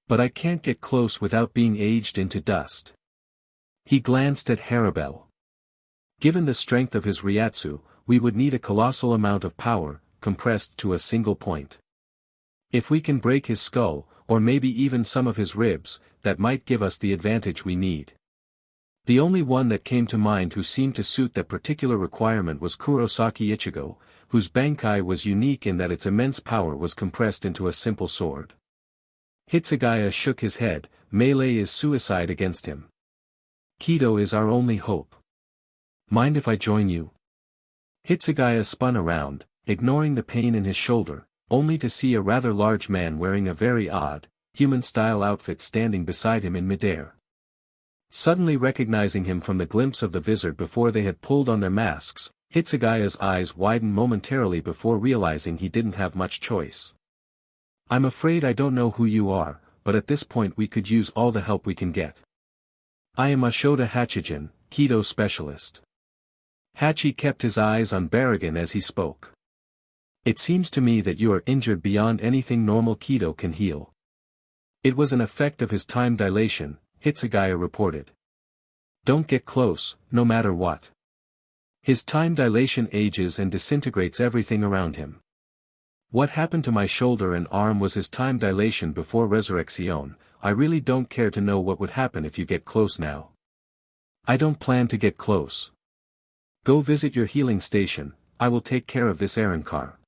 But I can't get close without being aged into dust. He glanced at Harribel. Given the strength of his Ryatsu, we would need a colossal amount of power, compressed to a single point. If we can break his skull, or maybe even some of his ribs, that might give us the advantage we need. The only one that came to mind who seemed to suit that particular requirement was Kurosaki Ichigo, whose Bankai was unique in that its immense power was compressed into a simple sword. Hitsugaya shook his head, melee is suicide against him. Kido is our only hope. Mind if I join you? Hitsugaya spun around, ignoring the pain in his shoulder, only to see a rather large man wearing a very odd, human-style outfit standing beside him in midair. Suddenly recognizing him from the glimpse of the Vizard before they had pulled on their masks, Hitsugaya's eyes widened momentarily before realizing he didn't have much choice. I'm afraid I don't know who you are, but at this point we could use all the help we can get. I am Ashoda Hachijin, Kido specialist. Hachi kept his eyes on Barragan as he spoke. It seems to me that you are injured beyond anything normal Kido can heal. It was an effect of his time dilation, Hitsugaya reported. Don't get close, no matter what. His time dilation ages and disintegrates everything around him. What happened to my shoulder and arm was his time dilation before Resurrection. I really don't care to know what would happen if you get close now. I don't plan to get close. Go visit your healing station, I will take care of this errand car.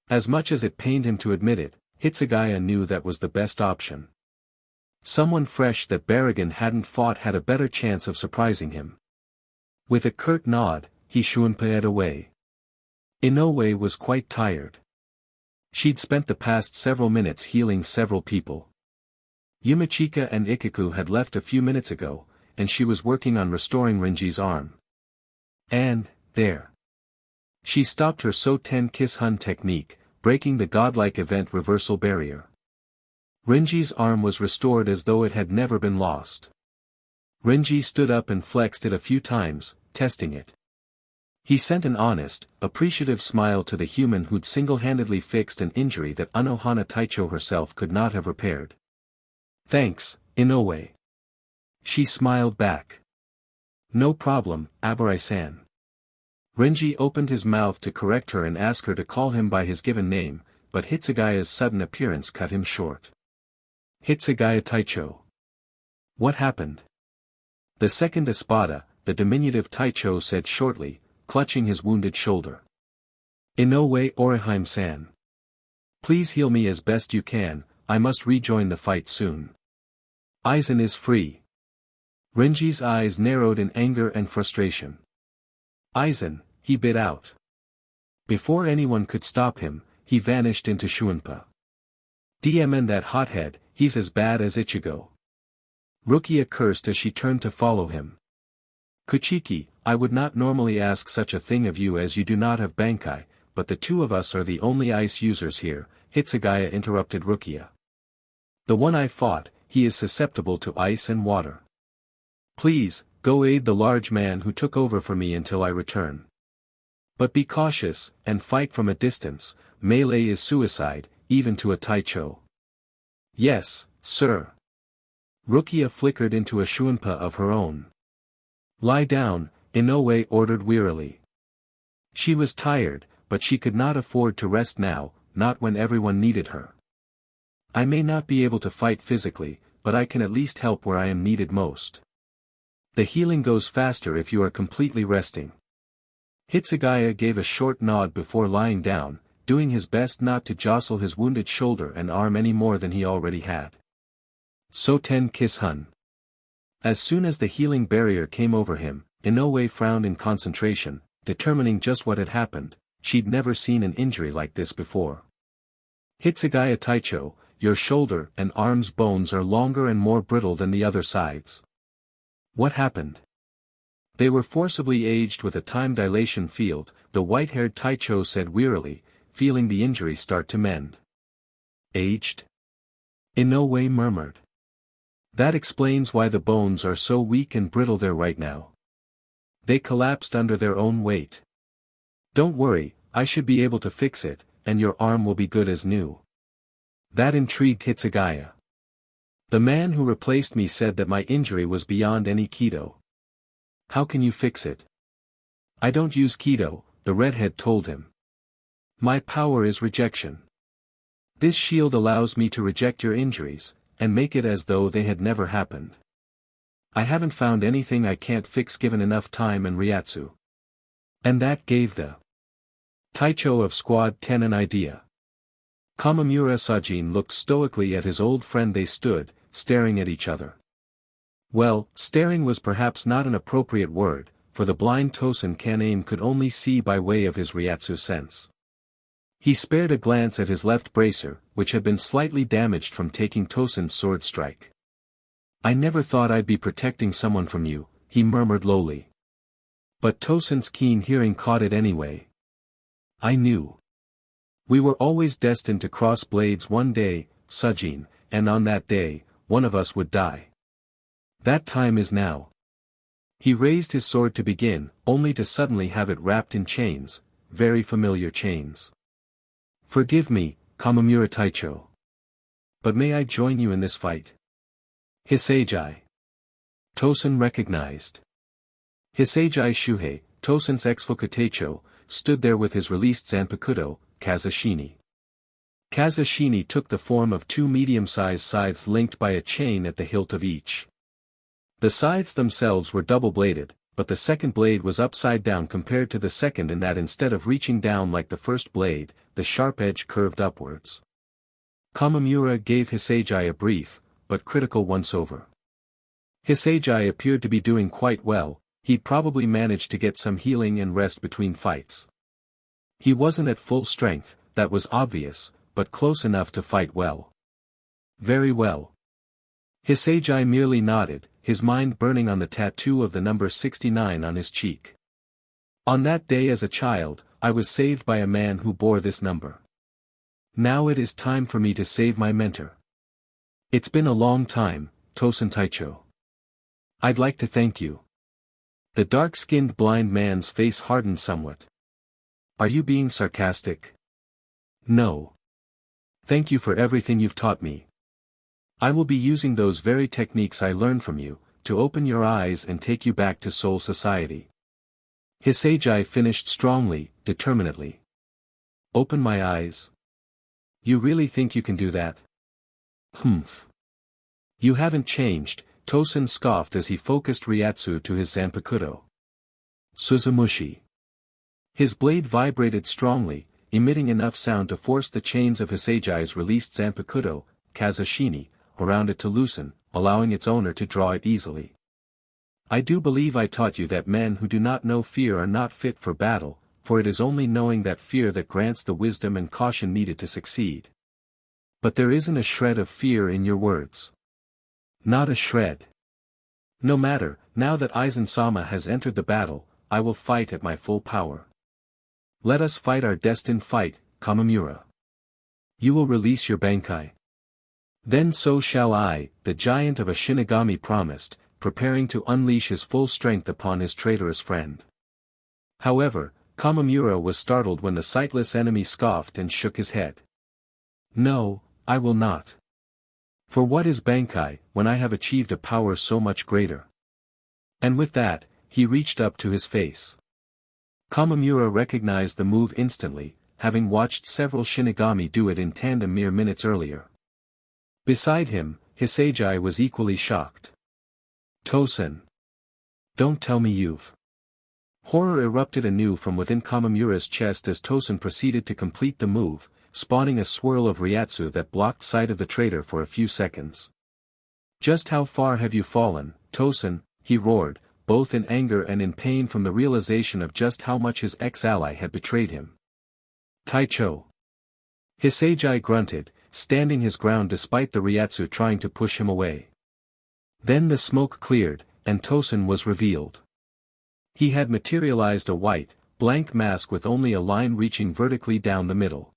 As much as it pained him to admit it, Hitsugaya knew that was the best option. Someone fresh that Barragan hadn't fought had a better chance of surprising him. With a curt nod, he shunpaed away. Inoue was quite tired. She'd spent the past several minutes healing several people. Yumachika and Ikiku had left a few minutes ago, and she was working on restoring Renji's arm. And, there. She stopped her So-Ten Kiss Hun technique, breaking the godlike event reversal barrier. Renji's arm was restored as though it had never been lost. Renji stood up and flexed it a few times, testing it. He sent an honest, appreciative smile to the human who'd single-handedly fixed an injury that Anohana Taicho herself could not have repaired. Thanks, Inoue. She smiled back. No problem, Abarai-san. Renji opened his mouth to correct her and ask her to call him by his given name, but Hitsugaya's sudden appearance cut him short. Hitsugaya Taicho. What happened? The second Espada, the diminutive Taicho said shortly, clutching his wounded shoulder. Inoue Orihime-san. Please heal me as best you can, I must rejoin the fight soon. Aizen is free. Renji's eyes narrowed in anger and frustration. Aizen, he bit out. Before anyone could stop him, he vanished into Shunpa. DMN that hothead, he's as bad as Ichigo. Rukia cursed as she turned to follow him. Kuchiki, I would not normally ask such a thing of you as you do not have Bankai, but the two of us are the only ice users here, Hitsugaya interrupted Rukia. The one I fought, he is susceptible to ice and water. Please, go aid the large man who took over for me until I return. But be cautious, and fight from a distance, melee is suicide, even to a Taicho. Yes, sir. Rukia flickered into a Shunpa of her own. Lie down, Inoue ordered wearily. She was tired, but she could not afford to rest now, not when everyone needed her. I may not be able to fight physically, but I can at least help where I am needed most. The healing goes faster if you are completely resting. Hitsugaya gave a short nod before lying down, doing his best not to jostle his wounded shoulder and arm any more than he already had. Soten Kiss-hun. As soon as the healing barrier came over him, Inoue frowned in concentration, determining just what had happened. She'd never seen an injury like this before. Hitsugaya Taicho, your shoulder and arm's bones are longer and more brittle than the other sides. What happened? They were forcibly aged with a time dilation field, the white-haired Taicho said wearily, feeling the injury start to mend. Aged? Inoue murmured. That explains why the bones are so weak and brittle there right now. They collapsed under their own weight. Don't worry, I should be able to fix it, and your arm will be good as new. That intrigued Hitsugaya. The man who replaced me said that my injury was beyond any Kido. How can you fix it? I don't use Kido, the redhead told him. My power is rejection. This shield allows me to reject your injuries, and make it as though they had never happened. I haven't found anything I can't fix given enough time and Ryatsu. And that gave the Taicho of Squad 10 an idea. Kamamura Sajin looked stoically at his old friend. They stood, staring at each other. Well, staring was perhaps not an appropriate word, for the blind Tosen Kaname could only see by way of his Ryatsu sense. He spared a glance at his left bracer, which had been slightly damaged from taking Tosen's sword strike. I never thought I'd be protecting someone from you, he murmured lowly. But Tosen's keen hearing caught it anyway. I knew. We were always destined to cross blades one day, Sajin, and on that day, one of us would die. That time is now. He raised his sword to begin, only to suddenly have it wrapped in chains, very familiar chains. Forgive me, Kamamura Taicho. But may I join you in this fight? Hisagi. Tosen recognized. Hisagi Shuhei, Tosen's ex-Fuku Taicho, stood there with his released Zanpakuto, Kazashini. Kazashini took the form of two medium-sized scythes linked by a chain at the hilt of each. The scythes themselves were double-bladed, but the second blade was upside down compared to the second in that instead of reaching down like the first blade, the sharp edge curved upwards. Kamamura gave Hisagi a brief, but critical once-over. Hisagi appeared to be doing quite well. He'd probably managed to get some healing and rest between fights. He wasn't at full strength, that was obvious, but close enough to fight well. Very well. Hisagi merely nodded, his mind burning on the tattoo of the number 69 on his cheek. On that day as a child, I was saved by a man who bore this number. Now it is time for me to save my mentor. It's been a long time, Tosen Taicho. I'd like to thank you. The dark-skinned blind man's face hardened somewhat. Are you being sarcastic? No. Thank you for everything you've taught me. I will be using those very techniques I learned from you, to open your eyes and take you back to Soul Society. Hitsugaya finished strongly, determinedly. Open my eyes? You really think you can do that? Humph. You haven't changed, Tosen scoffed as he focused Ryatsu to his Zanpakuto. Suzumushi. His blade vibrated strongly, emitting enough sound to force the chains of Hisugaya's released Zanpakuto, Kazashini, around it to loosen, allowing its owner to draw it easily. I do believe I taught you that men who do not know fear are not fit for battle, for it is only knowing that fear that grants the wisdom and caution needed to succeed. But there isn't a shred of fear in your words. Not a shred. No matter, now that Aizen-sama has entered the battle, I will fight at my full power. Let us fight our destined fight, Kamamura. You will release your Bankai. Then so shall I, the giant of a Shinigami promised, preparing to unleash his full strength upon his traitorous friend. However, Kamamura was startled when the sightless enemy scoffed and shook his head. No, I will not. For what is Bankai, when I have achieved a power so much greater? And with that, he reached up to his face. Kamamura recognized the move instantly, having watched several Shinigami do it in tandem mere minutes earlier. Beside him, Hitsugaya was equally shocked. Tosen. Don't tell me you've. Horror erupted anew from within Kamamura's chest as Tosen proceeded to complete the move, spawning a swirl of Ryatsu that blocked sight of the traitor for a few seconds. Just how far have you fallen, Tosen? He roared, both in anger and in pain from the realization of just how much his ex-ally had betrayed him. Taicho. Hitsugaya grunted, standing his ground despite the Ryatsu trying to push him away. Then the smoke cleared, and Tosen was revealed. He had materialized a white, blank mask with only a line reaching vertically down the middle.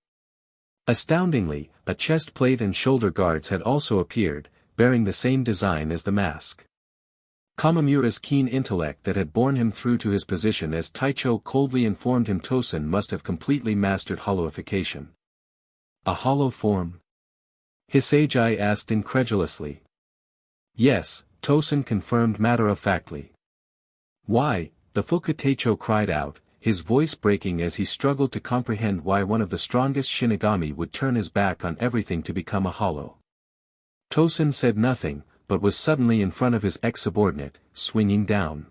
Astoundingly, a chest plate and shoulder guards had also appeared, bearing the same design as the mask. Kamamura's keen intellect that had borne him through to his position as Taicho coldly informed him Tosen must have completely mastered hollowification. A hollow form? Hitsugaya asked incredulously. Yes, Tosen confirmed matter-of-factly. Why? The Fukuteicho cried out, his voice breaking as he struggled to comprehend why one of the strongest Shinigami would turn his back on everything to become a hollow. Tosen said nothing, but was suddenly in front of his ex-subordinate, swinging down.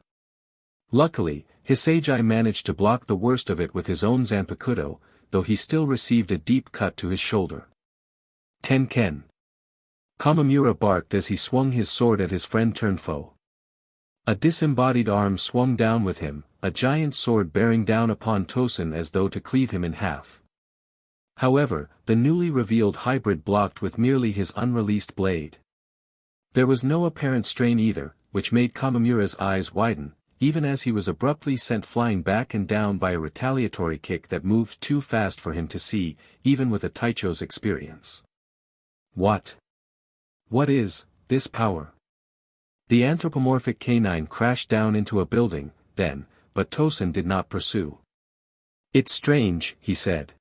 Luckily, Hitsugaya managed to block the worst of it with his own Zanpakuto, though he still received a deep cut to his shoulder. Tenken. Kamamura barked as he swung his sword at his friend-turned-foe. A disembodied arm swung down with him, a giant sword bearing down upon Tosen as though to cleave him in half. However, the newly revealed hybrid blocked with merely his unreleased blade. There was no apparent strain either, which made Kamamura's eyes widen, even as he was abruptly sent flying back and down by a retaliatory kick that moved too fast for him to see, even with a Taicho's experience. What is this power? The anthropomorphic canine crashed down into a building, then, but Tosen did not pursue. It's strange, he said.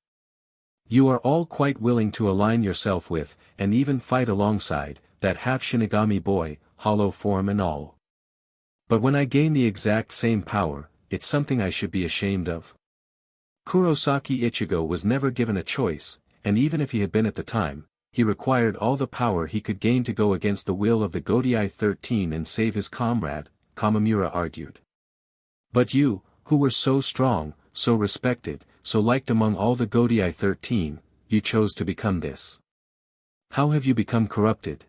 You are all quite willing to align yourself with, and even fight alongside, that half-Shinigami boy, hollow form and all. But when I gain the exact same power, it's something I should be ashamed of. Kurosaki Ichigo was never given a choice, and even if he had been at the time, he required all the power he could gain to go against the will of the Godai 13 and save his comrade, Kamamura argued. But you, who were so strong, so respected, so liked among all the Godai 13, you chose to become this. How have you become corrupted?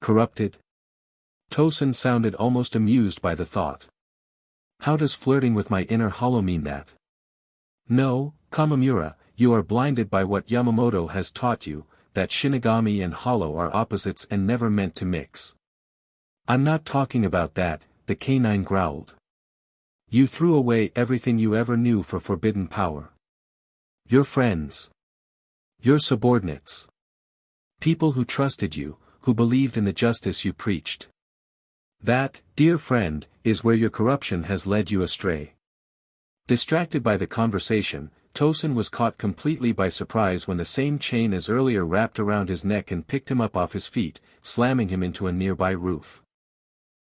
Corrupted? Tosen sounded almost amused by the thought. How does flirting with my inner hollow mean that? No, Kamamura, you are blinded by what Yamamoto has taught you, that Shinigami and hollow are opposites and never meant to mix. I'm not talking about that, the canine growled. You threw away everything you ever knew for forbidden power. Your friends. Your subordinates. People who trusted you, who believed in the justice you preached. That, dear friend, is where your corruption has led you astray. Distracted by the conversation, Tosen was caught completely by surprise when the same chain as earlier wrapped around his neck and picked him up off his feet, slamming him into a nearby roof.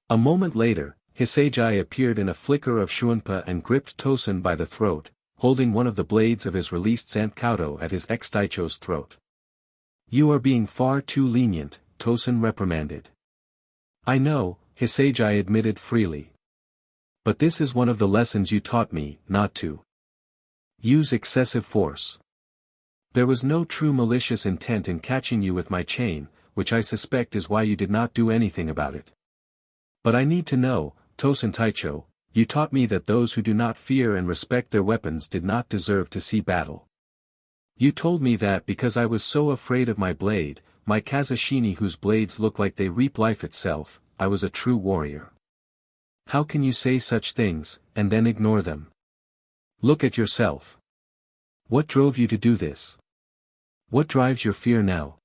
A moment later, Hitsugaya appeared in a flicker of Shunpa and gripped Tosen by the throat, holding one of the blades of his released Zanpakuto at his ex-Taicho's throat. You are being far too lenient, Tosen reprimanded. I know, Hitsugaya admitted freely. But this is one of the lessons you taught me, not to use excessive force. There was no true malicious intent in catching you with my chain, which I suspect is why you did not do anything about it. But I need to know, Tosen Taicho, you taught me that those who do not fear and respect their weapons did not deserve to see battle. You told me that because I was so afraid of my blade, my Kazashini whose blades look like they reap life itself, I was a true warrior. How can you say such things, and then ignore them? Look at yourself. What drove you to do this? What drives your fear now?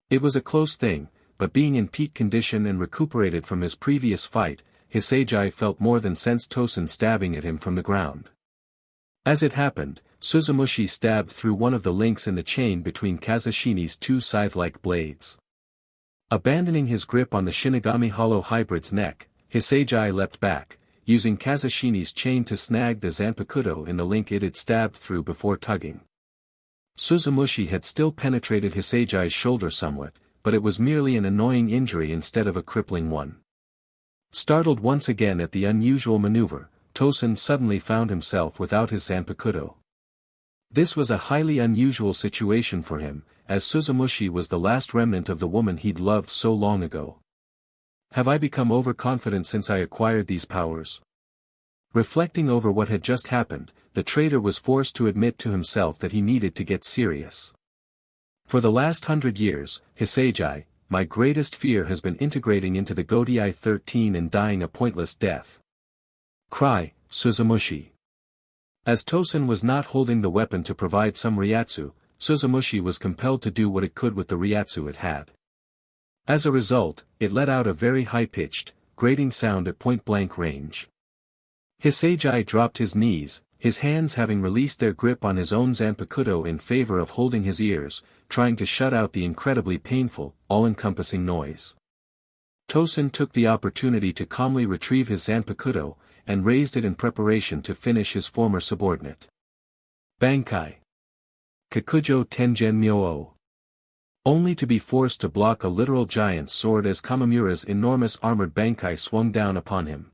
It was a close thing, but being in peak condition and recuperated from his previous fight, Hitsugaya felt more than sensed Tosen stabbing at him from the ground. As it happened, Suzumushi stabbed through one of the links in the chain between Kazashini's two scythe-like blades. Abandoning his grip on the Shinigami Hollow Hybrid's neck, Hitsugaya leapt back, using Kazashini's chain to snag the Zanpakuto in the link it had stabbed through before tugging. Suzumushi had still penetrated Hitsugaya's shoulder somewhat, but it was merely an annoying injury instead of a crippling one. Startled once again at the unusual maneuver, Tosen suddenly found himself without his Zanpakuto. This was a highly unusual situation for him, as Suzumushi was the last remnant of the woman he'd loved so long ago. Have I become overconfident since I acquired these powers? Reflecting over what had just happened, the traitor was forced to admit to himself that he needed to get serious. For the last 100 years, Hitsugaya, my greatest fear has been integrating into the Godei 13 and dying a pointless death. Cry, Suzumushi. As Tosen was not holding the weapon to provide some Ryatsu, Suzumushi was compelled to do what it could with the Ryatsu it had. As a result, it let out a very high-pitched, grating sound at point-blank range. Hitsugaya dropped his knees, his hands having released their grip on his own Zanpakuto in favor of holding his ears, trying to shut out the incredibly painful, all-encompassing noise. Tosen took the opportunity to calmly retrieve his Zanpakuto, and raised it in preparation to finish his former subordinate. Bankai. Kakujo Tengen Myo-o. Only to be forced to block a literal giant's sword as Kamamura's enormous armored Bankai swung down upon him.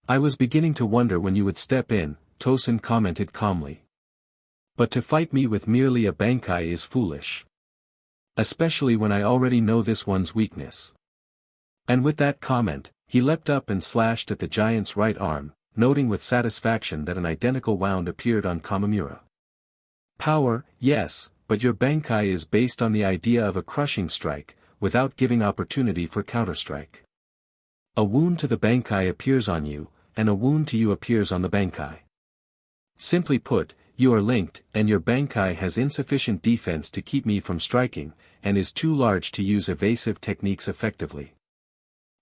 I was beginning to wonder when you would step in, Tosen commented calmly. But to fight me with merely a Bankai is foolish. Especially when I already know this one's weakness. And with that comment, he leapt up and slashed at the giant's right arm, noting with satisfaction that an identical wound appeared on Kamamura. Power, yes, but your Bankai is based on the idea of a crushing strike, without giving opportunity for counterstrike. A wound to the Bankai appears on you, and a wound to you appears on the Bankai. Simply put, you are linked, and your Bankai has insufficient defense to keep me from striking, and is too large to use evasive techniques effectively.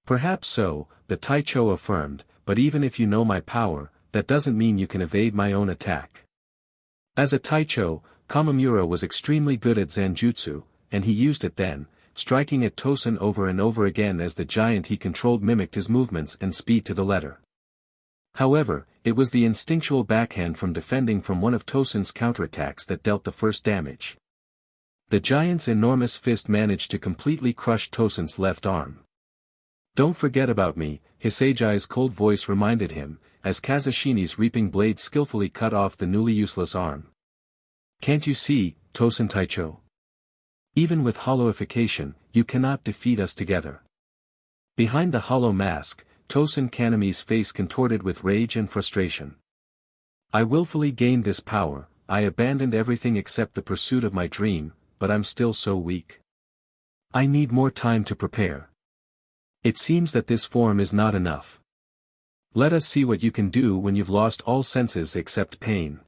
Perhaps so, the Taicho affirmed, but even if you know my power, that doesn't mean you can evade my own attack. As a Taicho, Kamamura was extremely good at Zanjutsu, and he used it then, striking at Tosen over and over again as the giant he controlled mimicked his movements and speed to the letter. However, it was the instinctual backhand from defending from one of Tosen's counterattacks that dealt the first damage. The giant's enormous fist managed to completely crush Tosen's left arm. Don't forget about me, Hisugaya's cold voice reminded him, as Kazashini's reaping blade skillfully cut off the newly useless arm. Can't you see, Tosen Taicho? Even with hollowification, you cannot defeat us together. Behind the hollow mask, Tosen Kanami's face contorted with rage and frustration. I willfully gained this power, I abandoned everything except the pursuit of my dream, but I'm still so weak. I need more time to prepare. It seems that this form is not enough. Let us see what you can do when you've lost all senses except pain.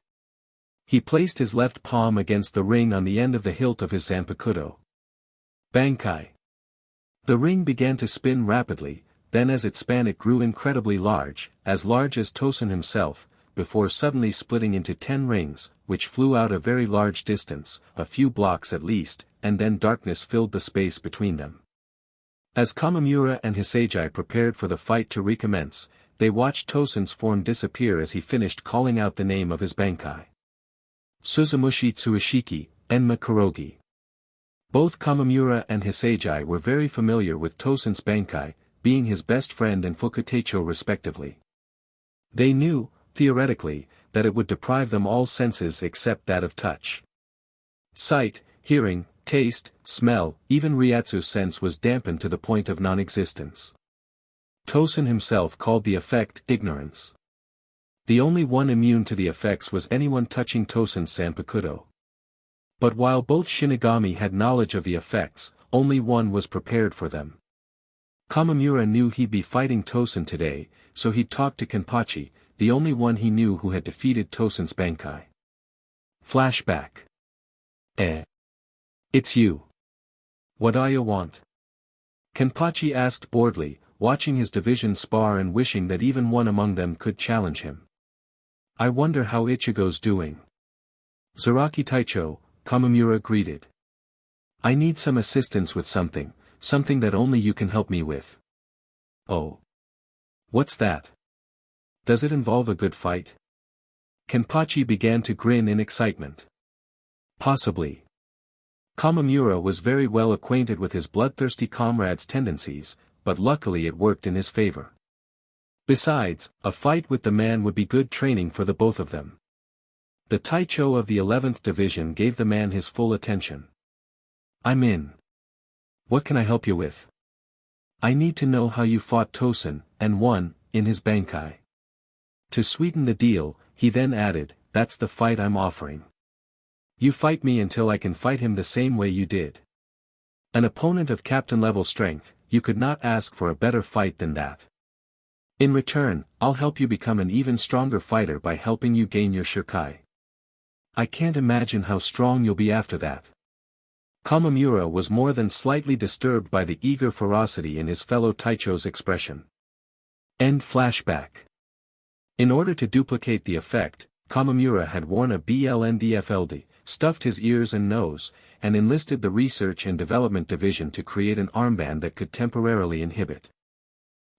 He placed his left palm against the ring on the end of the hilt of his Zanpakuto. Bankai. The ring began to spin rapidly, then as it span it grew incredibly large as Tosen himself, before suddenly splitting into 10 rings, which flew out a very large distance, a few blocks at least, and then darkness filled the space between them. As Kamamura and Hitsugaya prepared for the fight to recommence, they watched Tosen's form disappear as he finished calling out the name of his Bankai. Suzumushi Tsuishiki, Enma Kurogi. Both Kamamura and Hitsugaya were very familiar with Tosen's Bankai, being his best friend and Fukutecho respectively. They knew, theoretically, that it would deprive them all senses except that of touch. Sight, hearing, taste, smell, even Ryatsu's sense was dampened to the point of non-existence. Tosen himself called the effect ignorance. The only one immune to the effects was anyone touching Tosen's Zanpakuto. But while both Shinigami had knowledge of the effects, only one was prepared for them. Kamamura knew he'd be fighting Tosen today, so he talked to Kenpachi, the only one he knew who had defeated Tosen's Bankai. Flashback. It's you. What do you want? Kenpachi asked boredly, watching his division spar and wishing that even one among them could challenge him. I wonder how Ichigo's doing. Zaraki Taicho, Kamamura greeted. I need some assistance with something that only you can help me with. Oh. What's that? Does it involve a good fight? Kenpachi began to grin in excitement. Possibly. Kamamura was very well acquainted with his bloodthirsty comrade's tendencies, but luckily it worked in his favor. Besides, a fight with the man would be good training for the both of them. The Taicho of the 11th Division gave the man his full attention. I'm in. What can I help you with? I need to know how you fought Tosen, and won, in his Bankai. To sweeten the deal, he then added, that's the fight I'm offering. You fight me until I can fight him the same way you did. An opponent of captain-level strength, you could not ask for a better fight than that. In return, I'll help you become an even stronger fighter by helping you gain your Shirkai. I can't imagine how strong you'll be after that. Kamamura was more than slightly disturbed by the eager ferocity in his fellow Taicho's expression. End flashback. In order to duplicate the effect, Kamamura had worn a BLNDFLD, stuffed his ears and nose, and enlisted the Research and Development Division to create an armband that could temporarily inhibit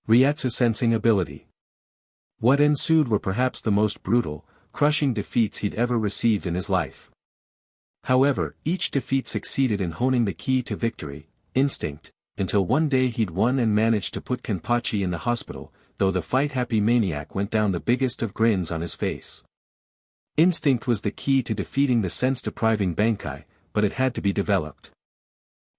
Ryatsu sensing ability. What ensued were perhaps the most brutal, crushing defeats he'd ever received in his life. However, each defeat succeeded in honing the key to victory, instinct, until one day he'd won and managed to put Kenpachi in the hospital, though the fight-happy maniac went down the biggest of grins on his face. Instinct was the key to defeating the sense-depriving Bankai, but it had to be developed.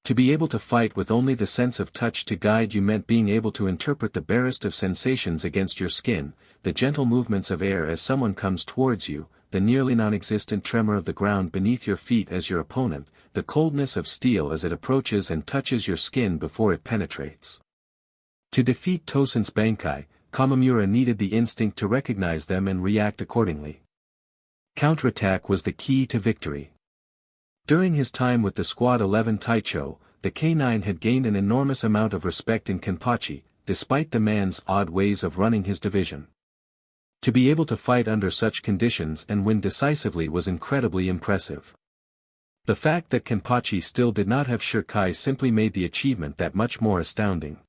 To be able to fight with only the sense of touch to guide you meant being able to interpret the barest of sensations against your skin, the gentle movements of air as someone comes towards you, the nearly non-existent tremor of the ground beneath your feet as your opponent, the coldness of steel as it approaches and touches your skin before it penetrates. To defeat Tosen's Bankai, Kamamura needed the instinct to recognize them and react accordingly. Counterattack was the key to victory. During his time with the Squad 11 Taicho, the K9 had gained an enormous amount of respect in Kenpachi, despite the man's odd ways of running his division. To be able to fight under such conditions and win decisively was incredibly impressive. The fact that Kenpachi still did not have Shirkai simply made the achievement that much more astounding.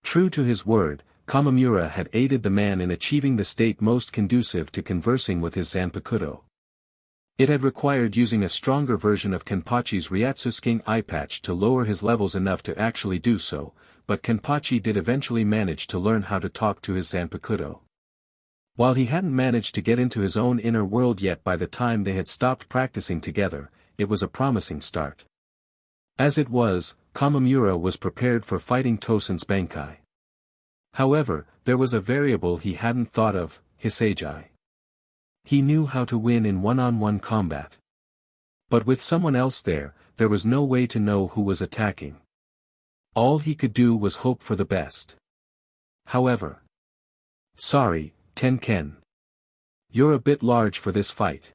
True to his word, Kamamura had aided the man in achieving the state most conducive to conversing with his Zanpakuto. It had required using a stronger version of Kenpachi's Ryatsusking eye patch to lower his levels enough to actually do so, but Kenpachi did eventually manage to learn how to talk to his Zanpakuto. While he hadn't managed to get into his own inner world yet by the time they had stopped practicing together, it was a promising start. As it was, Kamamura was prepared for fighting Tosen's Bankai. However, there was a variable he hadn't thought of, Hitsugaya. He knew how to win in one-on-one combat. But with someone else there was no way to know who was attacking. All he could do was hope for the best. However. Sorry, Tenken. You're a bit large for this fight.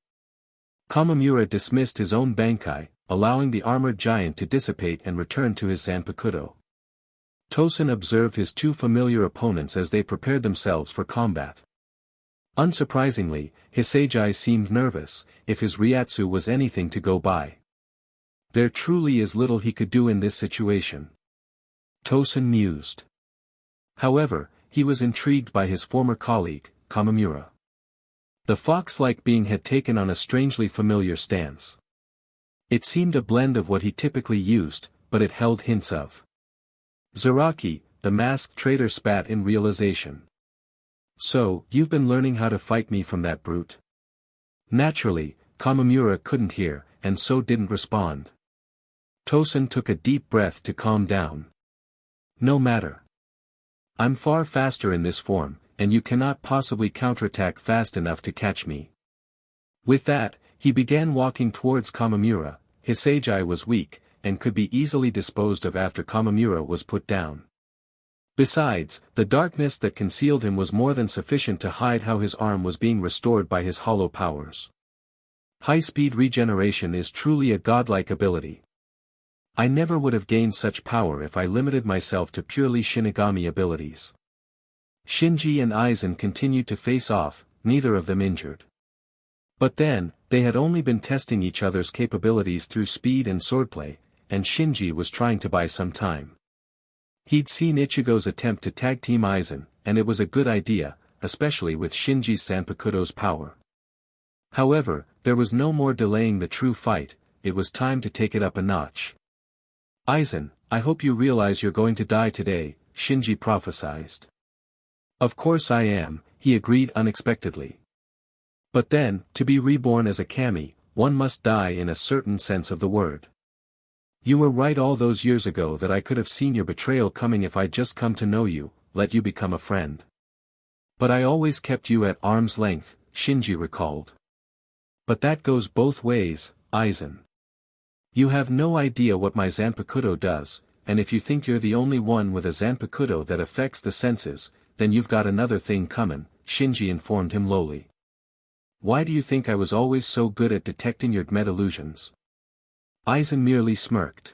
Kamamura dismissed his own Bankai, allowing the armored giant to dissipate and return to his Zanpakuto. Tosen observed his two familiar opponents as they prepared themselves for combat. Unsurprisingly, Hitsugaya seemed nervous, if his Ryatsu was anything to go by. There truly is little he could do in this situation. Tosen mused. However, he was intrigued by his former colleague, Kamamura. The fox-like being had taken on a strangely familiar stance. It seemed a blend of what he typically used, but it held hints of Zaraki, the masked traitor spat in realization. So, you've been learning how to fight me from that brute? Naturally, Kamamura couldn't hear, and so didn't respond. Tosen took a deep breath to calm down. No matter. I'm far faster in this form, and you cannot possibly counterattack fast enough to catch me. With that, he began walking towards Kamamura. Hitsugaya was weak, and could be easily disposed of after Kamamura was put down. Besides, the darkness that concealed him was more than sufficient to hide how his arm was being restored by his hollow powers. High-speed regeneration is truly a godlike ability. I never would have gained such power if I limited myself to purely Shinigami abilities. Shinji and Aizen continued to face off, neither of them injured. But then, they had only been testing each other's capabilities through speed and swordplay, and Shinji was trying to buy some time. He'd seen Ichigo's attempt to tag-team Aizen, and it was a good idea, especially with Shinji's Zanpakuto's power. However, there was no more delaying the true fight, it was time to take it up a notch. Aizen, I hope you realize you're going to die today, Shinji prophesied. Of course I am, he agreed unexpectedly. But then, to be reborn as a kami, one must die in a certain sense of the word. You were right all those years ago that I could have seen your betrayal coming if I'd just come to know you, let you become a friend. But I always kept you at arm's length, Shinji recalled. But that goes both ways, Aizen. You have no idea what my Zanpakuto does, and if you think you're the only one with a Zanpakuto that affects the senses, then you've got another thing comin', Shinji informed him lowly. Why do you think I was always so good at detecting your meta-illusions? Aizen merely smirked.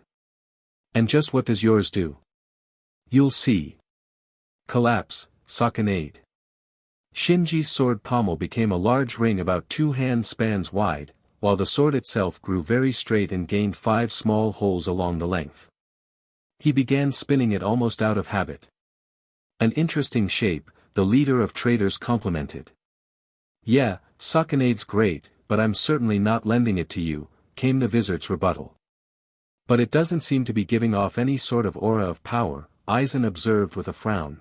And just what does yours do? You'll see. Collapse, Sakanade. Shinji's sword pommel became a large ring about 2 hand spans wide, while the sword itself grew very straight and gained 5 small holes along the length. He began spinning it almost out of habit. An interesting shape, the leader of Traitors complimented. Yeah, Sakanade's great, but I'm certainly not lending it to you, came the Vizard's rebuttal. But it doesn't seem to be giving off any sort of aura of power, Aizen observed with a frown.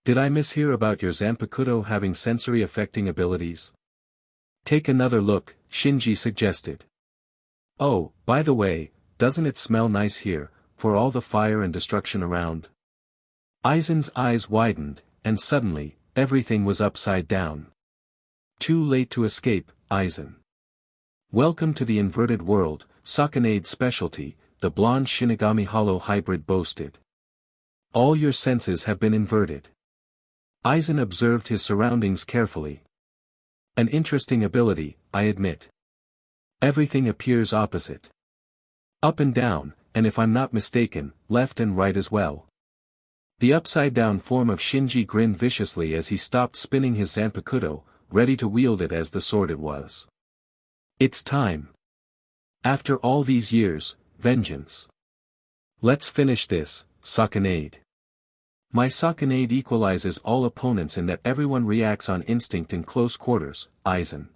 Did I mishear about your Zanpakuto having sensory-affecting abilities? Take another look, Shinji suggested. Oh, by the way, doesn't it smell nice here, for all the fire and destruction around? Aizen's eyes widened, and suddenly, everything was upside down. Too late to escape, Aizen. Welcome to the inverted world, Sakanade's specialty, the blonde Shinigami Hollow hybrid boasted. All your senses have been inverted. Aizen observed his surroundings carefully. An interesting ability, I admit. Everything appears opposite. Up and down, and if I'm not mistaken, left and right as well. The upside-down form of Shinji grinned viciously as he stopped spinning his Zanpakuto, ready to wield it as the sword it was. It's time. After all these years, vengeance. Let's finish this, Sakanade. My Sakanade equalizes all opponents in that everyone reacts on instinct in close quarters, Aizen.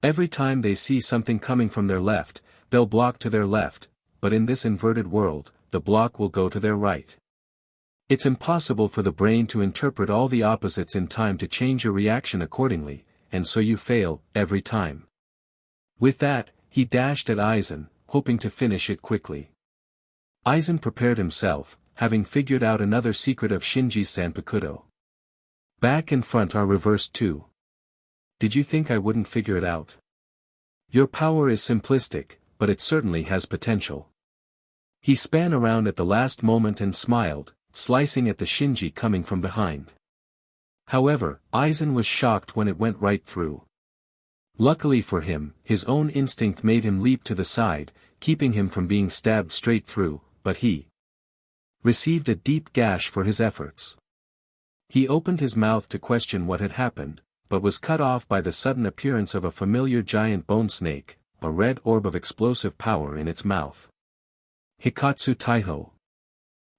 Every time they see something coming from their left, they'll block to their left, but in this inverted world, the block will go to their right. It's impossible for the brain to interpret all the opposites in time to change your reaction accordingly, and so you fail, every time. With that, he dashed at Aizen, hoping to finish it quickly. Aizen prepared himself, having figured out another secret of Shinji's Zanpakuto. Back and front are reversed too. Did you think I wouldn't figure it out? Your power is simplistic, but it certainly has potential. He span around at the last moment and smiled, slicing at the Shinji coming from behind. However, Aizen was shocked when it went right through. Luckily for him, his own instinct made him leap to the side, keeping him from being stabbed straight through, but he received a deep gash for his efforts. He opened his mouth to question what had happened, but was cut off by the sudden appearance of a familiar giant bone snake, a red orb of explosive power in its mouth. Hikatsu Taiho.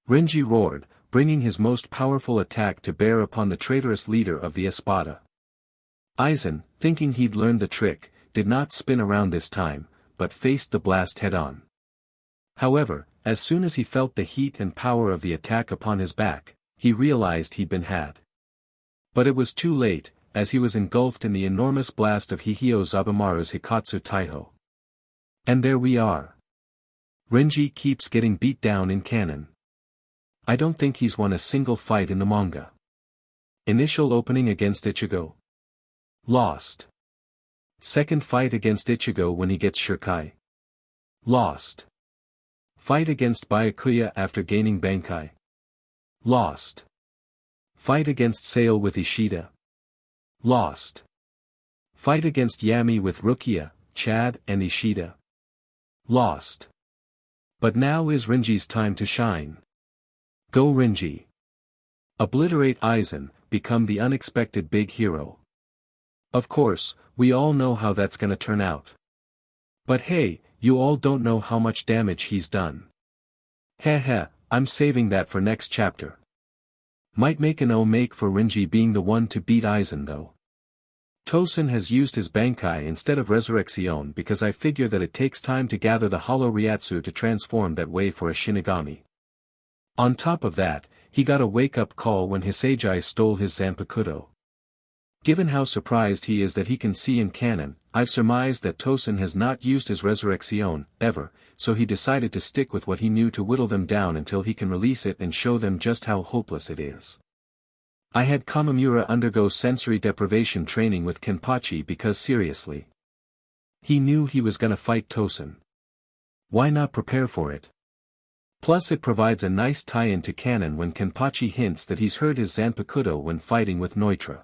Renji roared, bringing his most powerful attack to bear upon the traitorous leader of the Espada. Aizen, thinking he'd learned the trick, did not spin around this time, but faced the blast head-on. However, as soon as he felt the heat and power of the attack upon his back, he realized he'd been had. But it was too late, as he was engulfed in the enormous blast of Hihio Zabamaru's Hikatsu Taiho. And there we are. Renji keeps getting beat down in canon. I don't think he's won a single fight in the manga. Initial opening against Ichigo. Lost. Second fight against Ichigo when he gets Shirkai. Lost. Fight against Byakuya after gaining Bankai. Lost. Fight against Sale with Ishida. Lost. Fight against Yami with Rukia, Chad and Ishida. Lost. But now is Renji's time to shine. Go Renji. Obliterate Aizen, become the unexpected big hero. Of course, we all know how that's gonna turn out. But hey, you all don't know how much damage he's done. Heh, I'm saving that for next chapter. Might make an make for Renji being the one to beat Aizen though. Tosen has used his Bankai instead of Resurrection because I figure that it takes time to gather the Hollow Ryatsu to transform that way for a Shinigami. On top of that, he got a wake-up call when Hitsugaya stole his Zanpakuto. Given how surprised he is that he can see in canon, I've surmised that Tosen has not used his Resurrection, ever, so he decided to stick with what he knew to whittle them down until he can release it and show them just how hopeless it is. I had Kamamura undergo sensory deprivation training with Kenpachi because seriously. He knew he was gonna fight Tosen. Why not prepare for it? Plus it provides a nice tie-in to canon when Kenpachi hints that he's heard his Zanpakuto when fighting with Neutra.